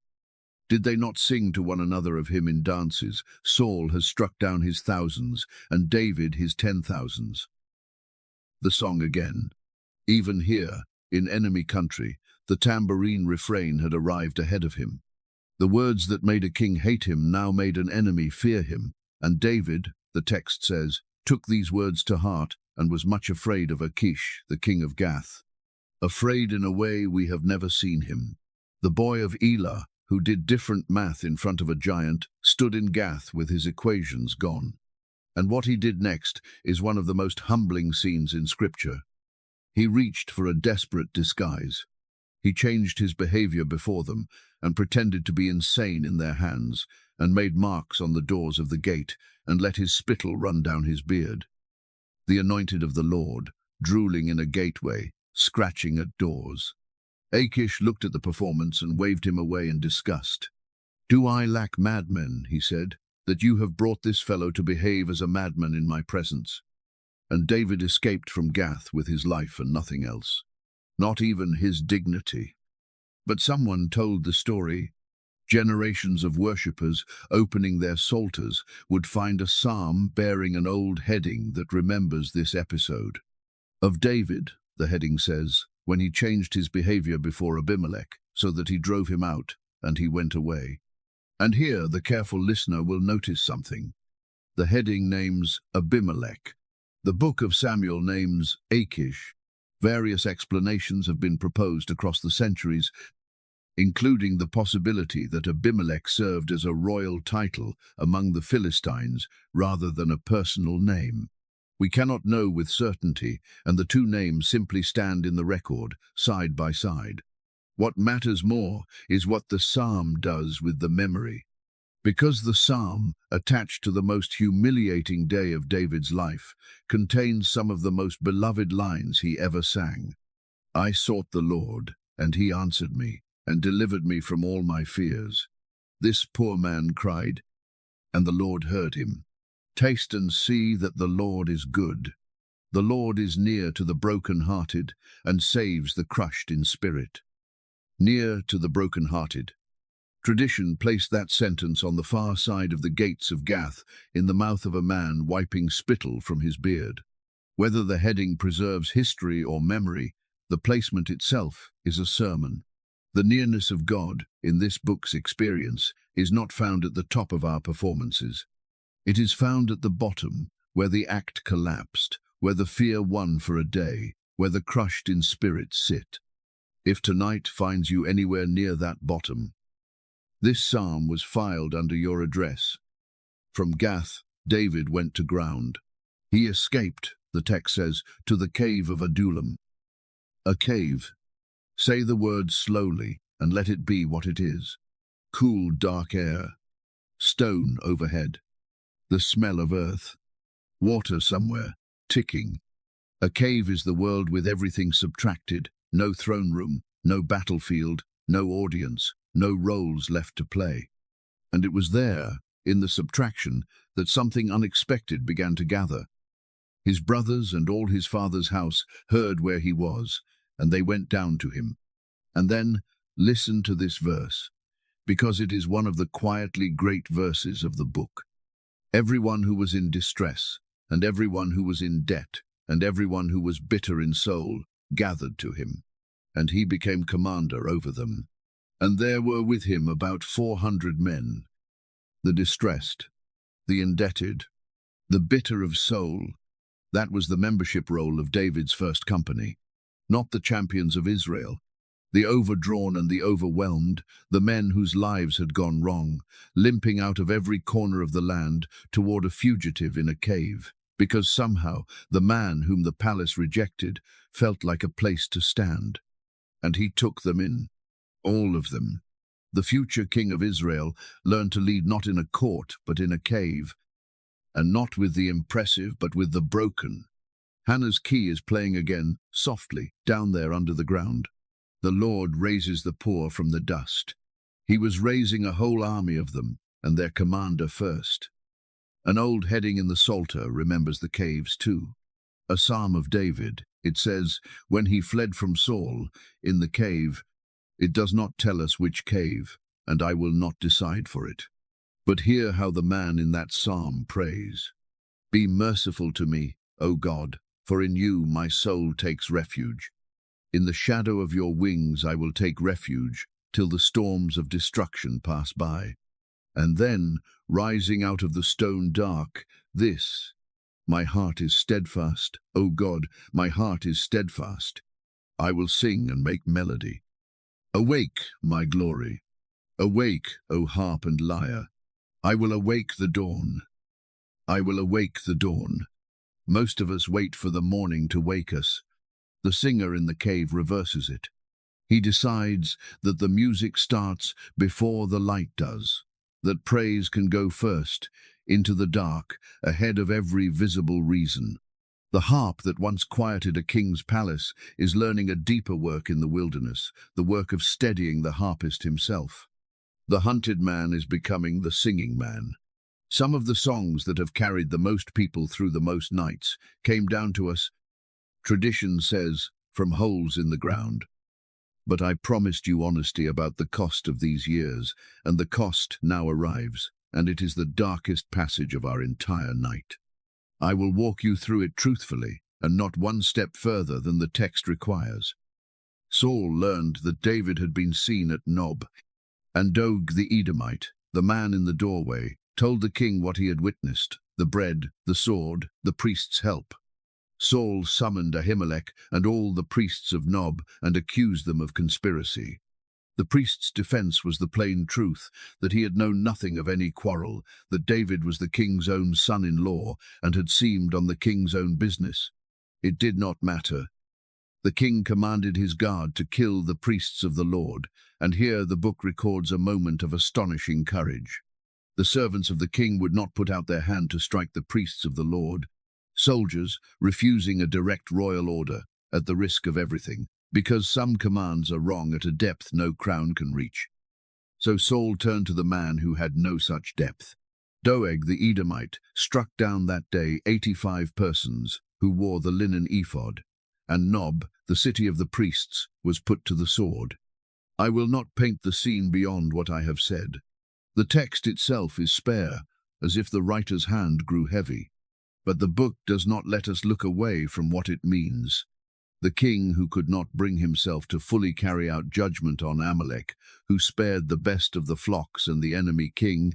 Did they not sing to one another of him in dances? Saul has struck down his thousands, and David his 10,000s. The song again. Even here, in enemy country, the tambourine refrain had arrived ahead of him. The words that made a king hate him now made an enemy fear him, and David, the text says, took these words to heart and was much afraid of Achish, the king of Gath. Afraid in a way we have never seen him. The boy of Elah, who did different math in front of a giant, stood in Gath with his equations gone. And what he did next is one of the most humbling scenes in Scripture. He reached for a desperate disguise. He changed his behavior before them and pretended to be insane in their hands, and made marks on the doors of the gate and let his spittle run down his beard. The anointed of the Lord, drooling in a gateway, scratching at doors. Achish looked at the performance and waved him away in disgust. "Do I lack madmen," he said, "that you have brought this fellow to behave as a madman in my presence?" And David escaped from Gath with his life and nothing else. Not even his dignity. But someone told the story. Generations of worshippers, opening their psalters, would find a psalm bearing an old heading that remembers this episode. Of David, the heading says, when he changed his behavior before Abimelech, so that he drove him out, and he went away. And here the careful listener will notice something. The heading names Abimelech. The book of Samuel names Achish. Various explanations have been proposed across the centuries, including the possibility that Abimelech served as a royal title among the Philistines rather than a personal name. We cannot know with certainty, and the two names simply stand in the record, side by side. What matters more is what the psalm does with the memory. Because the psalm, attached to the most humiliating day of David's life, contains some of the most beloved lines he ever sang. I sought the Lord, and he answered me, and delivered me from all my fears. This poor man cried, and the Lord heard him. Taste and see that the Lord is good. The Lord is near to the broken-hearted, and saves the crushed in spirit. Near to the broken-hearted. Tradition placed that sentence on the far side of the gates of Gath, in the mouth of a man wiping spittle from his beard. Whether the heading preserves history or memory, the placement itself is a sermon. The nearness of God, in this book's experience, is not found at the top of our performances. It is found at the bottom, where the act collapsed, where the fear won for a day, where the crushed in spirit sit. If tonight finds you anywhere near that bottom, this psalm was filed under your address. From Gath, David went to ground. He escaped, the text says, to the cave of Adullam. A cave. Say the word slowly, and let it be what it is. Cool, dark air. Stone overhead. The smell of earth. Water somewhere, ticking. A cave is the world with everything subtracted, no throne room, no battlefield, no audience, no roles left to play. And it was there, in the subtraction, that something unexpected began to gather. His brothers and all his father's house heard where he was, and they went down to him. And then, listen to this verse, because it is one of the quietly great verses of the book. Everyone who was in distress, and everyone who was in debt, and everyone who was bitter in soul, gathered to him, and he became commander over them. And there were with him about 400 men, the distressed, the indebted, the bitter of soul. That was the membership roll of David's first company, not the champions of Israel, the overdrawn and the overwhelmed, the men whose lives had gone wrong, limping out of every corner of the land toward a fugitive in a cave, because somehow the man whom the palace rejected felt like a place to stand. And he took them in, all of them. The future king of Israel learned to lead not in a court, but in a cave, and not with the impressive, but with the broken. Hannah's key is playing again, softly, down there under the ground. The Lord raises the poor from the dust. He was raising a whole army of them, and their commander first. An old heading in the Psalter remembers the caves too. A psalm of David, it says, when he fled from Saul, in the cave. It does not tell us which cave, and I will not decide for it. But hear how the man in that psalm prays. Be merciful to me, O God, for in you my soul takes refuge. In the shadow of your wings I will take refuge, till the storms of destruction pass by. And then, rising out of the stone dark, this, my heart is steadfast, O God, my heart is steadfast. I will sing and make melody. Awake, my glory. Awake, O harp and lyre. I will awake the dawn. I will awake the dawn. Most of us wait for the morning to wake us. The singer in the cave reverses it. He decides that the music starts before the light does, that praise can go first, into the dark, ahead of every visible reason. The harp that once quieted a king's palace is learning a deeper work in the wilderness, the work of steadying the harpist himself. The hunted man is becoming the singing man. Some of the songs that have carried the most people through the most nights came down to us, tradition says, from holes in the ground. But I promised you honesty about the cost of these years, and the cost now arrives, and it is the darkest passage of our entire night. I will walk you through it truthfully, and not one step further than the text requires. Saul learned that David had been seen at Nob, and Dog the Edomite, the man in the doorway, told the king what he had witnessed, the bread, the sword, the priest's help. Saul summoned Ahimelech and all the priests of Nob and accused them of conspiracy. The priest's defense was the plain truth, that he had known nothing of any quarrel, that David was the king's own son-in-law and had seemed on the king's own business. It did not matter. The king commanded his guard to kill the priests of the Lord, and here the book records a moment of astonishing courage. The servants of the king would not put out their hand to strike the priests of the Lord. Soldiers, refusing a direct royal order, at the risk of everything, because some commands are wrong at a depth no crown can reach. So Saul turned to the man who had no such depth. Doeg the Edomite struck down that day 85 persons who wore the linen ephod, and Nob, the city of the priests, was put to the sword. I will not paint the scene beyond what I have said. The text itself is spare, as if the writer's hand grew heavy. But the book does not let us look away from what it means. The king who could not bring himself to fully carry out judgment on Amalek, who spared the best of the flocks and the enemy king,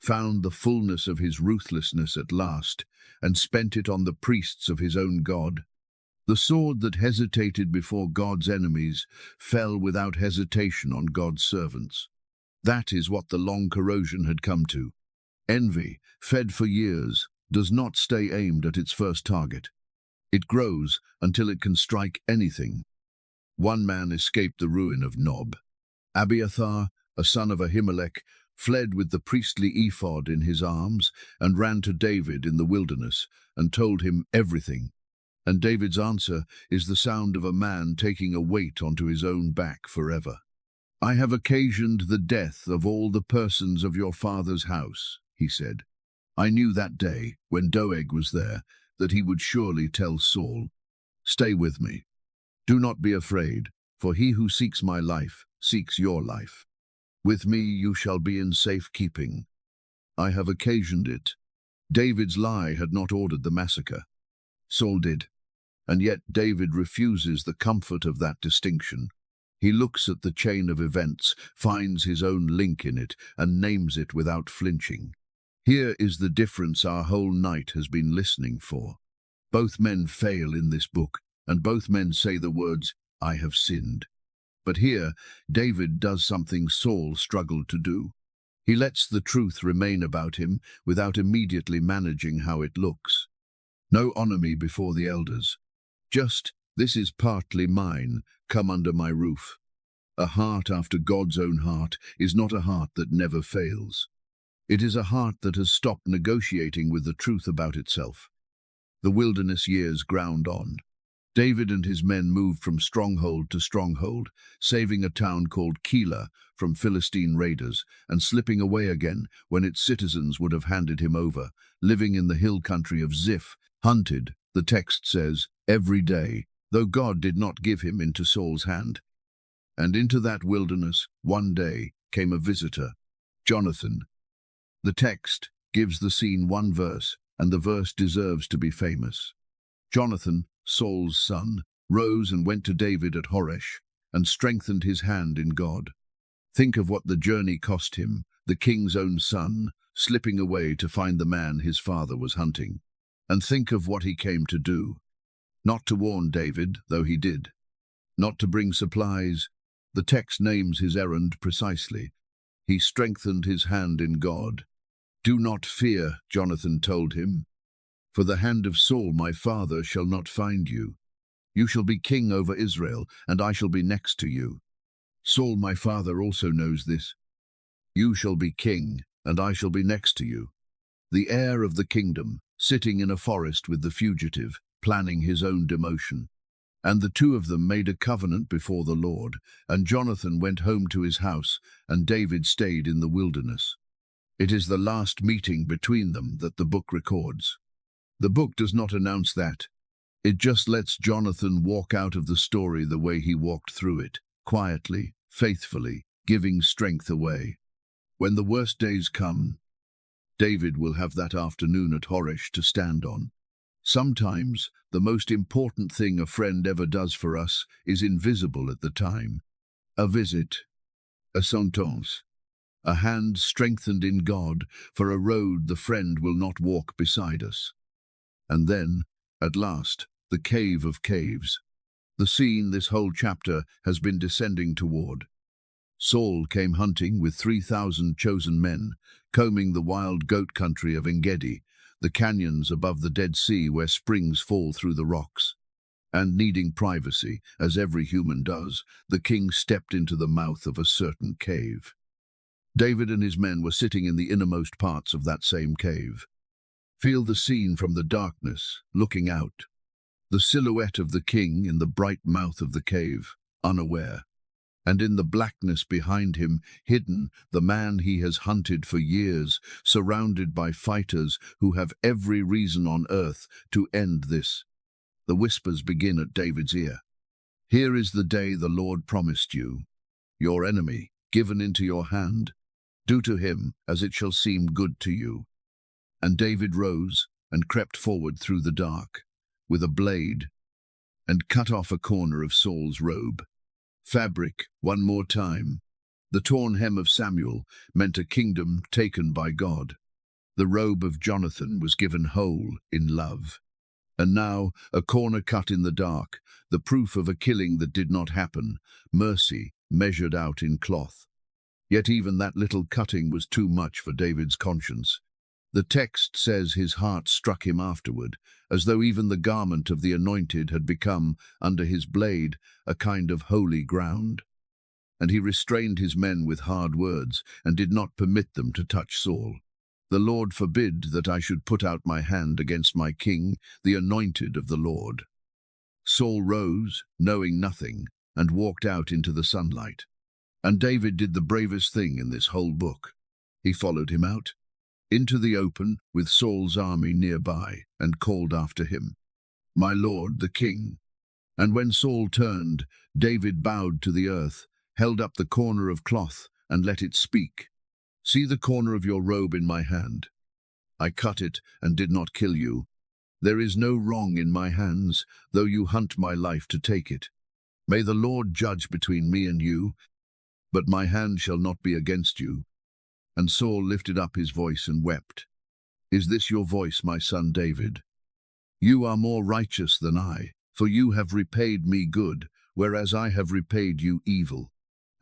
found the fullness of his ruthlessness at last, and spent it on the priests of his own God. The sword that hesitated before God's enemies fell without hesitation on God's servants. That is what the long corrosion had come to. Envy, fed for years, does not stay aimed at its first target. It grows until it can strike anything. One man escaped the ruin of Nob. Abiathar, a son of Ahimelech, fled with the priestly ephod in his arms and ran to David in the wilderness and told him everything. And David's answer is the sound of a man taking a weight onto his own back forever. I have occasioned the death of all the persons of your father's house, he said. I knew that day, when Doeg was there, that he would surely tell Saul, stay with me. Do not be afraid, for he who seeks my life seeks your life. With me you shall be in safe keeping. I have occasioned it. David's lie had not ordered the massacre. Saul did. And yet David refuses the comfort of that distinction. He looks at the chain of events, finds his own link in it, and names it without flinching. Here is the difference our whole night has been listening for. Both men fail in this book, and both men say the words, I have sinned. But here, David does something Saul struggled to do. He lets the truth remain about him without immediately managing how it looks. No honor me before the elders. Just, this is partly mine, come under my roof. A heart after God's own heart is not a heart that never fails. It is a heart that has stopped negotiating with the truth about itself. The wilderness years ground on. David and his men moved from stronghold to stronghold, saving a town called Keilah from Philistine raiders, and slipping away again when its citizens would have handed him over, living in the hill country of Ziph, hunted, the text says, every day, though God did not give him into Saul's hand. And into that wilderness, one day, came a visitor, Jonathan. The text gives the scene one verse, and the verse deserves to be famous. Jonathan, Saul's son, rose and went to David at Horesh, and strengthened his hand in God. Think of what the journey cost him, the king's own son, slipping away to find the man his father was hunting. And think of what he came to do. Not to warn David, though he did. Not to bring supplies. The text names his errand precisely. He strengthened his hand in God. Do not fear, Jonathan told him, for the hand of Saul my father shall not find you. You shall be king over Israel, and I shall be next to you. Saul my father also knows this. You shall be king, and I shall be next to you. The heir of the kingdom, sitting in a forest with the fugitive, planning his own demotion. And the two of them made a covenant before the Lord, and Jonathan went home to his house, and David stayed in the wilderness. It is the last meeting between them that the book records. The book does not announce that. It just lets Jonathan walk out of the story the way he walked through it, quietly, faithfully, giving strength away. When the worst days come, David will have that afternoon at Horesh to stand on. Sometimes, the most important thing a friend ever does for us is invisible at the time. A visit, a sentence, a hand strengthened in God for a road the friend will not walk beside us. And then, At last, the cave of caves. The scene this whole chapter has been descending toward. Saul came hunting with 3,000 chosen men, combing the wild goat country of Engedi, the canyons above the Dead Sea where springs fall through the rocks. And needing privacy, as every human does, the king stepped into the mouth of a certain cave. David and his men were sitting in the innermost parts of that same cave. Feel the scene from the darkness, looking out. The silhouette of the king in the bright mouth of the cave, unaware. And in the blackness behind him, hidden, the man he has hunted for years, surrounded by fighters who have every reason on earth to end this. The whispers begin at David's ear. Here is the day the Lord promised you, your enemy, given into your hand. Do to him as it shall seem good to you. And David rose and crept forward through the dark, with a blade, and cut off a corner of Saul's robe. Fabric, one more time. The torn hem of Samuel meant a kingdom taken by God. The robe of Jonathan was given whole in love. And now, a corner cut in the dark, the proof of a killing that did not happen, mercy measured out in cloth. Yet even that little cutting was too much for David's conscience. The text says his heart struck him afterward, as though even the garment of the anointed had become, under his blade, a kind of holy ground. And he restrained his men with hard words, and did not permit them to touch Saul. The Lord forbid that I should put out my hand against my king, the anointed of the Lord. Saul rose, knowing nothing, and walked out into the sunlight. And David did the bravest thing in this whole book. He followed him out into the open with Saul's army nearby, and called after him, "My lord, the king." And when Saul turned, David bowed to the earth, held up the corner of cloth, and let it speak. "See the corner of your robe in my hand. I cut it and did not kill you. There is no wrong in my hands, though you hunt my life to take it. May the Lord judge between me and you, but my hand shall not be against you." And Saul lifted up his voice and wept. "Is this your voice, my son David? You are more righteous than I, for you have repaid me good, whereas I have repaid you evil."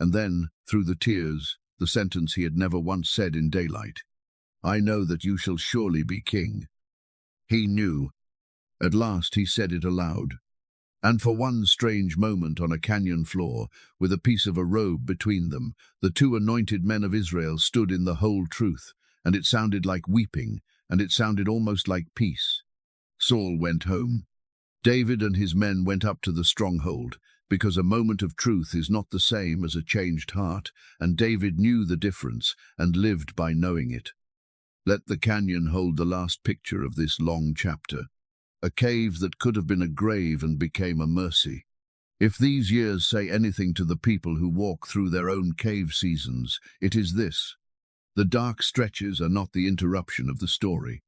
And then, through the tears, the sentence he had never once said in daylight, "I know that you shall surely be king." He knew. At last he said it aloud. And for one strange moment on a canyon floor, with a piece of a robe between them, the two anointed men of Israel stood in the whole truth, and it sounded like weeping, and it sounded almost like peace. Saul went home. David and his men went up to the stronghold, because a moment of truth is not the same as a changed heart, and David knew the difference and lived by knowing it. Let the canyon hold the last picture of this long chapter. A cave that could have been a grave and became a mercy. If these years say anything to the people who walk through their own cave seasons, it is this. The dark stretches are not the interruption of the story.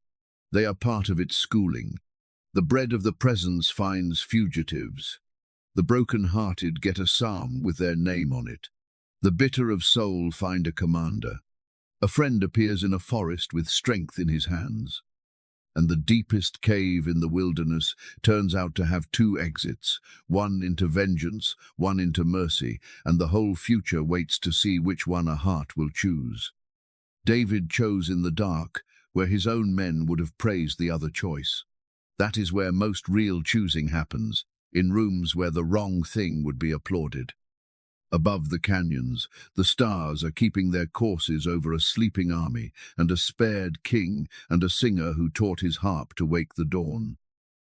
They are part of its schooling. The bread of the presence finds fugitives. The broken-hearted get a psalm with their name on it. The bitter of soul find a commander. A friend appears in a forest with strength in his hands. And the deepest cave in the wilderness turns out to have two exits, one into vengeance, one into mercy, and the whole future waits to see which one a heart will choose. David chose in the dark, where his own men would have praised the other choice. That is where most real choosing happens, in rooms where the wrong thing would be applauded. Above the canyons, the stars are keeping their courses over a sleeping army, and a spared king, and a singer who taught his harp to wake the dawn.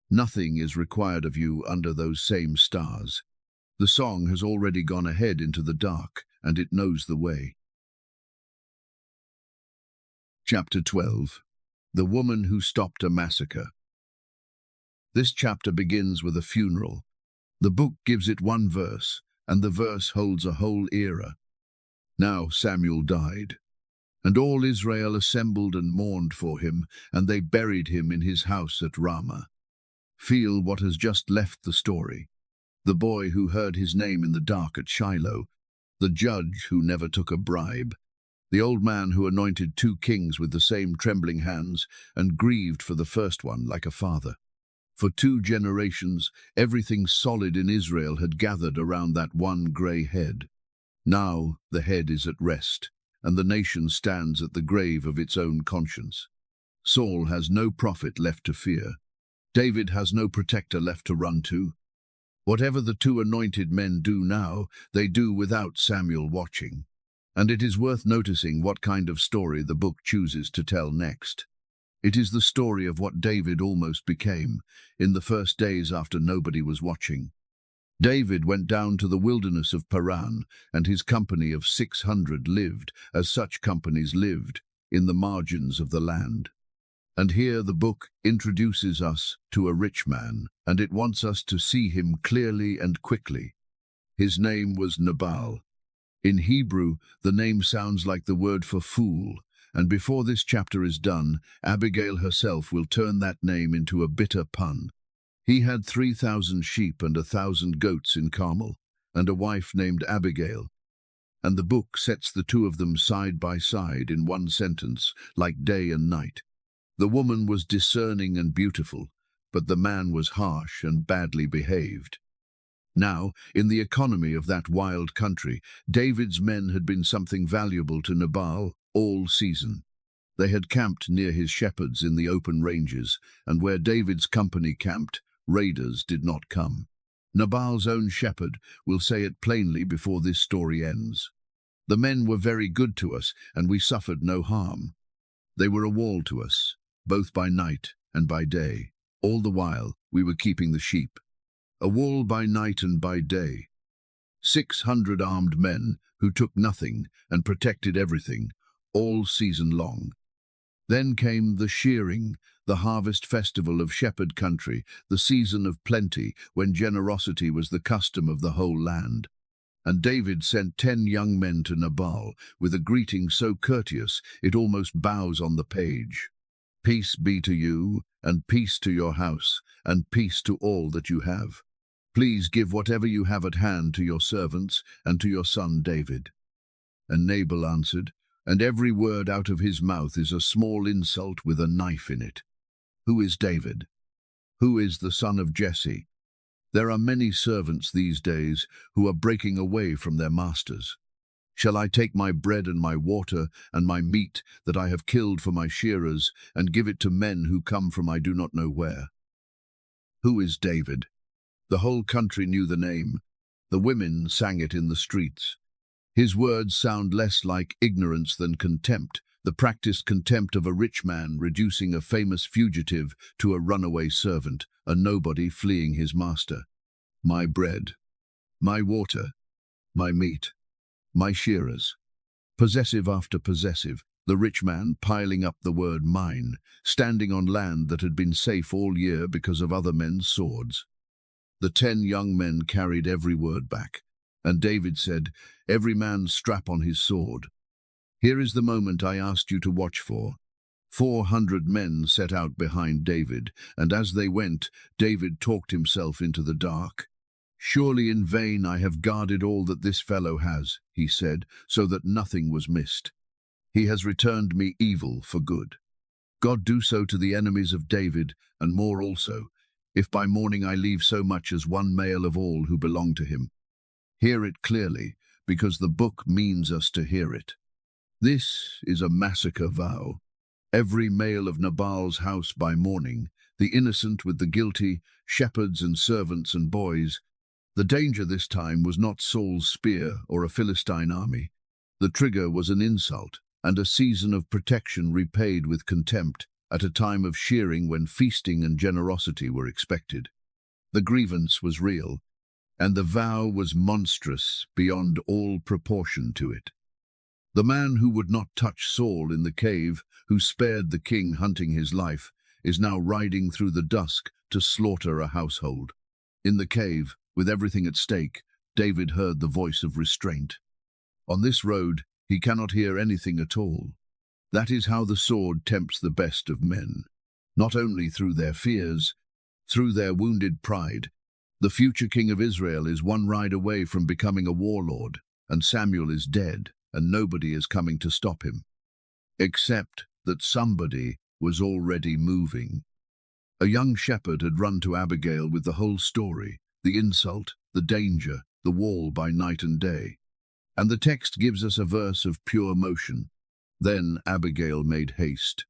Nothing is required of you under those same stars. The song has already gone ahead into the dark, and it knows the way. Chapter 12. The Woman Who Stopped a Massacre. This chapter begins with a funeral. The book gives it one verse, and the verse holds a whole era. Now Samuel died, and all Israel assembled and mourned for him, and they buried him in his house at Ramah. Feel what has just left the story. The boy who heard his name in the dark at Shiloh, the judge who never took a bribe, the old man who anointed two kings with the same trembling hands and grieved for the first one like a father. For 2 generations, everything solid in Israel had gathered around that one grey head. Now the head is at rest, and the nation stands at the grave of its own conscience. Saul has no prophet left to fear. David has no protector left to run to. Whatever the 2 anointed men do now, they do without Samuel watching. And it is worth noticing what kind of story the book chooses to tell next. It is the story of what David almost became in the first days after nobody was watching. David went down to the wilderness of Paran, and his company of 600 lived, as such companies lived, in the margins of the land. And here the book introduces us to a rich man, and it wants us to see him clearly and quickly. His name was Nabal. In Hebrew, the name sounds like the word for fool, and before this chapter is done, Abigail herself will turn that name into a bitter pun. He had 3,000 sheep and 1,000 goats in Carmel, and a wife named Abigail. And the book sets the two of them side by side in one sentence, like day and night. The woman was discerning and beautiful, but the man was harsh and badly behaved. Now, in the economy of that wild country, David's men had been something valuable to Nabal all season. They had camped near his shepherds in the open ranges, and where David's company camped, raiders did not come. Nabal's own shepherd will say it plainly before this story ends. The men were very good to us, and we suffered no harm. They were a wall to us, both by night and by day. All the while we were keeping the sheep. A wall by night and by day. 600 armed men who took nothing and protected everything, all season long. Then came the shearing, the harvest festival of shepherd country, the season of plenty, when generosity was the custom of the whole land. And David sent 10 young men to Nabal, with a greeting so courteous it almost bows on the page. Peace be to you, and peace to your house, and peace to all that you have. Please give whatever you have at hand to your servants and to your son David. And Nabal answered, and every word out of his mouth is a small insult with a knife in it. Who is David? Who is the son of Jesse? There are many servants these days who are breaking away from their masters. Shall I take my bread and my water and my meat that I have killed for my shearers and give it to men who come from I do not know where? Who is David? The whole country knew the name. The women sang it in the streets. His words sound less like ignorance than contempt, the practiced contempt of a rich man reducing a famous fugitive to a runaway servant, a nobody fleeing his master. My bread, my water, my meat, my shearers. Possessive after possessive, the rich man piling up the word mine, standing on land that had been safe all year because of other men's swords. The 10 young men carried every word back, and David said, every man strap on his sword. Here is the moment I asked you to watch for. 400 men set out behind David, and as they went, David talked himself into the dark. Surely in vain I have guarded all that this fellow has, he said, so that nothing was missed. He has returned me evil for good. God do so to the enemies of David, and more also, if by morning I leave so much as one male of all who belong to him. Hear it clearly, because the book means us to hear it. This is a massacre vow. Every male of Nabal's house by morning, the innocent with the guilty, shepherds and servants and boys. The danger this time was not Saul's spear or a Philistine army. The trigger was an insult, and a season of protection repaid with contempt, at a time of shearing when feasting and generosity were expected. The grievance was real, and the vow was monstrous beyond all proportion to it. The man who would not touch Saul in the cave, who spared the king hunting his life, is now riding through the dusk to slaughter a household. In the cave, with everything at stake, David heard the voice of restraint. On this road, he cannot hear anything at all. That is how the sword tempts the best of men, not only through their fears, through their wounded pride. The future king of Israel is one ride away from becoming a warlord, and Samuel is dead, and nobody is coming to stop him. Except that somebody was already moving. A young shepherd had run to Abigail with the whole story, the insult, the danger, the wall by night and day. And the text gives us a verse of pure motion. Then Abigail made haste.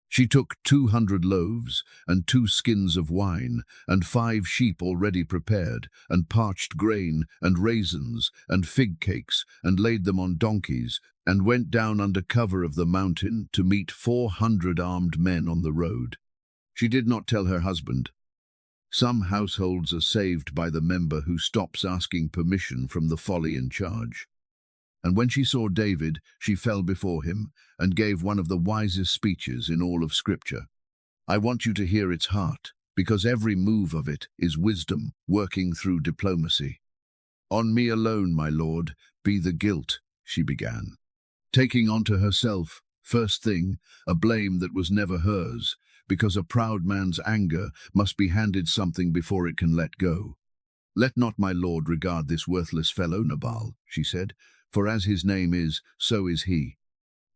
She took 200 loaves, and 2 skins of wine, and 5 sheep already prepared, and parched grain, and raisins, and fig cakes, and laid them on donkeys, and went down under cover of the mountain to meet 400 armed men on the road. She did not tell her husband. Some households are saved by the member who stops asking permission from the folly in charge. And when she saw David, she fell before him and gave one of the wisest speeches in all of Scripture. I want you to hear its heart, because every move of it is wisdom working through diplomacy. On me alone, my lord, be the guilt, she began, taking onto herself, first thing, a blame that was never hers, because a proud man's anger must be handed something before it can let go. Let not my lord regard this worthless fellow, Nabal, she said, for as his name is, so is he.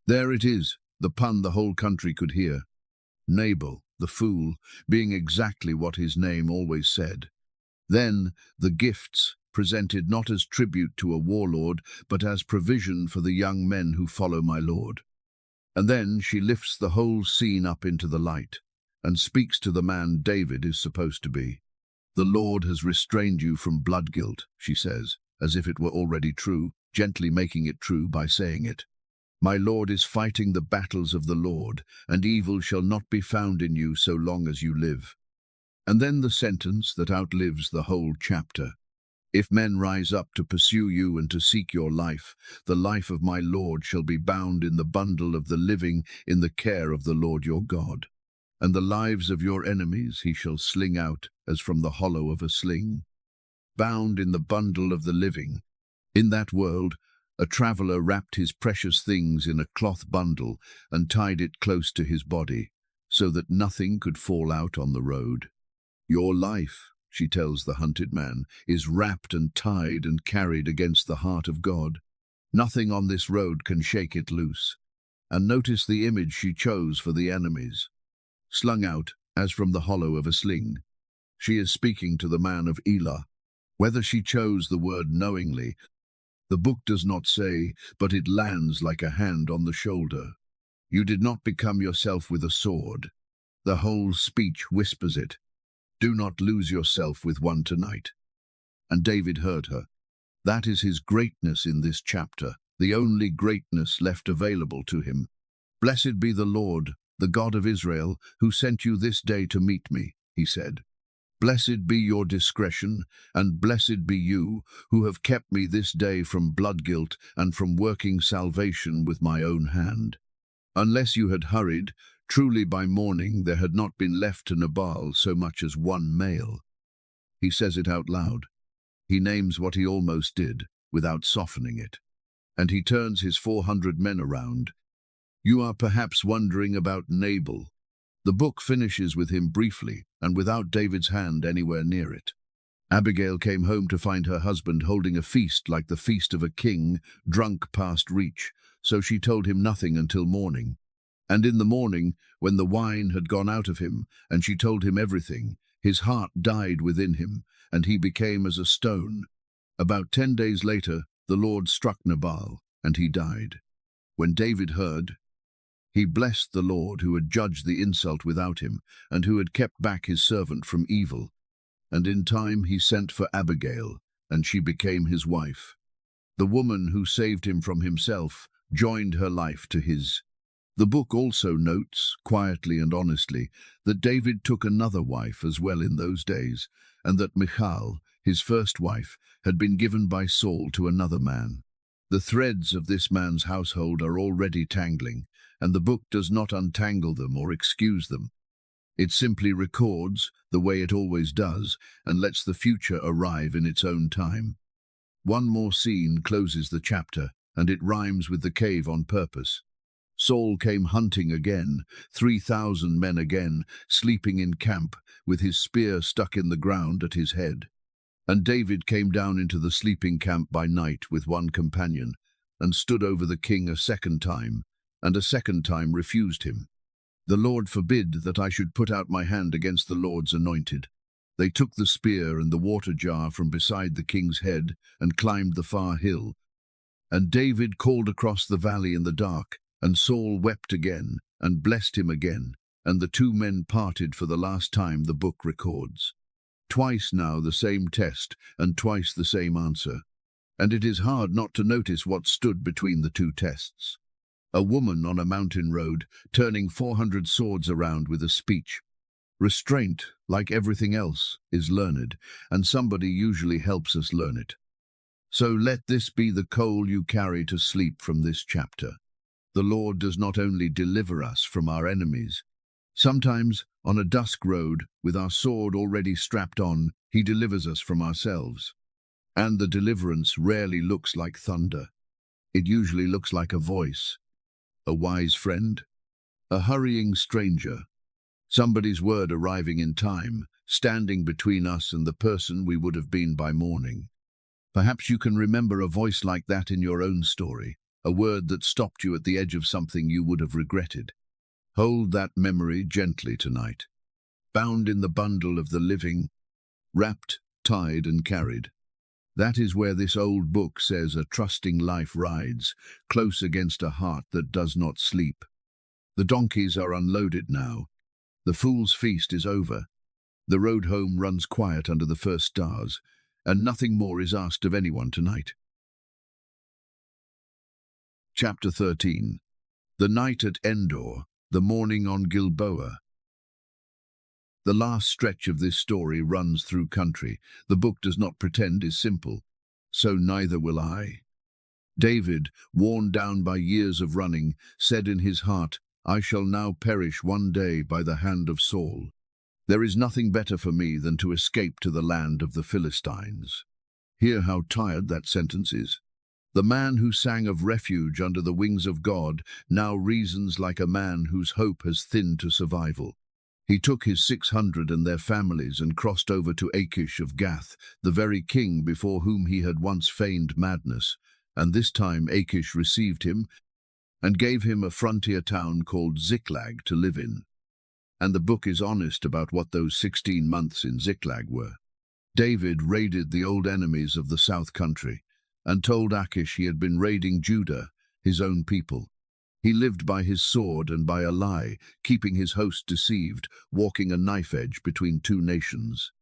There it is, the pun the whole country could hear. Nabal, the fool, being exactly what his name always said. Then the gifts, presented not as tribute to a warlord, but as provision for the young men who follow my lord. And then she lifts the whole scene up into the light, and speaks to the man David is supposed to be. The Lord has restrained you from blood guilt, she says, as if it were already true, gently making it true by saying it. My Lord is fighting the battles of the Lord, and evil shall not be found in you so long as you live. And then the sentence that outlives the whole chapter. If men rise up to pursue you and to seek your life, the life of my Lord shall be bound in the bundle of the living in the care of the Lord your God. And the lives of your enemies he shall sling out as from the hollow of a sling. Bound in the bundle of the living. In that world, a traveller wrapped his precious things in a cloth bundle and tied it close to his body, so that nothing could fall out on the road. Your life, she tells the hunted man, is wrapped and tied and carried against the heart of God. Nothing on this road can shake it loose. And notice the image she chose for the enemies. Slung out, as from the hollow of a sling. She is speaking to the man of Elah. Whether she chose the word knowingly, the book does not say, but it lands like a hand on the shoulder. You did not become yourself with a sword. The whole speech whispers it. Do not lose yourself with one tonight. And David heard her. That is his greatness in this chapter, the only greatness left available to him. Blessed be the Lord, the God of Israel, who sent you this day to meet me, he said. Blessed be your discretion, and blessed be you, who have kept me this day from blood guilt and from working salvation with my own hand. Unless you had hurried, truly by morning there had not been left to Nabal so much as one male. He says it out loud. He names what he almost did, without softening it. And he turns his 400 men around. You are perhaps wondering about Nabal. The book finishes with him briefly, and without David's hand anywhere near it. Abigail came home to find her husband holding a feast like the feast of a king, drunk past reach, so she told him nothing until morning. And in the morning, when the wine had gone out of him, and she told him everything, his heart died within him, and he became as a stone. About 10 days later, the Lord struck Nabal, and he died. When David heard, he blessed the Lord who had judged the insult without him, and who had kept back his servant from evil. And in time he sent for Abigail, and she became his wife. The woman who saved him from himself joined her life to his. The book also notes, quietly and honestly, that David took another wife as well in those days, and that Michal, his first wife, had been given by Saul to another man. The threads of this man's household are already tangling, and the book does not untangle them or excuse them. It simply records, the way it always does, and lets the future arrive in its own time. One more scene closes the chapter, and it rhymes with the cave on purpose. Saul came hunting again, 3,000 men again, sleeping in camp, with his spear stuck in the ground at his head. And David came down into the sleeping camp by night with one companion, and stood over the king a second time, and a second time refused him. The Lord forbid that I should put out my hand against the Lord's anointed. They took the spear and the water jar from beside the king's head and climbed the far hill. And David called across the valley in the dark, and Saul wept again and blessed him again, and the two men parted for the last time, the book records. Twice now the same test, and twice the same answer. And it is hard not to notice what stood between the two tests. A woman on a mountain road, turning 400 swords around with a speech. Restraint, like everything else, is learned, and somebody usually helps us learn it. So let this be the coal you carry to sleep from this chapter. The Lord does not only deliver us from our enemies. Sometimes, on a dusk road, with our sword already strapped on, he delivers us from ourselves. And the deliverance rarely looks like thunder. It usually looks like a voice, a wise friend, a hurrying stranger, somebody's word arriving in time, standing between us and the person we would have been by morning. Perhaps you can remember a voice like that in your own story, a word that stopped you at the edge of something you would have regretted. Hold that memory gently tonight, bound in the bundle of the living, wrapped, tied and carried. That is where this old book says a trusting life rides, close against a heart that does not sleep. The donkeys are unloaded now. The fool's feast is over. The road home runs quiet under the first stars, and nothing more is asked of anyone tonight. Chapter 13. The night at Endor, the morning on Gilboa. The last stretch of this story runs through country. The book does not pretend is simple. So neither will I. David, worn down by years of running, said in his heart, I shall now perish one day by the hand of Saul. There is nothing better for me than to escape to the land of the Philistines. Hear how tired that sentence is. The man who sang of refuge under the wings of God now reasons like a man whose hope has thinned to survival. He took his 600 and their families and crossed over to Achish of Gath, the very king before whom he had once feigned madness, and this time Achish received him and gave him a frontier town called Ziklag to live in. And the book is honest about what those 16 months in Ziklag were. David raided the old enemies of the south country, and told Achish he had been raiding Judah, his own people. He lived by his sword and by a lie, keeping his host deceived, walking a knife edge between two nations.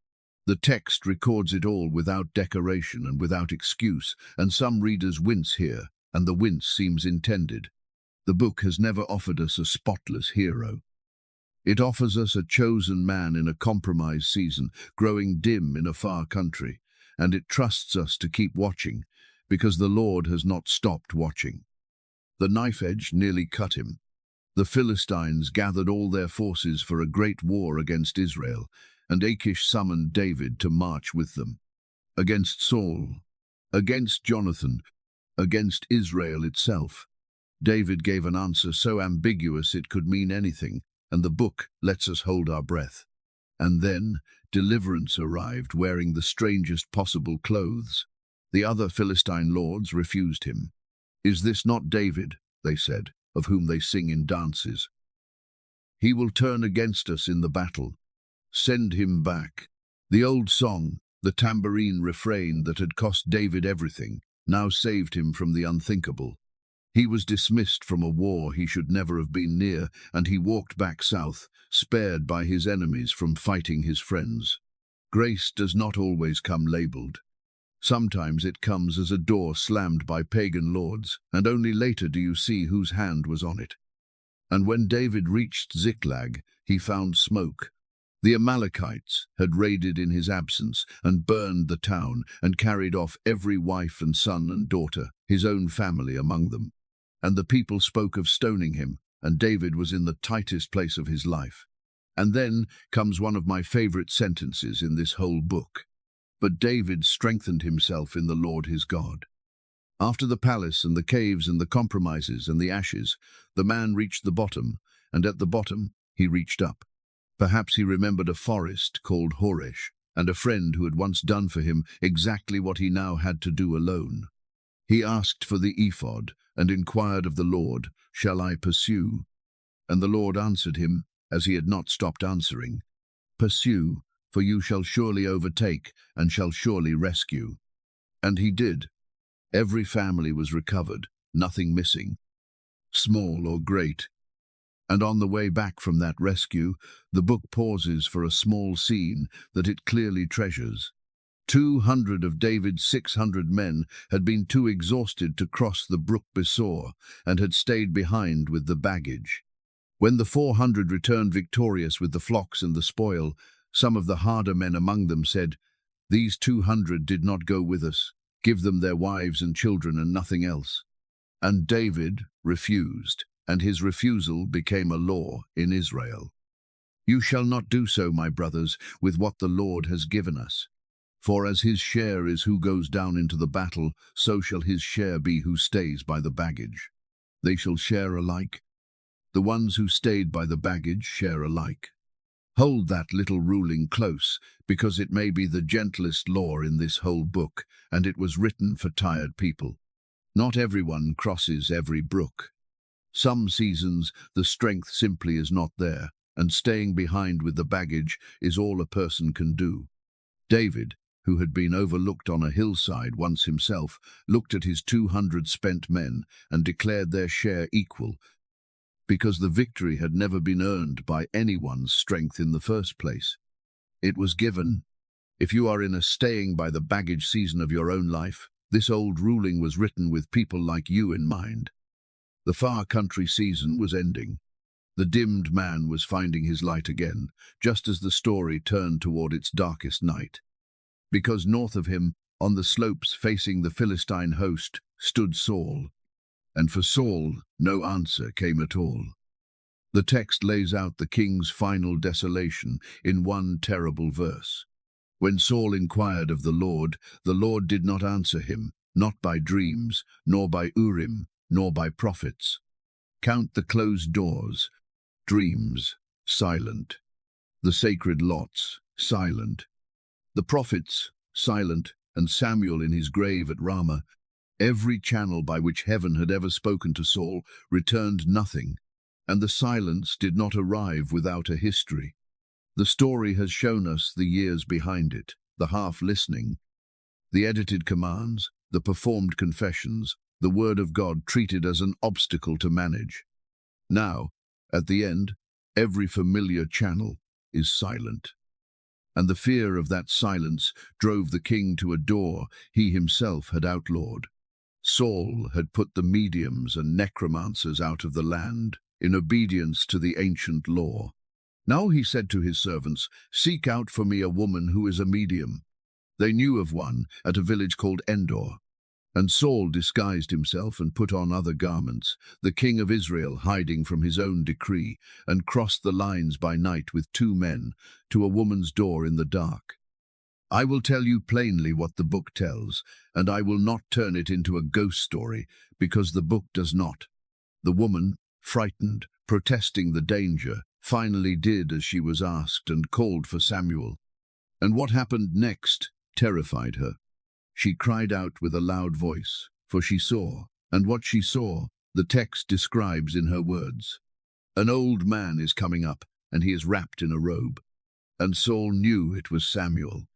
The text records it all without decoration and without excuse, and some readers wince here, and the wince seems intended. The book has never offered us a spotless hero. It offers us a chosen man in a compromised season, growing dim in a far country, and it trusts us to keep watching, because the Lord has not stopped watching. The knife edge nearly cut him. The Philistines gathered all their forces for a great war against Israel, and Achish summoned David to march with them. Against Saul, against Jonathan, against Israel itself. David gave an answer so ambiguous it could mean anything, and the book lets us hold our breath. And then deliverance arrived, wearing the strangest possible clothes. The other Philistine lords refused him. Is this not David, they said, of whom they sing in dances? He will turn against us in the battle. Send him back. The old song, the tambourine refrain that had cost David everything, now saved him from the unthinkable. He was dismissed from a war he should never have been near, and he walked back south, spared by his enemies from fighting his friends. Grace does not always come labeled. Sometimes it comes as a door slammed by pagan lords, and only later do you see whose hand was on it. And when David reached Ziklag, he found smoke. The Amalekites had raided in his absence and burned the town and carried off every wife and son and daughter, his own family among them. And the people spoke of stoning him, and David was in the tightest place of his life. And then comes one of my favorite sentences in this whole book. But David strengthened himself in the Lord his God. After the palace and the caves and the compromises and the ashes, the man reached the bottom, and at the bottom he reached up. Perhaps he remembered a forest called Horesh, and a friend who had once done for him exactly what he now had to do alone. He asked for the ephod, and inquired of the Lord, "Shall I pursue?" And the Lord answered him, as he had not stopped answering, "Pursue, for you shall surely overtake, and shall surely rescue." And he did. Every family was recovered, nothing missing, small or great. And on the way back from that rescue, the book pauses for a small scene that it clearly treasures. 200 of David's 600 men had been too exhausted to cross the brook Besor and had stayed behind with the baggage. When the 400 returned victorious with the flocks and the spoil, some of the harder men among them said, "These 200 did not go with us. Give them their wives and children and nothing else." And David refused, and his refusal became a law in Israel. "You shall not do so, my brothers, with what the Lord has given us. For as his share is who goes down into the battle, so shall his share be who stays by the baggage. They shall share alike. The ones who stayed by the baggage share alike. Hold that little ruling close, because it may be the gentlest law in this whole book, and it was written for tired people. Not everyone crosses every brook. Some seasons the strength simply is not there, and staying behind with the baggage is all a person can do. David, who had been overlooked on a hillside once himself, looked at his 200 spent men and declared their share equal, because the victory had never been earned by anyone's strength in the first place. It was given. If you are in a staying by the baggage season of your own life, this old ruling was written with people like you in mind. The far country season was ending. The dimmed man was finding his light again, just as the story turned toward its darkest night. Because north of him, on the slopes facing the Philistine host, stood Saul. And for Saul, no answer came at all. The text lays out the king's final desolation in one terrible verse. When Saul inquired of the Lord did not answer him, not by dreams, nor by Urim, nor by prophets. Count the closed doors, dreams, silent. The sacred lots, silent. The prophets, silent, and Samuel in his grave at Ramah. Every channel by which heaven had ever spoken to Saul returned nothing, and the silence did not arrive without a history. The story has shown us the years behind it, the half-listening, the edited commands, the performed confessions, the word of God treated as an obstacle to manage. Now, at the end, every familiar channel is silent. And the fear of that silence drove the king to a door he himself had outlawed. Saul had put the mediums and necromancers out of the land in obedience to the ancient law. Now he said to his servants, "Seek out for me a woman who is a medium." They knew of one at a village called Endor. And Saul disguised himself and put on other garments, the king of Israel hiding from his own decree, and crossed the lines by night with 2 men to a woman's door in the dark. I will tell you plainly what the book tells, and I will not turn it into a ghost story, because the book does not. The woman, frightened, protesting the danger, finally did as she was asked and called for Samuel. And what happened next terrified her. She cried out with a loud voice, for she saw, and what she saw, the text describes in her words. An old man is coming up, and he is wrapped in a robe. And Saul knew it was Samuel.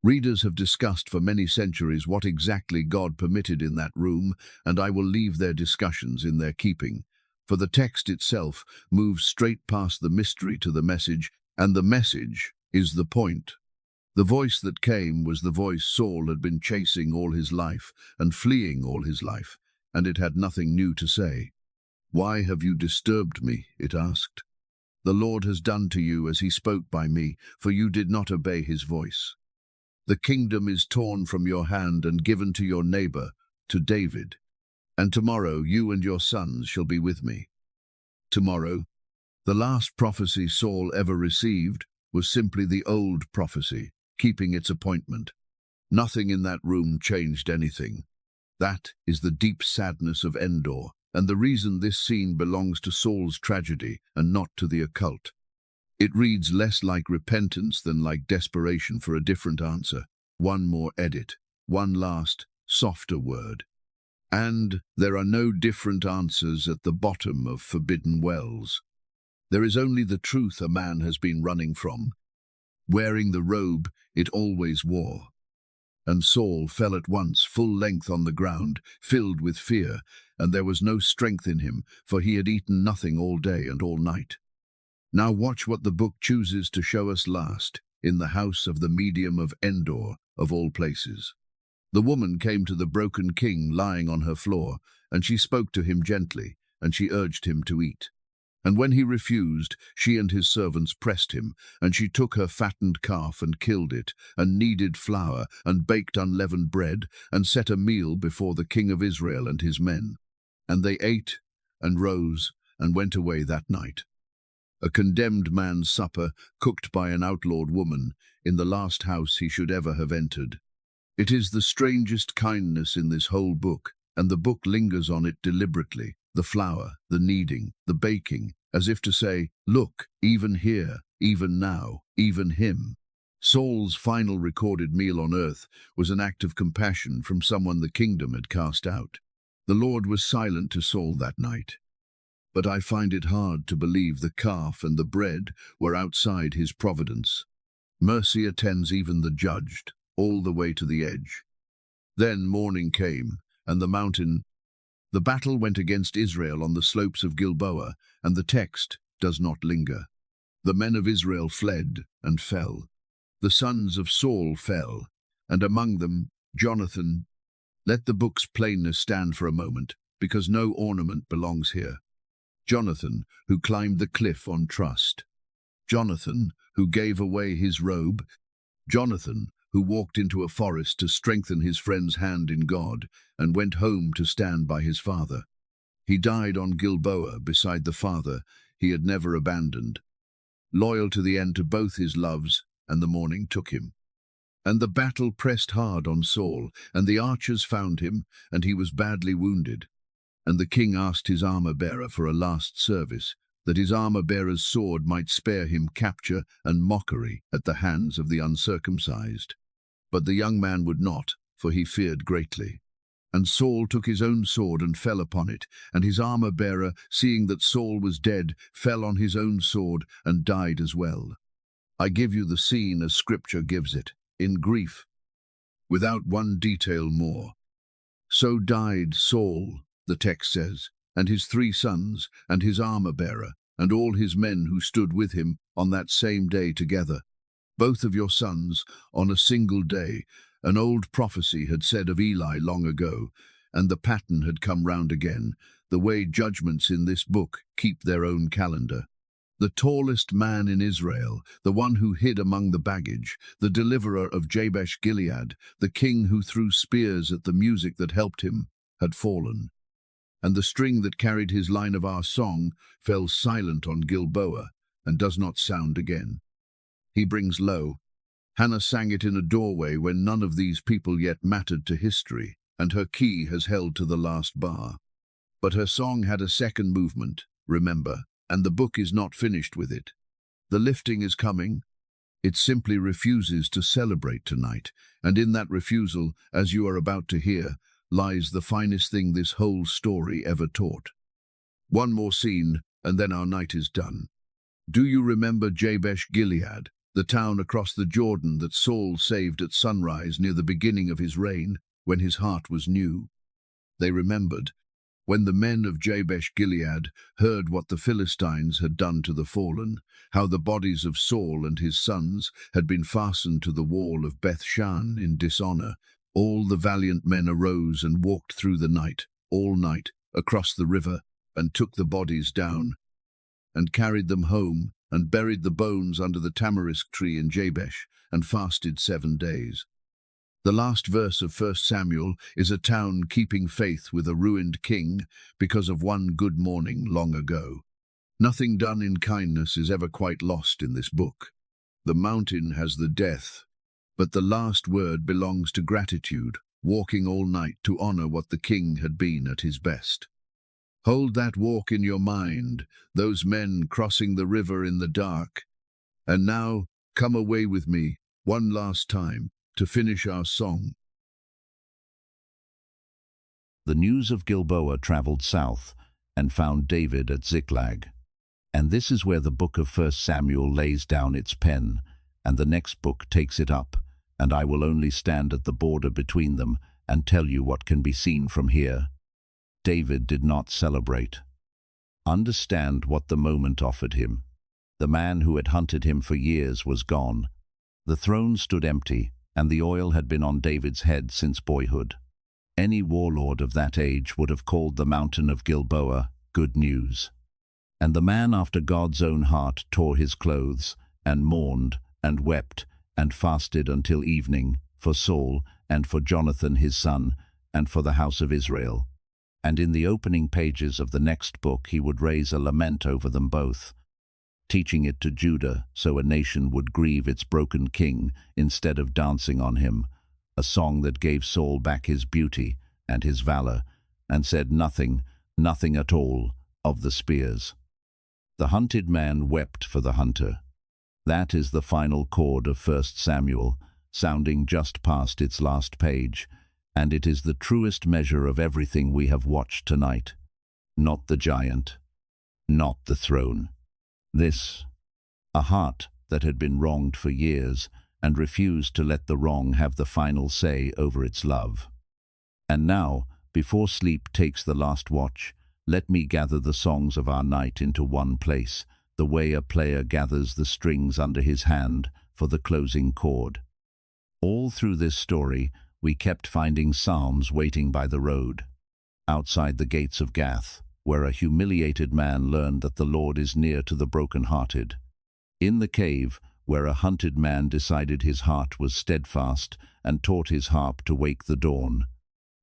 Readers have discussed for many centuries what exactly God permitted in that room, and I will leave their discussions in their keeping, for the text itself moves straight past the mystery to the message, and the message is the point. The voice that came was the voice Saul had been chasing all his life and fleeing all his life, and it had nothing new to say. "Why have you disturbed me?" it asked. "The Lord has done to you as he spoke by me, for you did not obey his voice. The kingdom is torn from your hand and given to your neighbor, to David. And tomorrow you and your sons shall be with me." Tomorrow, the last prophecy Saul ever received, was simply the old prophecy, keeping its appointment. Nothing in that room changed anything. That is the deep sadness of Endor, and the reason this scene belongs to Saul's tragedy and not to the occult. It reads less like repentance than like desperation for a different answer. One more edit, one last, softer word. And there are no different answers at the bottom of forbidden wells. There is only the truth a man has been running from, wearing the robe it always wore. And Saul fell at once full length on the ground, filled with fear, and there was no strength in him, for he had eaten nothing all day and all night. Now watch what the book chooses to show us last, in the house of the medium of Endor, of all places. The woman came to the broken king lying on her floor, and she spoke to him gently, and she urged him to eat. And when he refused, she and his servants pressed him, and she took her fattened calf and killed it, and kneaded flour, and baked unleavened bread, and set a meal before the king of Israel and his men. And they ate, and rose, and went away that night. A condemned man's supper, cooked by an outlawed woman, in the last house he should ever have entered. It is the strangest kindness in this whole book, and the book lingers on it deliberately, the flour, the kneading, the baking, as if to say, look, even here, even now, even him. Saul's final recorded meal on earth was an act of compassion from someone the kingdom had cast out. The Lord was silent to Saul that night. But I find it hard to believe the calf and the bread were outside his providence. Mercy attends even the judged, all the way to the edge. Then morning came, and the battle went against Israel on the slopes of Gilboa, and the text does not linger. The men of Israel fled and fell. The sons of Saul fell, and among them Jonathan. Let the book's plainness stand for a moment, because no ornament belongs here. Jonathan, who climbed the cliff on trust. Jonathan, who gave away his robe. Jonathan, who walked into a forest to strengthen his friend's hand in God, and went home to stand by his father. He died on Gilboa beside the father he had never abandoned, loyal to the end to both his loves, and the morning took him. And the battle pressed hard on Saul, and the archers found him, and he was badly wounded. And the king asked his armor-bearer for a last service, that his armor-bearer's sword might spare him capture and mockery at the hands of the uncircumcised. But the young man would not, for he feared greatly. And Saul took his own sword and fell upon it, and his armor-bearer, seeing that Saul was dead, fell on his own sword and died as well. I give you the scene as Scripture gives it, in grief, without one detail more. So died Saul, the text says, and his 3 sons, and his armor-bearer, and all his men who stood with him on that same day together. Both of your sons, on a single day. An old prophecy had said of Eli long ago, and the pattern had come round again, the way judgments in this book keep their own calendar. The tallest man in Israel, the one who hid among the baggage, the deliverer of Jabesh Gilead, the king who threw spears at the music that helped him, had fallen. And the string that carried his line of our song fell silent on Gilboa, and does not sound again. He brings low. Hannah sang it in a doorway when none of these people yet mattered to history, and her key has held to the last bar. But her song had a second movement, remember, and the book is not finished with it. The lifting is coming. It simply refuses to celebrate tonight, and in that refusal, as you are about to hear, lies the finest thing this whole story ever taught. One more scene, and then our night is done. Do you remember Jabesh Gilead, the town across the Jordan that Saul saved at sunrise near the beginning of his reign, when his heart was new? They remembered. When the men of Jabesh Gilead heard what the Philistines had done to the fallen, how the bodies of Saul and his sons had been fastened to the wall of Beth-shan in dishonor, all the valiant men arose and walked through the night, all night, across the river, and took the bodies down, and carried them home, and buried the bones under the tamarisk tree in Jabesh, and fasted 7 days. The last verse of 1 Samuel is a town keeping faith with a ruined king because of one good morning long ago. Nothing done in kindness is ever quite lost in this book. The mountain has the death, but the last word belongs to gratitude, walking all night to honor what the king had been at his best. Hold that walk in your mind, those men crossing the river in the dark. And now, come away with me, one last time, to finish our song. The news of Gilboa traveled south and found David at Ziklag. And this is where the book of 1 Samuel lays down its pen, and the next book takes it up, and I will only stand at the border between them and tell you what can be seen from here. David did not celebrate. Understand what the moment offered him. The man who had hunted him for years was gone. The throne stood empty, and the oil had been on David's head since boyhood. Any warlord of that age would have called the mountain of Gilboa good news. And the man after God's own heart tore his clothes, and mourned, and wept, and fasted until evening, for Saul, and for Jonathan his son, and for the house of Israel. And in the opening pages of the next book he would raise a lament over them both, teaching it to Judah so a nation would grieve its broken king instead of dancing on him, a song that gave Saul back his beauty and his valor, and said nothing, nothing at all, of the spears. The hunted man wept for the hunter. That is the final chord of 1 Samuel, sounding just past its last page, and it is the truest measure of everything we have watched tonight. Not the giant, not the throne. This, a heart that had been wronged for years and refused to let the wrong have the final say over its love. And now, before sleep takes the last watch, let me gather the songs of our night into one place, the way a player gathers the strings under his hand for the closing chord. All through this story, we kept finding psalms waiting by the road. Outside the gates of Gath, where a humiliated man learned that the Lord is near to the broken-hearted. In the cave, where a hunted man decided his heart was steadfast and taught his harp to wake the dawn.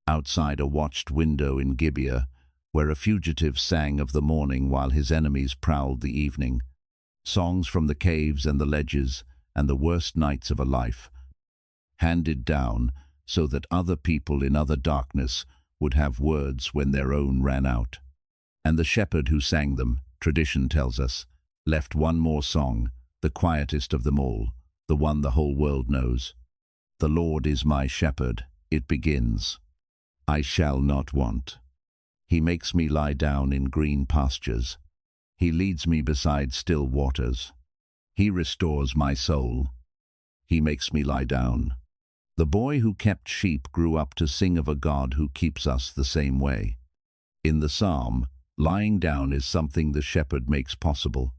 Outside a watched window in Gilboa, where a fugitive sang of the morning while his enemies prowled the evening. Songs from the caves and the ledges and the worst nights of a life, handed down so that other people in other darkness would have words when their own ran out. And the shepherd who sang them, tradition tells us, left one more song, the quietest of them all, the one the whole world knows. The Lord is my shepherd, it begins. I shall not want. He makes me lie down in green pastures. He leads me beside still waters. He restores my soul. He makes me lie down. The boy who kept sheep grew up to sing of a God who keeps us the same way. In the psalm, lying down is something the shepherd makes possible.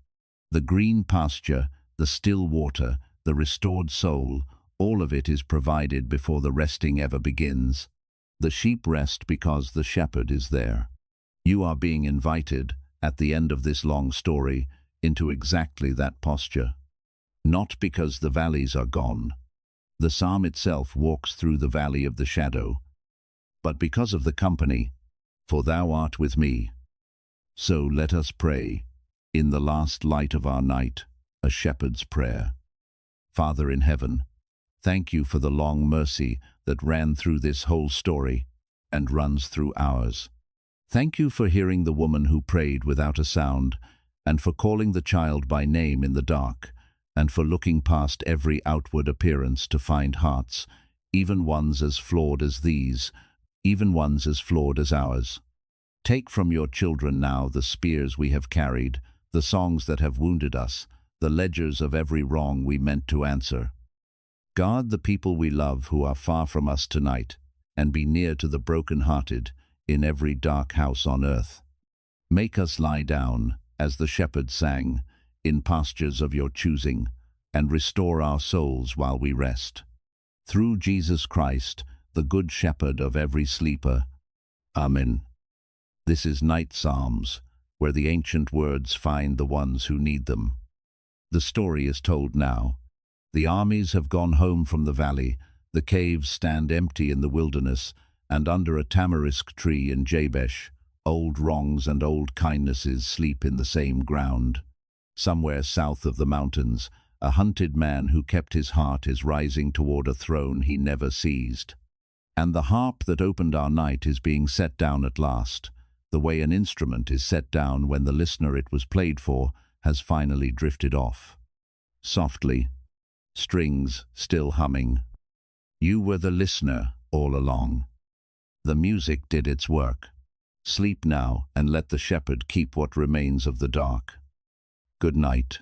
The green pasture, the still water, the restored soul, all of it is provided before the resting ever begins. The sheep rest because the shepherd is there. You are being invited, at the end of this long story, into exactly that posture. Not because the valleys are gone. The psalm itself walks through the valley of the shadow, but because of the company, for thou art with me. So let us pray, in the last light of our night, a shepherd's prayer. Father in heaven, thank you for the long mercy that ran through this whole story and runs through ours. Thank you for hearing the woman who prayed without a sound, and for calling the child by name in the dark, and for looking past every outward appearance to find hearts, even ones as flawed as these, even ones as flawed as ours. Take from your children now the spears we have carried, the songs that have wounded us, the ledgers of every wrong we meant to answer. Guard the people we love who are far from us tonight, and be near to the broken-hearted in every dark house on earth. Make us lie down, as the shepherd sang, in pastures of your choosing, and restore our souls while we rest. Through Jesus Christ, the good shepherd of every sleeper. Amen. This is Night Psalms, where the ancient words find the ones who need them. The story is told now. The armies have gone home from the valley, the caves stand empty in the wilderness, and under a tamarisk tree in Jabesh, old wrongs and old kindnesses sleep in the same ground. Somewhere south of the mountains, a hunted man who kept his heart is rising toward a throne he never seized. And the harp that opened our night is being set down at last, the way an instrument is set down when the listener it was played for has finally drifted off. Softly, strings still humming. You were the listener all along. The music did its work. Sleep now and let the shepherd keep what remains of the dark. Good night.